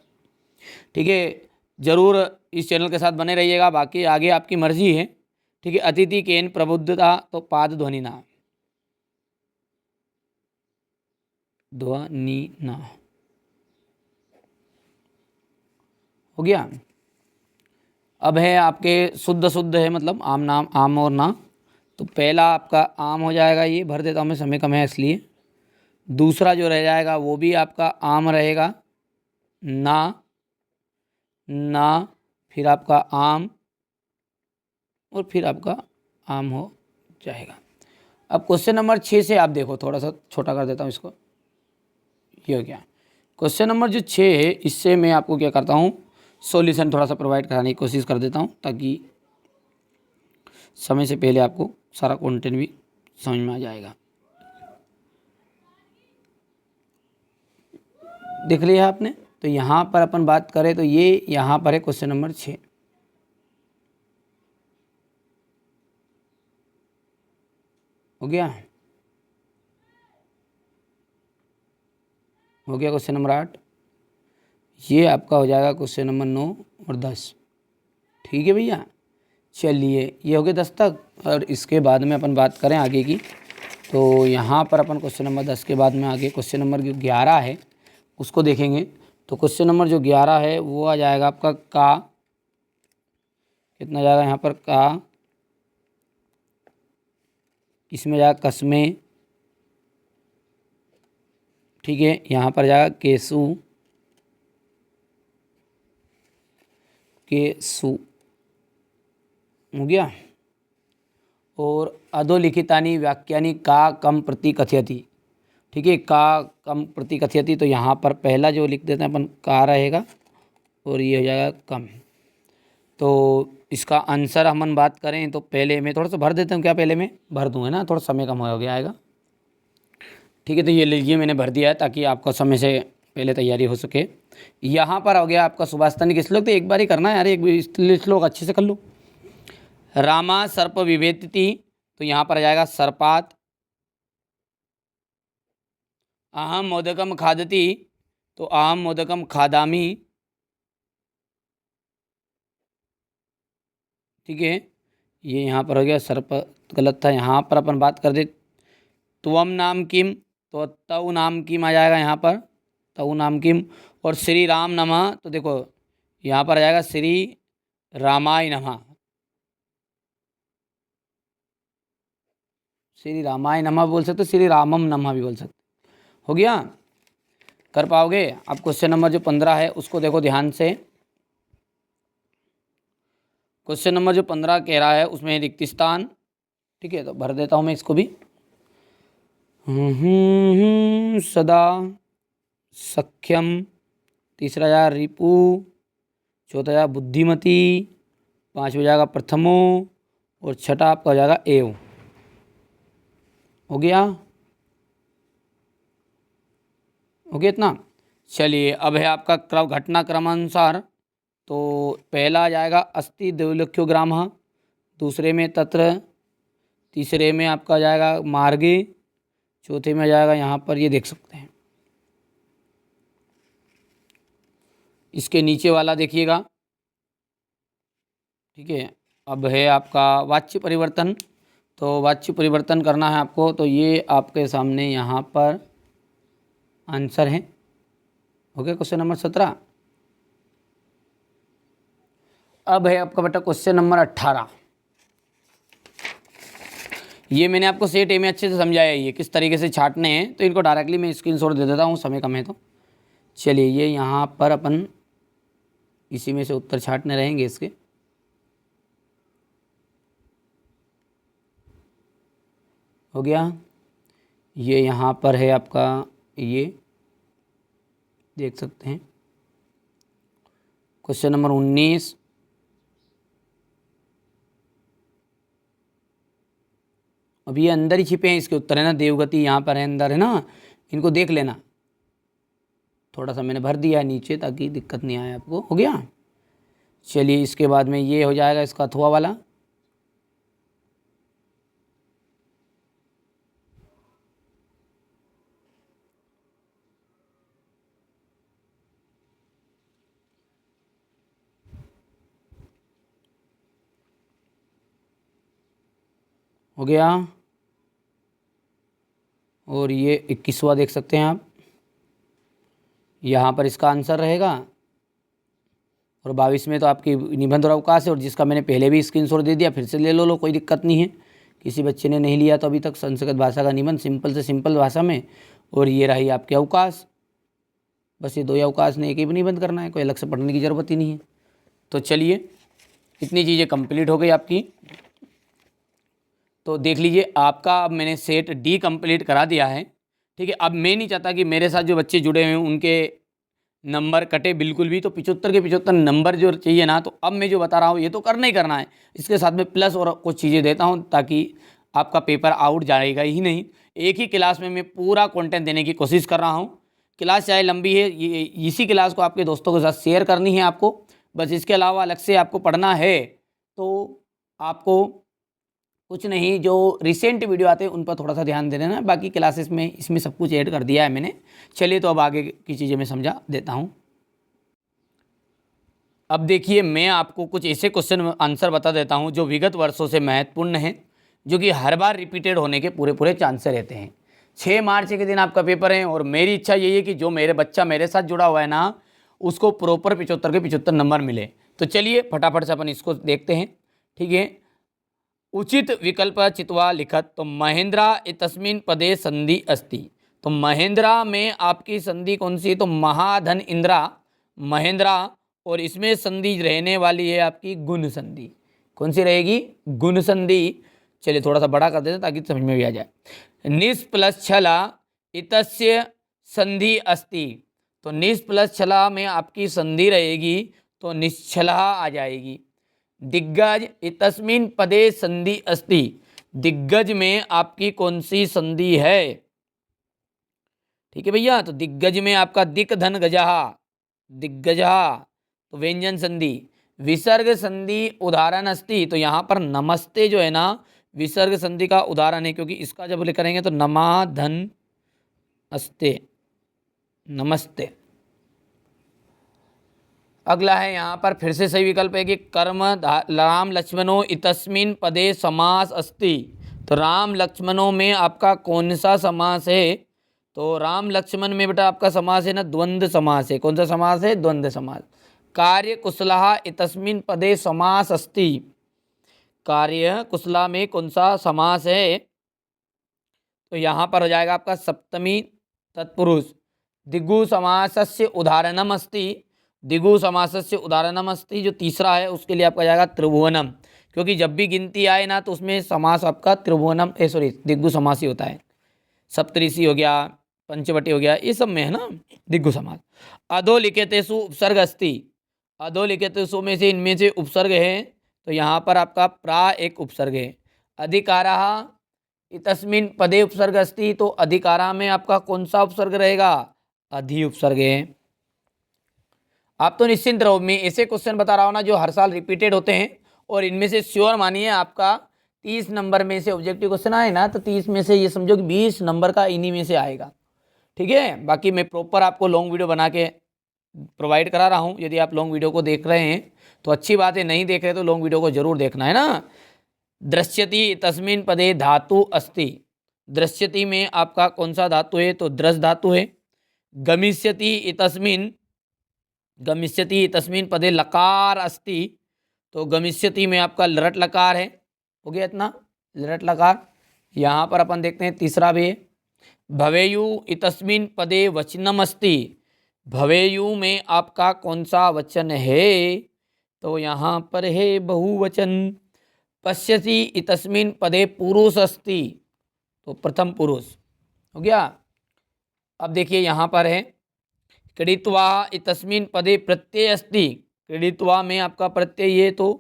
ठीक है, जरूर इस चैनल के साथ बने रहिएगा, बाकी आगे आपकी मर्जी है। ठीक है, अतिथि केन प्रबुद्धता, तो पाद ध्वनि ना, ध्वनि ना। हो गया। अब है आपके शुद्ध शुद्ध है, मतलब आम नाम आम और ना। तो पहला आपका आम हो जाएगा, ये भर देता हूँ मैं, समय कम है इसलिए। दूसरा जो रह जाएगा वो भी आपका आम रहेगा, ना, ना, फिर आपका आम, और फिर आपका आम हो जाएगा। अब क्वेश्चन नंबर 6 से आप देखो, थोड़ा सा छोटा कर देता हूँ इसको। ये हो गया क्वेश्चन नंबर जो 6 है, इससे मैं आपको क्या करता हूँ, सॉल्यूशन थोड़ा सा प्रोवाइड कराने की कोशिश कर देता हूँ, ताकि समय से पहले आपको सारा कंटेंट भी समझ में आ जाएगा। देख लिया आपने? तो यहाँ पर अपन बात करें तो ये यहाँ पर है क्वेश्चन नंबर 6। हो गया? हो गया क्वेश्चन नंबर 8। ये आपका हो जाएगा क्वेश्चन नंबर 9 और 10। ठीक है भैया, चलिए ये हो गए 10 तक। और इसके बाद में अपन बात करें आगे की, तो यहाँ पर अपन क्वेश्चन नंबर 10 के बाद में आगे क्वेश्चन नंबर जो 11 है उसको देखेंगे। तो क्वेश्चन नंबर जो 11 है वो आ जाएगा आपका का, कितना जाएगा यहाँ पर का, इसमें जाएगा कसमे। ठीक है, यहाँ पर जाएगा केसु, केसु। हो गया। और अधोलिखितानि वाक्यानि का कम प्रति कथयति। ठीक है, का कम प्रति कथयति, तो यहाँ पर पहला जो लिख देते हैं अपन का रहेगा, और ये हो जाएगा कम। तो इसका आंसर हम बात करें तो पहले मैं थोड़ा सा भर देता हूँ, क्या पहले मैं भर दूँ, है ना, थोड़ा समय कम हो गया आएगा। ठीक है, तो ये लीजिए मैंने भर दिया है, ताकि आपका समय से पहले तैयारी हो सके। यहाँ पर हो गया आपका सुभाषितानी के श्लोक, तो एक बार ही करना है यार, एक श्लोक अच्छे से कर लो। रामा सर्प विवेदिति, तो यहाँ पर आ जाएगा सर्पात। अहम मोदकम खादति, तो अहम मोदकम खादामी। ठीक है, ये यहाँ पर हो गया सर्प, गलत था। यहाँ पर अपन बात कर दे त्वम नाम किम, तो तऊ नाम किम आ जाएगा यहाँ पर, तऊ नाम किम। और श्री राम नमः, तो देखो यहाँ पर आ जाएगा श्री रामाय नमः, श्री रामाय नमः बोल सकते, श्री रामम नमः भी बोल सकते। हो गया? कर पाओगे? अब क्वेश्चन नंबर जो 15 है उसको देखो ध्यान से। क्वेश्चन नंबर जो 15 कह रहा है उसमें रिक्त स्थान। ठीक है, तो भर देता हूँ मैं इसको भी। सदा सख्यम, तीसरा यार रिपु, चौथा यार बुद्धिमती, 5 हो जाएगा प्रथमो और छठा आपका हो जाएगा एव। हो गया इतना। चलिए अब है आपका घटना क्रमानुसार। तो पहला आ जाएगा अस्ति द्विलक्ष्यो ग्राम, दूसरे में तत्र, तीसरे में आपका आ जाएगा मार्गे, चौथे में आ जाएगा यहाँ पर, ये देख सकते हैं। इसके नीचे वाला देखिएगा, ठीक है। अब है आपका वाच्य परिवर्तन। तो वाच्य परिवर्तन करना है आपको, तो ये आपके सामने यहाँ पर आंसर है। हो गया क्वेश्चन नंबर 17। अब है आपका बेटा क्वेश्चन नंबर 18। ये मैंने आपको सेट ए में अच्छे से समझाया है ये किस तरीके से छाटने हैं, तो इनको डायरेक्टली मैं स्क्रीनशॉट दे देता हूँ, समय कम है तो। चलिए ये यहाँ पर अपन इसी में से उत्तर छाटने रहेंगे इसके। हो गया। ये यहाँ पर है आपका, ये देख सकते हैं क्वेश्चन नंबर 19। अब ये अंदर ही छिपे हैं इसके उत्तर, है ना। देवगति यहाँ पर है, अंदर है ना, इनको देख लेना। थोड़ा सा मैंने भर दिया है नीचे ताकि दिक्कत नहीं आए आपको। हो गया। चलिए इसके बाद में ये हो जाएगा इसका अथवा वाला। हो गया। और ये 21वां देख सकते हैं आप, यहाँ पर इसका आंसर रहेगा। और 22 में तो आपकी निबंध और अवकाश है, और जिसका मैंने पहले भी स्क्रीनशॉट दे दिया, फिर से ले लो, कोई दिक्कत नहीं है। किसी बच्चे ने नहीं लिया तो अभी तक, संस्कृत भाषा का निबंध सिंपल से सिंपल भाषा में। और ये रही आपके अवकाश, बस ये 2 ही अवकाश ने, एक ही निबंध करना है, कोई अलग से पढ़ने की ज़रूरत ही नहीं है। तो चलिए इतनी चीज़ें कंप्लीट हो गई आपकी। तो देख लीजिए आपका, अब मैंने सेट डी कंप्लीट करा दिया है, ठीक है। अब मैं नहीं चाहता कि मेरे साथ जो बच्चे जुड़े हुए हैं उनके नंबर कटे बिल्कुल भी। तो 75 के 75 नंबर जो चाहिए ना, तो अब मैं जो बता रहा हूँ ये तो करना ही करना है। इसके साथ में प्लस और कुछ चीज़ें देता हूँ ताकि आपका पेपर आउट जाएगा ही नहीं। एक ही क्लास में मैं पूरा कंटेंट देने की कोशिश कर रहा हूँ। क्लास चाहे लंबी है, इसी क्लास को आपके दोस्तों के साथ शेयर करनी है आपको, बस। इसके अलावा अलग से आपको पढ़ना है तो आपको कुछ नहीं, जो रिसेंट वीडियो आते हैं उन पर थोड़ा सा ध्यान दे देना। बाकी क्लासेस में इसमें सब कुछ ऐड कर दिया है मैंने। चलिए तो अब आगे की चीज़ें मैं समझा देता हूँ। अब देखिए मैं आपको कुछ ऐसे क्वेश्चन आंसर बता देता हूँ जो विगत वर्षों से महत्वपूर्ण हैं, जो कि हर बार रिपीटेड होने के पूरे पूरे चांस रहते हैं। 6 मार्च के दिन आपका पेपर है, और मेरी इच्छा यही है कि जो मेरे बच्चा मेरे साथ जुड़ा हुआ है ना, उसको प्रॉपर 75 के 75 नंबर मिले। तो चलिए फटाफट से अपन इसको देखते हैं, ठीक है। उचित विकल्प चित्वा लिखत। तो महेंद्रा इतस्मिन् पदे संधि अस्ति। तो महेंद्रा में आपकी संधि कौन सी है? तो महाधन इंद्रा, महेंद्रा, और इसमें संधि रहने वाली है आपकी गुण संधि। कौन सी रहेगी? गुण संधि। चलिए थोड़ा सा बड़ा कर देते हैं ताकि समझ में भी आ जाए। निस प्लस छला इतस्य संधि अस्ति। तो निस प्लस छला में आपकी संधि रहेगी तो निश्छला आ जाएगी। दिग्गज इतस्मिन् पदे संधि अस्ति। दिग्गज में आपकी कौन सी संधि है? ठीक है भैया, तो दिग्गज में आपका दिक धन गजहा, दिग्गजहा, तो व्यंजन संधि। विसर्ग संधि उदाहरण अस्ति। तो यहाँ पर नमस्ते जो है ना, विसर्ग संधि का उदाहरण है, क्योंकि इसका जब लिख करेंगे तो नमा धन अस्ते, नमस्ते। अगला है यहाँ पर फिर से सही विकल्प है कि कर्म राम लक्ष्मणों इतस्मिन् पदे समास अस्ति। तो राम लक्ष्मणों में आपका कौन सा समास है? तो राम लक्ष्मण में बेटा आपका समास है ना, द्वंद्व समास है। कौन सा समास है? द्वंद्व समास। कार्य कुशला इतस्मिन् पदे समास अस्ति। कार्य कुशला में कौन सा समास है? तो यहाँ पर हो जाएगा आपका सप्तमी तत्पुरुष। दिगु समासस्य उदाहरणम अस्ति। दिगु समासस्य उदाहरणम अस्ति जो तीसरा है उसके लिए आपका जाएगा त्रिभुवनम, क्योंकि जब भी गिनती आए ना तो उसमें समास आपका त्रिभुवनम दिग्गु समास ही होता है। सप्तऋषि हो गया, पंचवटी हो गया, ये सब में है ना दिग्गु समास। अधोलिखितेषु उपसर्ग अस्ति। अधोलिखितेषु में से इनमें से उपसर्ग है तो यहाँ पर आपका प्रा एक उपसर्ग है। अधिकारः इतस्मिन् पदे उपसर्ग अस्ति, तो अधिकारा में आपका कौन सा उपसर्ग रहेगा? अधि उपसर्ग है। आप तो निश्चिंत रहो, मैं ऐसे क्वेश्चन बता रहा हूँ ना जो हर साल रिपीटेड होते हैं, और इनमें से श्योर मानिए आपका 30 नंबर में से ऑब्जेक्टिव क्वेश्चन आए ना, तो 30 में से ये समझो कि 20 नंबर का इन्हीं में से आएगा। ठीक है, बाकी मैं प्रॉपर आपको लॉन्ग वीडियो बना के प्रोवाइड करा रहा हूँ। यदि आप लॉन्ग वीडियो को देख रहे हैं तो अच्छी बात है, नहीं देख रहे तो लॉन्ग वीडियो को जरूर देखना है ना। दृश्यति तस्मिन् पदे धातु अस्ति, दृश्यति में आपका कौन सा धातु है? तो द्रस धातु है। गमिष्यति इतस्मिन्, गमिष्यति तस्मिन् पदे लकार अस्ति, तो गमिष्यति में आपका लरट लकार है। हो गया इतना, लरट लकार। यहाँ पर अपन देखते हैं तीसरा भी है। भवेयु इतस्मिन् पदे वचनम अस्ति, भवेयु में आपका कौन सा वचन है? तो यहाँ पर है बहुवचन। पश्यति इतस्मिन् पदे पुरुष अस्ति, तो प्रथम पुरुष हो गया। अब देखिए यहाँ पर है क्रीडित्वा इतस्मिन् पदे प्रत्यय अस्ति, क्रीडित्वा में आपका प्रत्यय है तो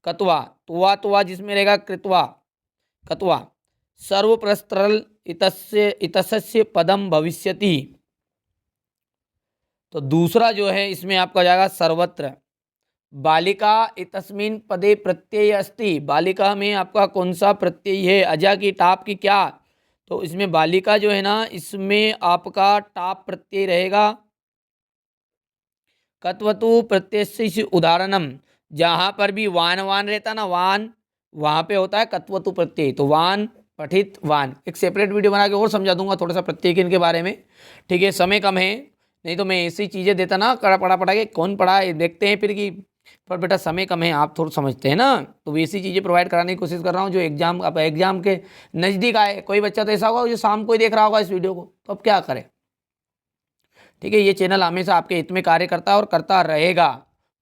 कत्वा, तुवा तुवा जिसमें रहेगा कृत्वा, कत्वा। सर्वप्रस्त्रल इतस्य पदम भविष्यति, तो दूसरा जो है इसमें आपका जाएगा सर्वत्र। बालिका इतस्मिन् पदे प्रत्यय अस्ति, बालिका में आपका कौन सा प्रत्यय है? अजा की टाप की क्या? तो इसमें बालिका जो है ना, इसमें आपका टाप प्रत्यय रहेगा। कत्वतु प्रत्यय उदाहरणम, जहाँ पर भी वान वान रहता ना, वान, वहाँ पे होता है कत्वतु प्रत्यय। तो वान, पठित, वान। एक सेपरेट वीडियो बना के और समझा दूंगा थोड़ा सा प्रत्यय इनके बारे में। ठीक है, समय कम है, नहीं तो मैं ऐसी चीज़ें देता ना, कड़ा पड़ा पड़ा के कौन पढ़ा है देखते हैं फिर कि, पर बेटा समय कम है, आप थोड़ा समझते हैं ना, तो वैसी चीज़ें प्रोवाइड कराने की कोशिश कर रहा हूँ जो एग्जाम, अब एग्जाम के नज़दीक आए। कोई बच्चा तो ऐसा होगा जो शाम को ही देख रहा होगा इस वीडियो को, तो अब क्या करें। ठीक है, ये चैनल हमेशा आपके हित में कार्य करता है और करता रहेगा।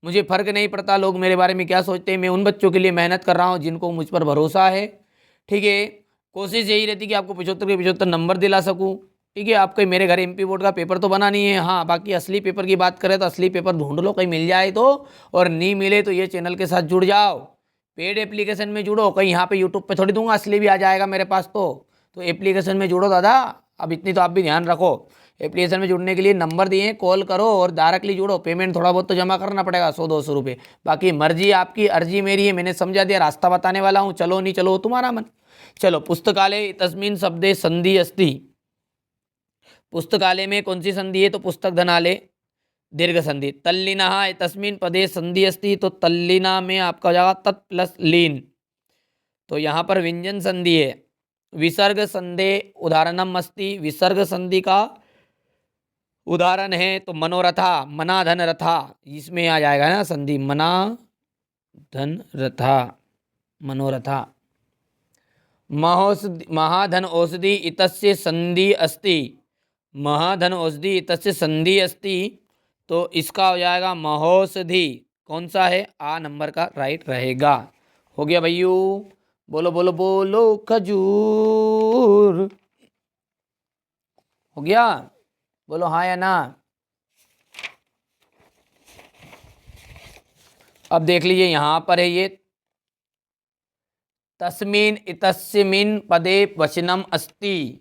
मुझे फर्क नहीं पड़ता लोग मेरे बारे में क्या सोचते हैं, मैं उन बच्चों के लिए मेहनत कर रहा हूँ जिनको मुझ पर भरोसा है। ठीक है, कोशिश यही रहती कि आपको 75 के 75 नंबर दिला सकूँ। ठीक है, आपको मेरे घर एमपी बोर्ड का पेपर तो बना नहीं है, हाँ बाकी असली पेपर की बात करें तो असली पेपर ढूंढ लो, कहीं मिल जाए तो, और नहीं मिले तो ये चैनल के साथ जुड़ जाओ, पेड एप्लीकेशन में जुड़ो। कहीं यहाँ पे यूट्यूब पे थोड़ी दूंगा, असली भी आ जाएगा मेरे पास, तो एप्लीकेशन में जुड़ो दादा। अब इतनी तो आप भी ध्यान रखो, एप्लीकेशन में जुड़ने के लिए नंबर दिए, कॉल करो और डायरेक्टली जुड़ो। पेमेंट थोड़ा बहुत तो जमा करना पड़ेगा, 100-200 रुपये, बाकी मर्जी आपकी, अर्जी मेरी है। मैंने समझा दिया, रास्ता बताने वाला हूँ, चलो नहीं चलो तुम्हारा मन। चलो, पुस्तकालय तस्मिन् शब्दे संधि अस्ति, पुस्तकालय में कौन सी संधि है? तो पुस्तक धनालय दीर्घ संधि। तल्लीनः तस्मिन् पदे संधि अस्ति, तो तल्लीना में आपका हो जाएगा तत् प्लस लीन, तो यहाँ पर व्यंजन संधि है। विसर्ग संधे उदाहरणम अस्ति, विसर्ग संधि का उदाहरण है तो मनोरथा, मना धन रथा, इसमें आ जाएगा ना संधि, मना धन रथा, मनोरथा। महाधन औषधि इतस्य संधि अस्ति, महाधन औषधि इतस्य संधि अस्ति, तो इसका हो जाएगा महौषधि। कौन सा है? आ नंबर का राइट रहेगा। हो गया भैयू, बोलो बोलो बोलो खजूर, हो गया, बोलो हाँ या ना। अब देख लीजिए यहाँ पर है ये तस्मिन् इतस्मिन् पदे वचनम अस्ति।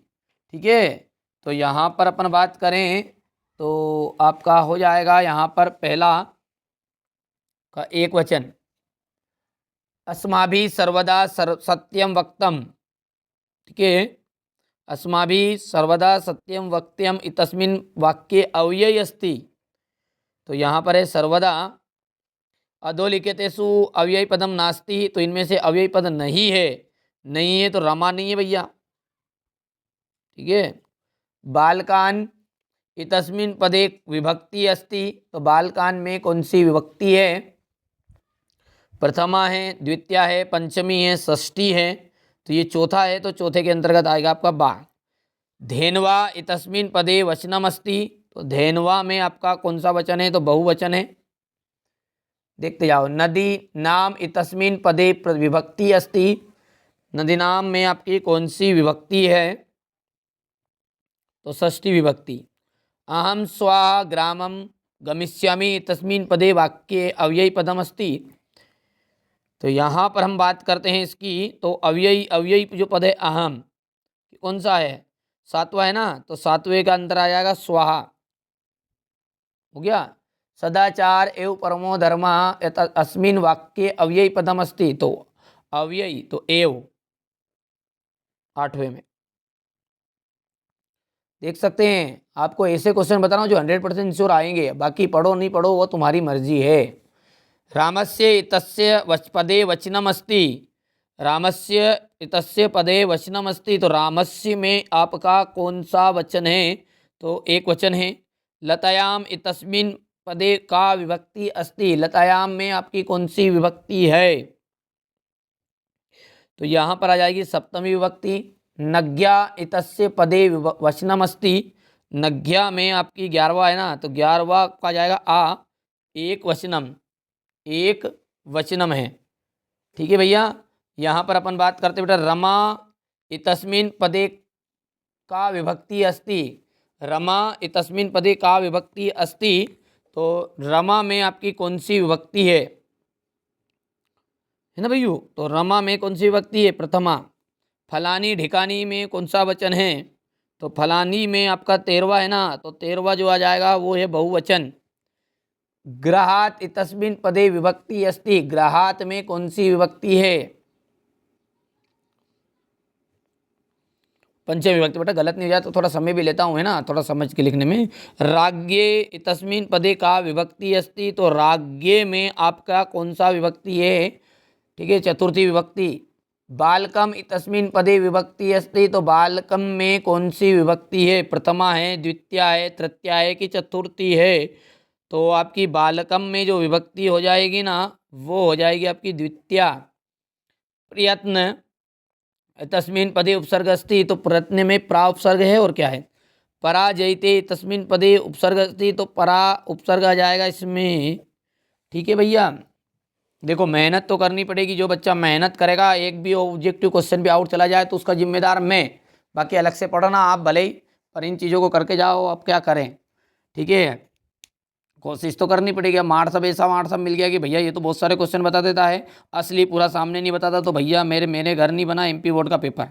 ठीक है, तो यहाँ पर अपन बात करें तो आपका हो जाएगा यहाँ पर पहला का एक वचन, अस्माभिः सर्वदा सत्यम वक्तम। ठीक है, अस्माभिः सर्वदा सत्यम वक्त्यम इतस्मिन् वाक्ये अव्यय अस्ति, तो यहाँ पर है सर्वदा। अधोलिखितेषु अव्यय पदम नास्ति, तो इनमें से अव्यय पद नहीं है, नहीं है तो रमा नहीं है भैया। ठीक है, बालकान इतस्मिन् पदे विभक्ति अस्ति, तो बालकान में कौन सी विभक्ति है? प्रथमा है, द्वितीया है, पंचमी है, षष्ठी है, तो ये चौथा है, तो चौथे के अंतर्गत आएगा आपका बा। धेनवा इतस्मिन् पदे वचनम अस्ति, तो धेनवा में आपका कौन सा वचन है? तो बहुवचन है। देखते जाओ, नदी नाम इतस्मिन् पदे विभक्ति अस्ति, नदी नाम में आपकी कौन सी विभक्ति है? तो षष्ठी विभक्ति। अहम स्वाहा ग्रामम गमिष्यामि तस्मिन् पदे वाक्ये अव्ययी पदम अस्ति, तो यहाँ पर हम बात करते हैं इसकी, तो अव्ययी अव्ययी जो पद है अहम, कौन सा है, सातवां है ना, तो सातवें का अंतर आ जाएगा स्वाहा, हो गया। सदाचार एवं परमो धर्म अस्मिन वाक्य अव्ययी पदम अस्ति, तो अव्ययी तो एव आठवें में देख सकते हैं। आपको ऐसे क्वेश्चन बता रहा हूँ जो 100% श्योर आएंगे, बाकी पढ़ो नहीं पढ़ो वो तुम्हारी मर्जी है। रामस्य इतस्य पदे वचनम अस्ति, रामस्य इतस्य पदे वचनम अस्ति, तो रामस्य में आपका कौन सा वचन है, तो एक वचन है। लतायाम इतस्मिन पदे का विभक्ति अस्ति, लतायाम में आपकी कौन सी विभक्ति है, तो यहाँ पर आ जाएगी सप्तमी विभक्ति। नज्ञा इतस्य पदे वचनम अस्ति, नज्ञा में आपकी 11वां है ना, तो 11वां का जाएगा आ, एक वचनम है, ठीक है भैया। यहाँ पर अपन बात करते बेटा रमा इतस्मिन पदे का विभक्ति अस्ति, रमा इतस्मिन पदे का विभक्ति अस्ति, तो रमा में आपकी कौन सी विभक्ति है ना भैया, तो रमा में कौन सी विभक्ति है, प्रथमा। फलानी ढिकानी में कौन सा वचन है, तो फलानी में आपका 13वां है ना, तो 13वां जो आ जाएगा वो है बहुवचन। ग्रहात इतस्मिन पदे विभक्ति अस्ति, ग्रहात में कौन सी विभक्ति है, पंचमी विभक्ति। बेटा गलत नहीं हो जाए तो थोड़ा समय भी लेता हूँ है ना, थोड़ा समझ के लिखने में। राज्ञे इतस्मिन पदे का विभक्ति अस्ति, तो राज्ञे में आपका कौन सा विभक्ति है, ठीक है, चतुर्थी विभक्ति। बालकम इतस्मिन पदे विभक्ति अस्ति, तो बालकम में कौन सी विभक्ति है, प्रथमा है, द्वितीया है, तृतीया है कि चतुर्थी है, तो आपकी बालकम में जो विभक्ति हो जाएगी ना वो हो जाएगी आपकी द्वितीया। प्रयत्न तस्मिन पदे उपसर्ग अस्ति, तो प्रयत्न में प्रा उपसर्ग है और क्या है, पराजयते तस्मिन पदे उपसर्ग अस्ति, तो परा उपसर्ग आ जाएगा इसमें, ठीक है भैया। देखो मेहनत तो करनी पड़ेगी, जो बच्चा मेहनत करेगा एक भी ऑब्जेक्टिव क्वेश्चन भी आउट चला जाए तो उसका जिम्मेदार मैं, बाकी अलग से पढ़ना आप भले ही, पर इन चीज़ों को करके जाओ, अब क्या करें, ठीक है। कोशिश तो करनी पड़ेगी। अब ऐसा व्हाट्सअप मिल गया कि भैया ये तो बहुत सारे क्वेश्चन बता देता है, असली पूरा सामने नहीं बताता, तो भैया मेरे घर नहीं बना MP बोर्ड का पेपर,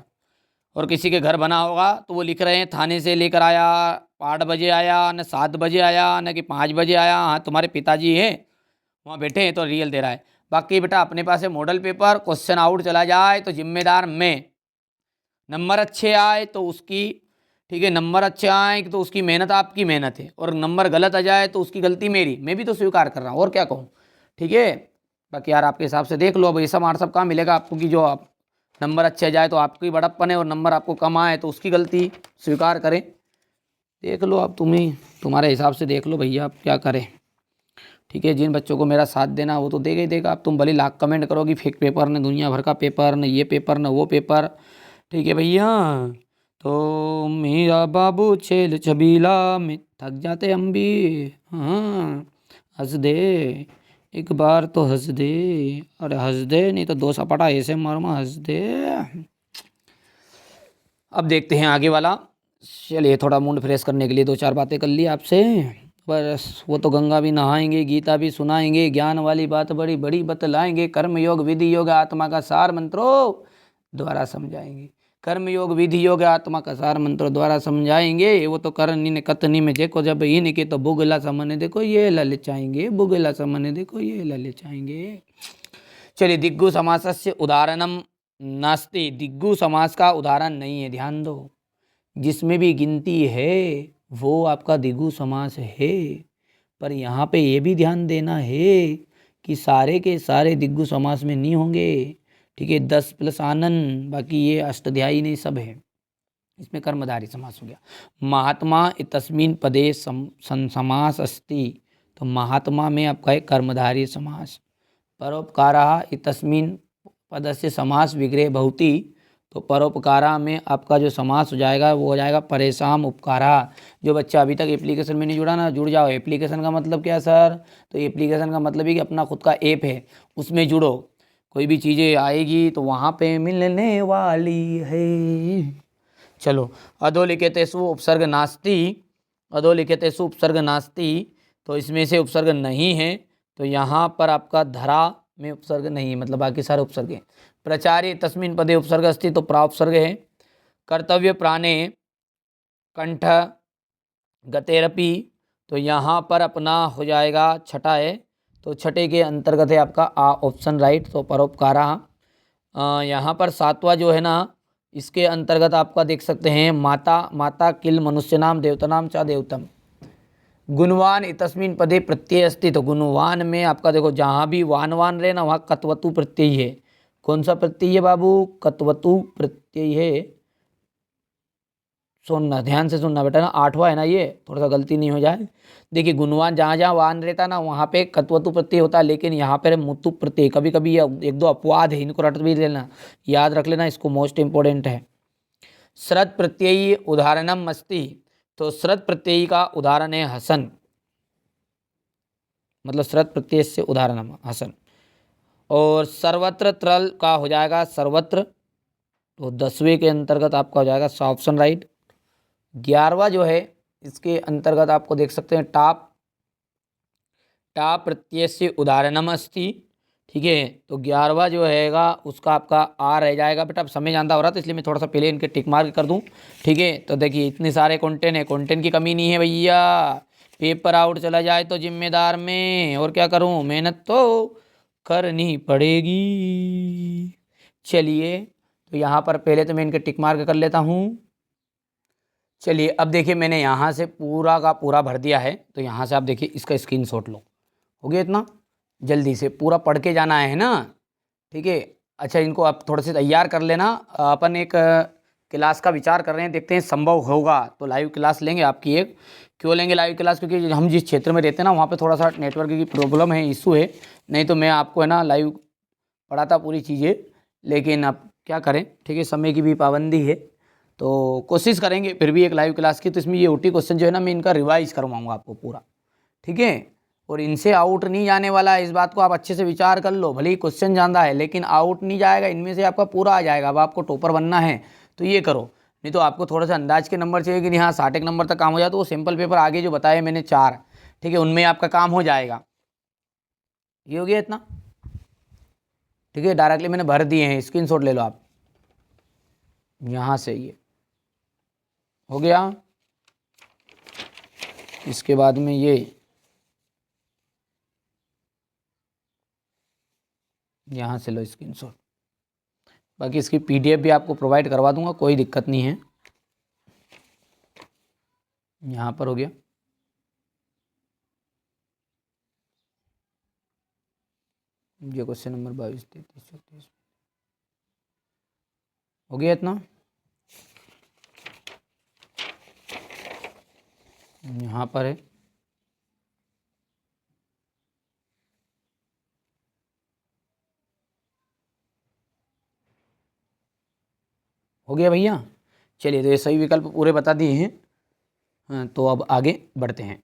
और किसी के घर बना होगा तो वो लिख रहे हैं थाने से लेकर आया 8 बजे आया, न 7 बजे आया, न कि 5 बजे आया, हाँ तुम्हारे पिताजी हैं वहाँ बैठे हैं तो रियल दे रहा है। बाकी बेटा अपने पास है मॉडल पेपर, क्वेश्चन आउट चला जाए तो जिम्मेदार मैं, नंबर अच्छे आए तो उसकी, ठीक है, नंबर अच्छे आए तो उसकी मेहनत आपकी मेहनत है, और नंबर गलत आ जाए तो उसकी गलती मेरी, मैं भी तो स्वीकार कर रहा हूँ, और क्या कहूँ, ठीक है। बाकी यार आपके हिसाब से देख लो, अब ऐसा व्हाट्सअप कहाँ मिलेगा आपको कि जो आप नंबर अच्छे आ जाए तो आपकी बड़प्पन है, और नंबर आपको कम आए तो उसकी गलती स्वीकार करें। देख लो अब तुम्हारे हिसाब से देख लो भैया आप क्या करें, ठीक है। जिन बच्चों को मेरा साथ देना वो तो देगा ही देगा। अब तुम भले लाख कमेंट करोगी फेक पेपर न दुनिया भर का पेपर न ये पेपर न वो पेपर, ठीक है भैया। तो मेरा बाबू छेल छबीला में थक जाते हम भी, हाँ हंस दे एक बार तो हंस दे, अरे हंस दे नहीं तो 2 सपाटा ऐसे मारूंगा, हंस दे। अब देखते हैं आगे वाला। चलिए थोड़ा मूड फ्रेश करने के लिए 2-4 बातें कर ली आपसे, बस वो तो गंगा भी नहाएंगे, गीता भी सुनाएंगे, ज्ञान वाली बात बड़ी बड़ी बतलाएंगे, कर्म योग विधि योग आत्मा का सार मंत्रों द्वारा समझाएंगे, कर्म योग विधि योग आत्मा का सार मंत्रों द्वारा समझाएंगे। वो तो करनी ने कतनी में देखो जब इनके तो बुगला सामने देखो ये ललचाएंगे, बुगला सामने देखो ये ललचाएंगे। चलिए दिग्गु समासस्य उदाहरणम नास्ति, दिग्गु समास का उदाहरण नहीं है, ध्यान दो, जिसमें भी गिनती है वो आपका दिगु समास है। पर यहाँ पे ये भी ध्यान देना है कि सारे के सारे दिग्गु समास में नहीं होंगे, ठीक है। 10 प्लस आनन, बाकी ये अष्टाध्यायी नहीं सब है, इसमें कर्मधारी समास हो गया। महात्मा इतस्मिन पदे समास अस्ति, तो महात्मा में आपका है कर्मधारी समास। परोपकारा इतस्मिन पदस्य समास विग्रह भवति, तो परोपकारा में आपका जो समास हो जाएगा वो हो जाएगा परेशान उपकारा। जो बच्चा अभी तक एप्लीकेशन में नहीं जुड़ा ना, जुड़ जाओ। एप्लीकेशन का मतलब क्या है सर, तो एप्लीकेशन का मतलब है कि अपना खुद का ऐप है उसमें जुड़ो, कोई भी चीज़ें आएगी तो वहाँ पे मिलने वाली है। चलो अधोलिखितेषु उपसर्ग नास्ति, अधोलिखितेषु उपसर्ग नास्ति, तो इसमें से उपसर्ग नहीं है, तो यहाँ पर आपका धरा में उपसर्ग नहीं है, मतलब बाकी सारे उपसर्ग हैं। प्रचारे तस्मिन पदे उपसर्ग अस्ति, तो प्रा उपसर्ग है। कर्तव्य प्राणे कंठ गतेरपि, तो यहाँ पर अपना हो जाएगा छठा है, तो छठे के अंतर्गत है आपका आ ऑप्शन राइट, तो परोपकारा। यहाँ पर सातवां जो है ना, इसके अंतर्गत आपका देख सकते हैं माता, माता किल मनुष्य नाम देवता नाम चा देवतम। गुणवान इतस्मिन पदे प्रत्यय अस्ति, तो गुणवान में आपका देखो जहाँ भी वान वान रहे ना वहाँ कत्वतु प्रत्यय है। कौन सा प्रत्यय है बाबू? कत्वतु प्रत्यय है। सुनना, ध्यान से सुनना बेटा ना, आठवां है ना ये, थोड़ा सा गलती नहीं हो जाए। देखिए गुणवान जहाँ जहाँ वान रहता ना वहाँ पे कत्वतु प्रत्यय होता है, लेकिन यहाँ पर मुतु प्रत्यय। कभी कभी ये एक दो अपवाद है, इनको रट भी लेना, याद रख लेना, इसको मोस्ट इंपॉर्टेंट है। श्रद प्रत्ययी उदाहरणम अस्ति, तो श्रद प्रत्ययी का उदाहरण है हसन, मतलब श्रद प्रत्यय से उदाहरण हसन। और सर्वत्र त्रल का हो जाएगा सर्वत्र, तो 10वें के अंतर्गत आपका हो जाएगा ऑप्शन राइट। 11वां जो है इसके अंतर्गत आपको देख सकते हैं टाप, टाप प्रत्यय से उदाहरणम अस्ति, ठीक है। तो 11वां जो हैगा उसका आपका आ रह जाएगा बेटा। अब समय ज़्यादा हो रहा था इसलिए मैं थोड़ा सा पहले इनके टिक मार्क कर दूं, ठीक है। तो देखिए इतने सारे कंटेंट है, कंटेंट की कमी नहीं है भैया। पेपर आउट चला जाए तो जिम्मेदार में, और क्या करूं, मेहनत तो करनी पड़ेगी। चलिए तो यहाँ पर पहले तो मैं इनके टिक मार्क कर लेता हूँ। चलिए अब देखिए मैंने यहाँ से पूरा का पूरा भर दिया है, तो यहाँ से आप देखिए इसका स्क्रीनशॉट लो। हो गया इतना? जल्दी से पूरा पढ़ के जाना है ना, ठीक है। अच्छा इनको आप थोड़े से तैयार कर लेना। अपन एक क्लास का विचार कर रहे हैं, देखते हैं संभव होगा तो लाइव क्लास लेंगे आपकी एक। क्यों लेंगे लाइव क्लास? क्योंकि हम जिस क्षेत्र में रहते हैं ना वहाँ पे थोड़ा सा नेटवर्क की प्रॉब्लम है, इशू है। नहीं तो मैं आपको है ना लाइव पढ़ाता पूरी चीज़ें, लेकिन अब क्या करें, ठीक है, समय की भी पाबंदी है। तो कोशिश करेंगे फिर भी एक लाइव क्लास की। तो इसमें ये ओटी क्वेश्चन जो है ना मैं इनका रिवाइज करवाऊँगा आपको पूरा, ठीक है। और इनसे आउट नहीं जाने वाला है, इस बात को आप अच्छे से विचार कर लो। भले ही क्वेश्चन ज़्यादा है लेकिन आउट नहीं जाएगा, इनमें से आपका पूरा आ जाएगा। अब आपको टॉपर बनना है तो ये करो, नहीं तो आपको थोड़ा सा अंदाज के नंबर चाहिए कि हाँ 60 नंबर तक काम हो जाए, तो वो सिंपल पेपर आगे जो बताए मैंने 4, ठीक है, उनमें आपका काम हो जाएगा। ये हो गया इतना, ठीक है। डायरेक्टली मैंने भर दिए हैं, स्क्रीनशॉट ले लो आप यहाँ से। ये हो गया। इसके बाद में ये यहाँ से लो स्क्रीनशॉट। बाकी इसकी पीडीएफ भी आपको प्रोवाइड करवा दूंगा, कोई दिक्कत नहीं है। यहाँ पर हो गया। ये क्वेश्चन नंबर 22, 33, 34 हो गया इतना। यहाँ पर है, हो गया भैया। चलिए तो ये सही विकल्प पूरे बता दिए हैं। हाँ, तो अब आगे बढ़ते हैं।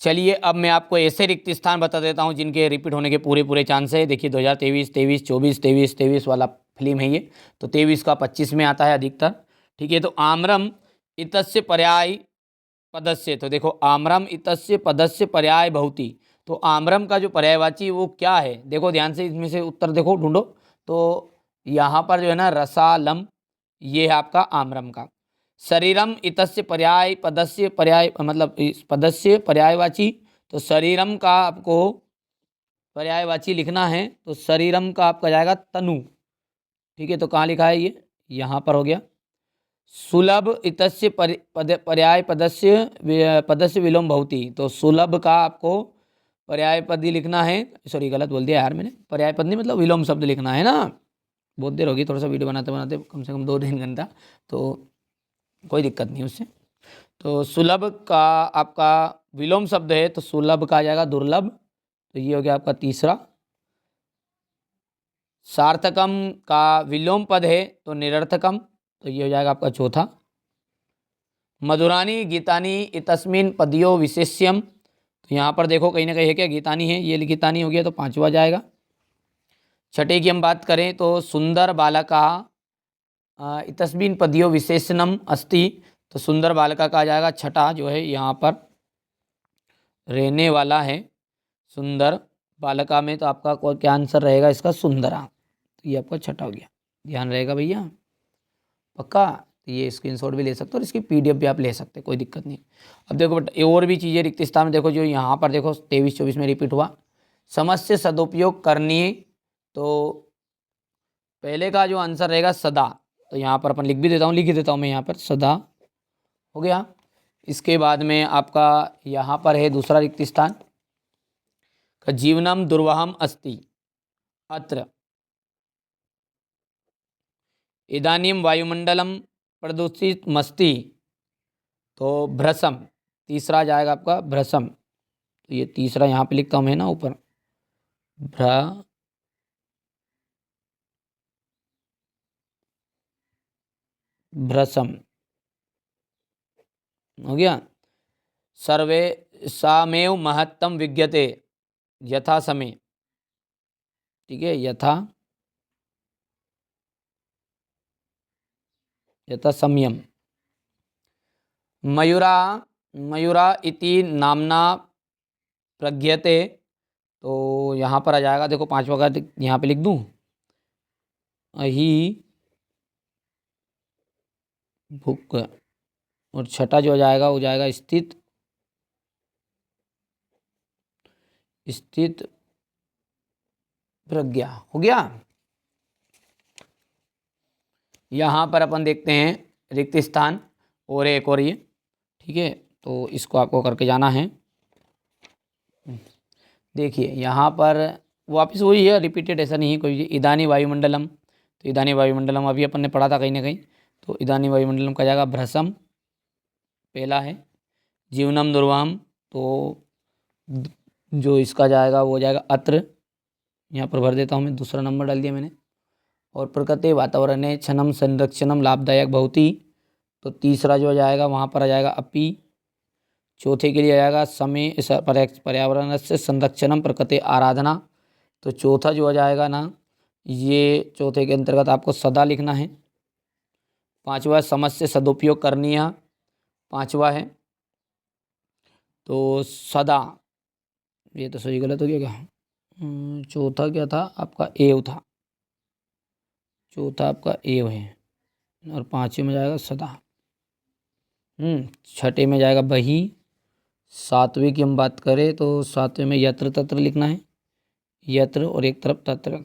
चलिए अब मैं आपको ऐसे रिक्त स्थान बता देता हूं जिनके रिपीट होने के पूरे पूरे चांस है। देखिए 2023, 23, 24, 23, 23 वाला फिल्म है ये, तो 23 का 25 में आता है अधिकतर, ठीक है। तो आम्रम इतस्य पर्याय पदस्य, तो देखो आम्रम इतस्य पदस्य पर्याय भवति, तो आम्रम का जो पर्यायवाची वो क्या है, देखो ध्यान से, इसमें से उत्तर देखो ढूंढो। तो यहाँ पर जो है ना रसालम, ये है आपका आम्रम का। शरीरम इतस्य पर्याय पदस्य पर्याय, मतलब इस पदस्य पर्यायवाची, तो शरीरम का आपको पर्यायवाची लिखना है, तो शरीरम का आपका जाएगा तनु, ठीक है। तो कहाँ लिखा है ये, यहाँ पर हो गया। सुलभ इतस्य पर्याय पदस्य पदस्य विलोम भवति, तो सुलभ का आपको पर्याय पद ही लिखना है। सॉरी गलत बोल दिया यार मैंने, पर्याय पद नहीं मतलब विलोम शब्द लिखना है ना। बहुत देर होगी, थोड़ा सा वीडियो बनाते बनाते, कम से कम 2-3 घंटा, तो कोई दिक्कत नहीं उससे। तो सुलभ का आपका विलोम शब्द है, तो सुलभ का आ जाएगा दुर्लभ, तो ये हो गया आपका तीसरा। सार्थकम का विलोम पद है तो निरर्थकम, तो ये हो जाएगा आपका चौथा। मधुरानी गीतानी इतस्मिन पदयो विशेष्यम, तो यहाँ पर देखो कहीं ना कहीं है क्या, गीतानी है, ये गीतानी हो गया, तो 5वां जाएगा। छठे की हम बात करें तो सुंदर बालका इतस्मिन पदयो विशेषणम अस्ति, तो सुंदर बालका का आ जाएगा छठा, जो है यहाँ पर रहने वाला है, सुंदर बालका में तो आपका क्या आंसर रहेगा इसका? सुंदरा। तो ये आपका छठा हो गया, ध्यान रहेगा भैया, पक्का। तो ये स्क्रीनशॉट भी ले सकते हो और इसकी पीडीएफ भी आप ले सकते हैं, कोई दिक्कत नहीं। अब देखो बट और भी चीज़ें रिक्त स्थान में देखो, जो यहाँ पर देखो 23-24 में रिपीट हुआ, समझ से सदुपयोग करनी। तो पहले का जो आंसर रहेगा सदा, तो यहाँ पर अपन लिख भी देता हूँ, लिख ही देता हूँ मैं यहाँ पर, सदा हो गया। इसके बाद में आपका यहाँ पर है दूसरा रिक्त स्थान, जीवनम दुर्वहम अस्ति अत्र, इदानीम वायुमंडलम प्रदूषित मस्ति, तो भ्रसम, तीसरा जाएगा आपका भ्रसम। तो ये तीसरा यहाँ पे लिखता हूँ मैं ना ऊपर, भ्रसम हो गया। सर्वे सामेव महत्तम विज्ञते यथा समय, ठीक है, यथा सम्यम। मयूरा इति नामना प्रज्ञते, तो यहाँ पर आ जाएगा, देखो पांचवा का यहाँ पे लिख दूँ, अहि भुक, और छठा जो हो जाएगा वो जाएगा स्थित प्रज्ञा हो गया। यहाँ पर अपन देखते हैं रिक्त स्थान और एक और ये, ठीक है, तो इसको आपको करके जाना है। देखिए यहाँ पर वापस वही है, रिपीटेड, ऐसा नहीं है कोई। इदानी वायुमंडलम, तो इदानी वायुमंडलम अभी अपन ने पढ़ा था कहीं ना कहीं, तो इदानी वायुमंडलम का जाएगा भ्रसम, पहला है। जीवनम दुर्वाम, तो जो इसका जाएगा वो जाएगा अत्र, यहाँ पर भर देता हूँ मैं, दूसरा नंबर डाल दिया मैंने। और प्रकृति वातावरण क्षणम संरक्षणम लाभदायक भवति, तो तीसरा जो जाएगा वहाँ पर आ जाएगा अपि। चौथे के लिए आ जाएगा समय पर्यावरण से संरक्षणम प्रकृति आराधना, तो चौथा जो आ जाएगा ना, ये चौथे के अंतर्गत आपको सदा लिखना है। पांचवा समझ से सदुपयोग करनी है, पांचवा है, तो सदा, ये तो सही गलत हो गया क्या? चौथा क्या था आपका? एव था, चौथा आपका एव है, और पांचवें में जाएगा सदा। छठे में जाएगा बही। सातवें की हम बात करें तो सातवें में यत्र तत्र लिखना है, यत्र और एक तरफ तत्र,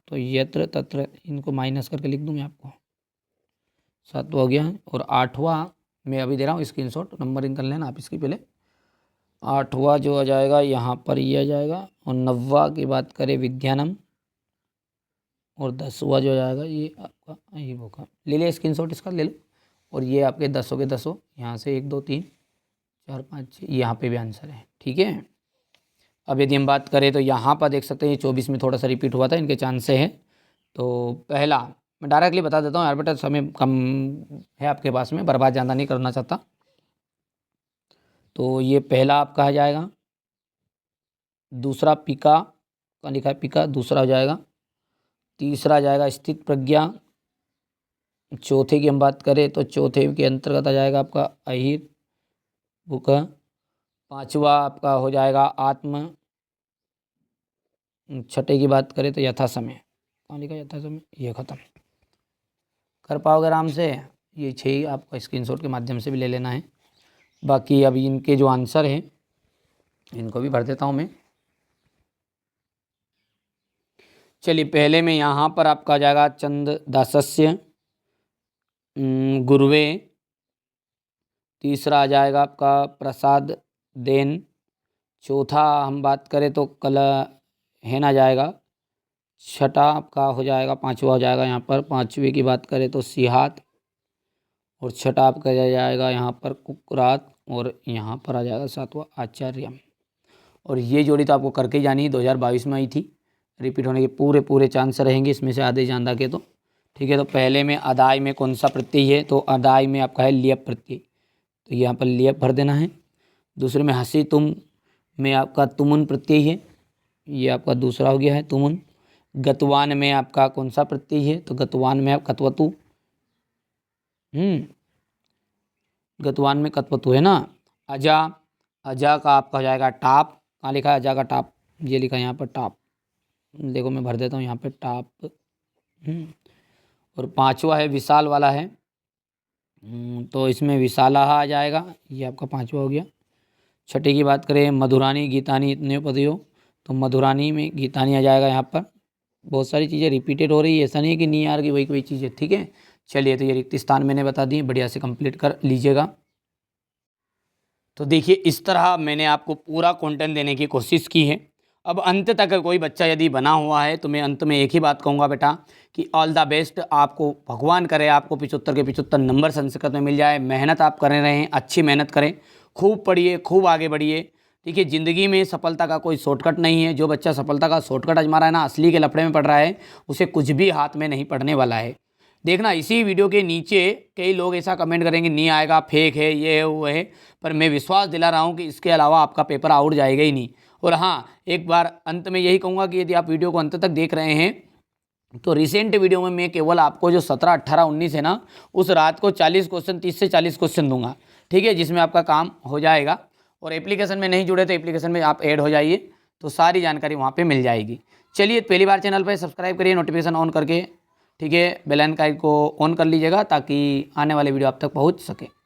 तो यत्र तत्र इनको माइनस करके लिख दूँ मैं आपको, सातवां हो गया। और आठवां मैं अभी दे रहा हूँ स्क्रीनशॉट, नंबरिंग कर लेना आप इसकी पहले। आठवां जो आ जाएगा यहाँ पर ये आ जाएगा, और नौवा की बात करें विद्यानम, और 10वां जो जाएगा ये आपका ये होगा, ले लिया स्क्रीनशॉट इसका, ले लो। और ये आपके 10 के 10, यहाँ से 1 2 3 4 5 6, यहाँ पे भी आंसर है, ठीक है। अब यदि हम बात करें तो यहाँ पर देख सकते हैं, ये 24 में थोड़ा सा रिपीट हुआ था, इनके चांस से है। तो पहला मैं डायरेक्टली बता देता हूँ यार बेटा, समय कम है आपके पास में, बर्बाद ज़्यादा नहीं करना चाहता। तो ये पहला आपका आ जाएगा, दूसरा पिका का लिखा है पिका, दूसरा हो जाएगा, तीसरा जाएगा स्थित प्रज्ञा। चौथे की हम बात करें तो चौथे के अंतर्गत आ जाएगा आपका अहिर बुक। पांचवा आपका हो जाएगा आत्म। छठे की बात करें तो यथा समय, कहाँ लिखा यथा समय, ये खत्म कर पाओगे आराम से। ये 6 आपका स्क्रीनशॉट के माध्यम से भी ले लेना है। बाकी अभी इनके जो आंसर हैं इनको भी भर देता हूँ मैं। चलिए पहले में यहाँ पर आपका आ जाएगा चंद दासस्य गुरुवे। तीसरा आ जाएगा आपका प्रसाद देन। चौथा हम बात करें तो कल है ना जाएगा। छठा आपका हो जाएगा, पांचवा हो जाएगा यहाँ पर, पांचवे की बात करें तो सिहात। और छठा आपका जाएगा यहाँ पर कुकरात, और यहाँ पर आ जाएगा सातवां आचार्यम। और ये जोड़ी तो आपको करके ही जानी है, 2022 में आई थी, रिपीट होने के पूरे पूरे चांस रहेंगे इसमें से आधे जान के, तो ठीक है। तो पहले में अदाय में कौन सा प्रत्यय है, तो अदाय में आपका है लियप प्रत्यय, तो यहाँ पर लियप भर देना है। दूसरे में हंसी तुम में आपका तुमुन प्रत्यय है, ये आपका दूसरा हो गया है तुमुन। गतवान में आपका कौन सा प्रत्यय है, तो गतवान में आप कतवतु, गतवान में कतवतु है ना। अजा, अजा का आपका हो जाएगा टाप, कहाँ लिखा है अजा का टाप, ये लिखा है यहाँ पर टॉप। देखो मैं भर देता हूँ यहाँ पे टॉप। और पांचवा है विशाल वाला है, तो इसमें विशाला आ जाएगा, ये आपका पांचवा हो गया। छठे की बात करें मधुरानी गीतानी इतने पदियों, तो मधुरानी में गीतानी आ जाएगा यहाँ पर। बहुत सारी चीज़ें रिपीटेड हो रही है, ऐसा नहीं है कि नहीं आ रही वही कोई चीज़ें, ठीक है। चलिए तो ये रिक्त स्थान मैंने बता दी, बढ़िया से कंप्लीट कर लीजिएगा। तो देखिए इस तरह मैंने आपको पूरा कंटेंट देने की कोशिश की है। अब अंत तक कोई बच्चा यदि बना हुआ है तो मैं अंत में एक ही बात कहूँगा बेटा कि ऑल द बेस्ट, आपको भगवान करे आपको 75 के 75 नंबर संस्कृत में मिल जाए। मेहनत आप कर रहे हैं, अच्छी मेहनत करें, खूब पढ़िए, खूब आगे बढ़िए। देखिए ज़िंदगी में सफलता का कोई शॉर्टकट नहीं है। जो बच्चा सफलता का शॉर्टकट आजमा रहा है ना, असली के लफड़े में पड़ रहा है, उसे कुछ भी हाथ में नहीं पड़ने वाला है। देखना इसी वीडियो के नीचे कई लोग ऐसा कमेंट करेंगे नहीं आएगा, फेक है, ये है, वो है, पर मैं विश्वास दिला रहा हूँ कि इसके अलावा आपका पेपर आउट जाएगा ही नहीं। और हाँ, एक बार अंत में यही कहूँगा कि यदि आप वीडियो को अंत तक देख रहे हैं तो रिसेंट वीडियो में मैं केवल आपको जो 17, 18, 19 है ना, उस रात को 40 क्वेश्चन, 30 से 40 क्वेश्चन दूंगा, ठीक है, जिसमें आपका काम हो जाएगा। और एप्लीकेशन में नहीं जुड़े तो एप्लीकेशन में आप ऐड हो जाइए, तो सारी जानकारी वहाँ पे मिल जाएगी। चलिए पहली बार चैनल पर सब्सक्राइब करिए, नोटिफिकेशन ऑन करके, ठीक है, बेल आइकन को ऑन कर लीजिएगा ताकि आने वाले वीडियो आप तक पहुँच सके।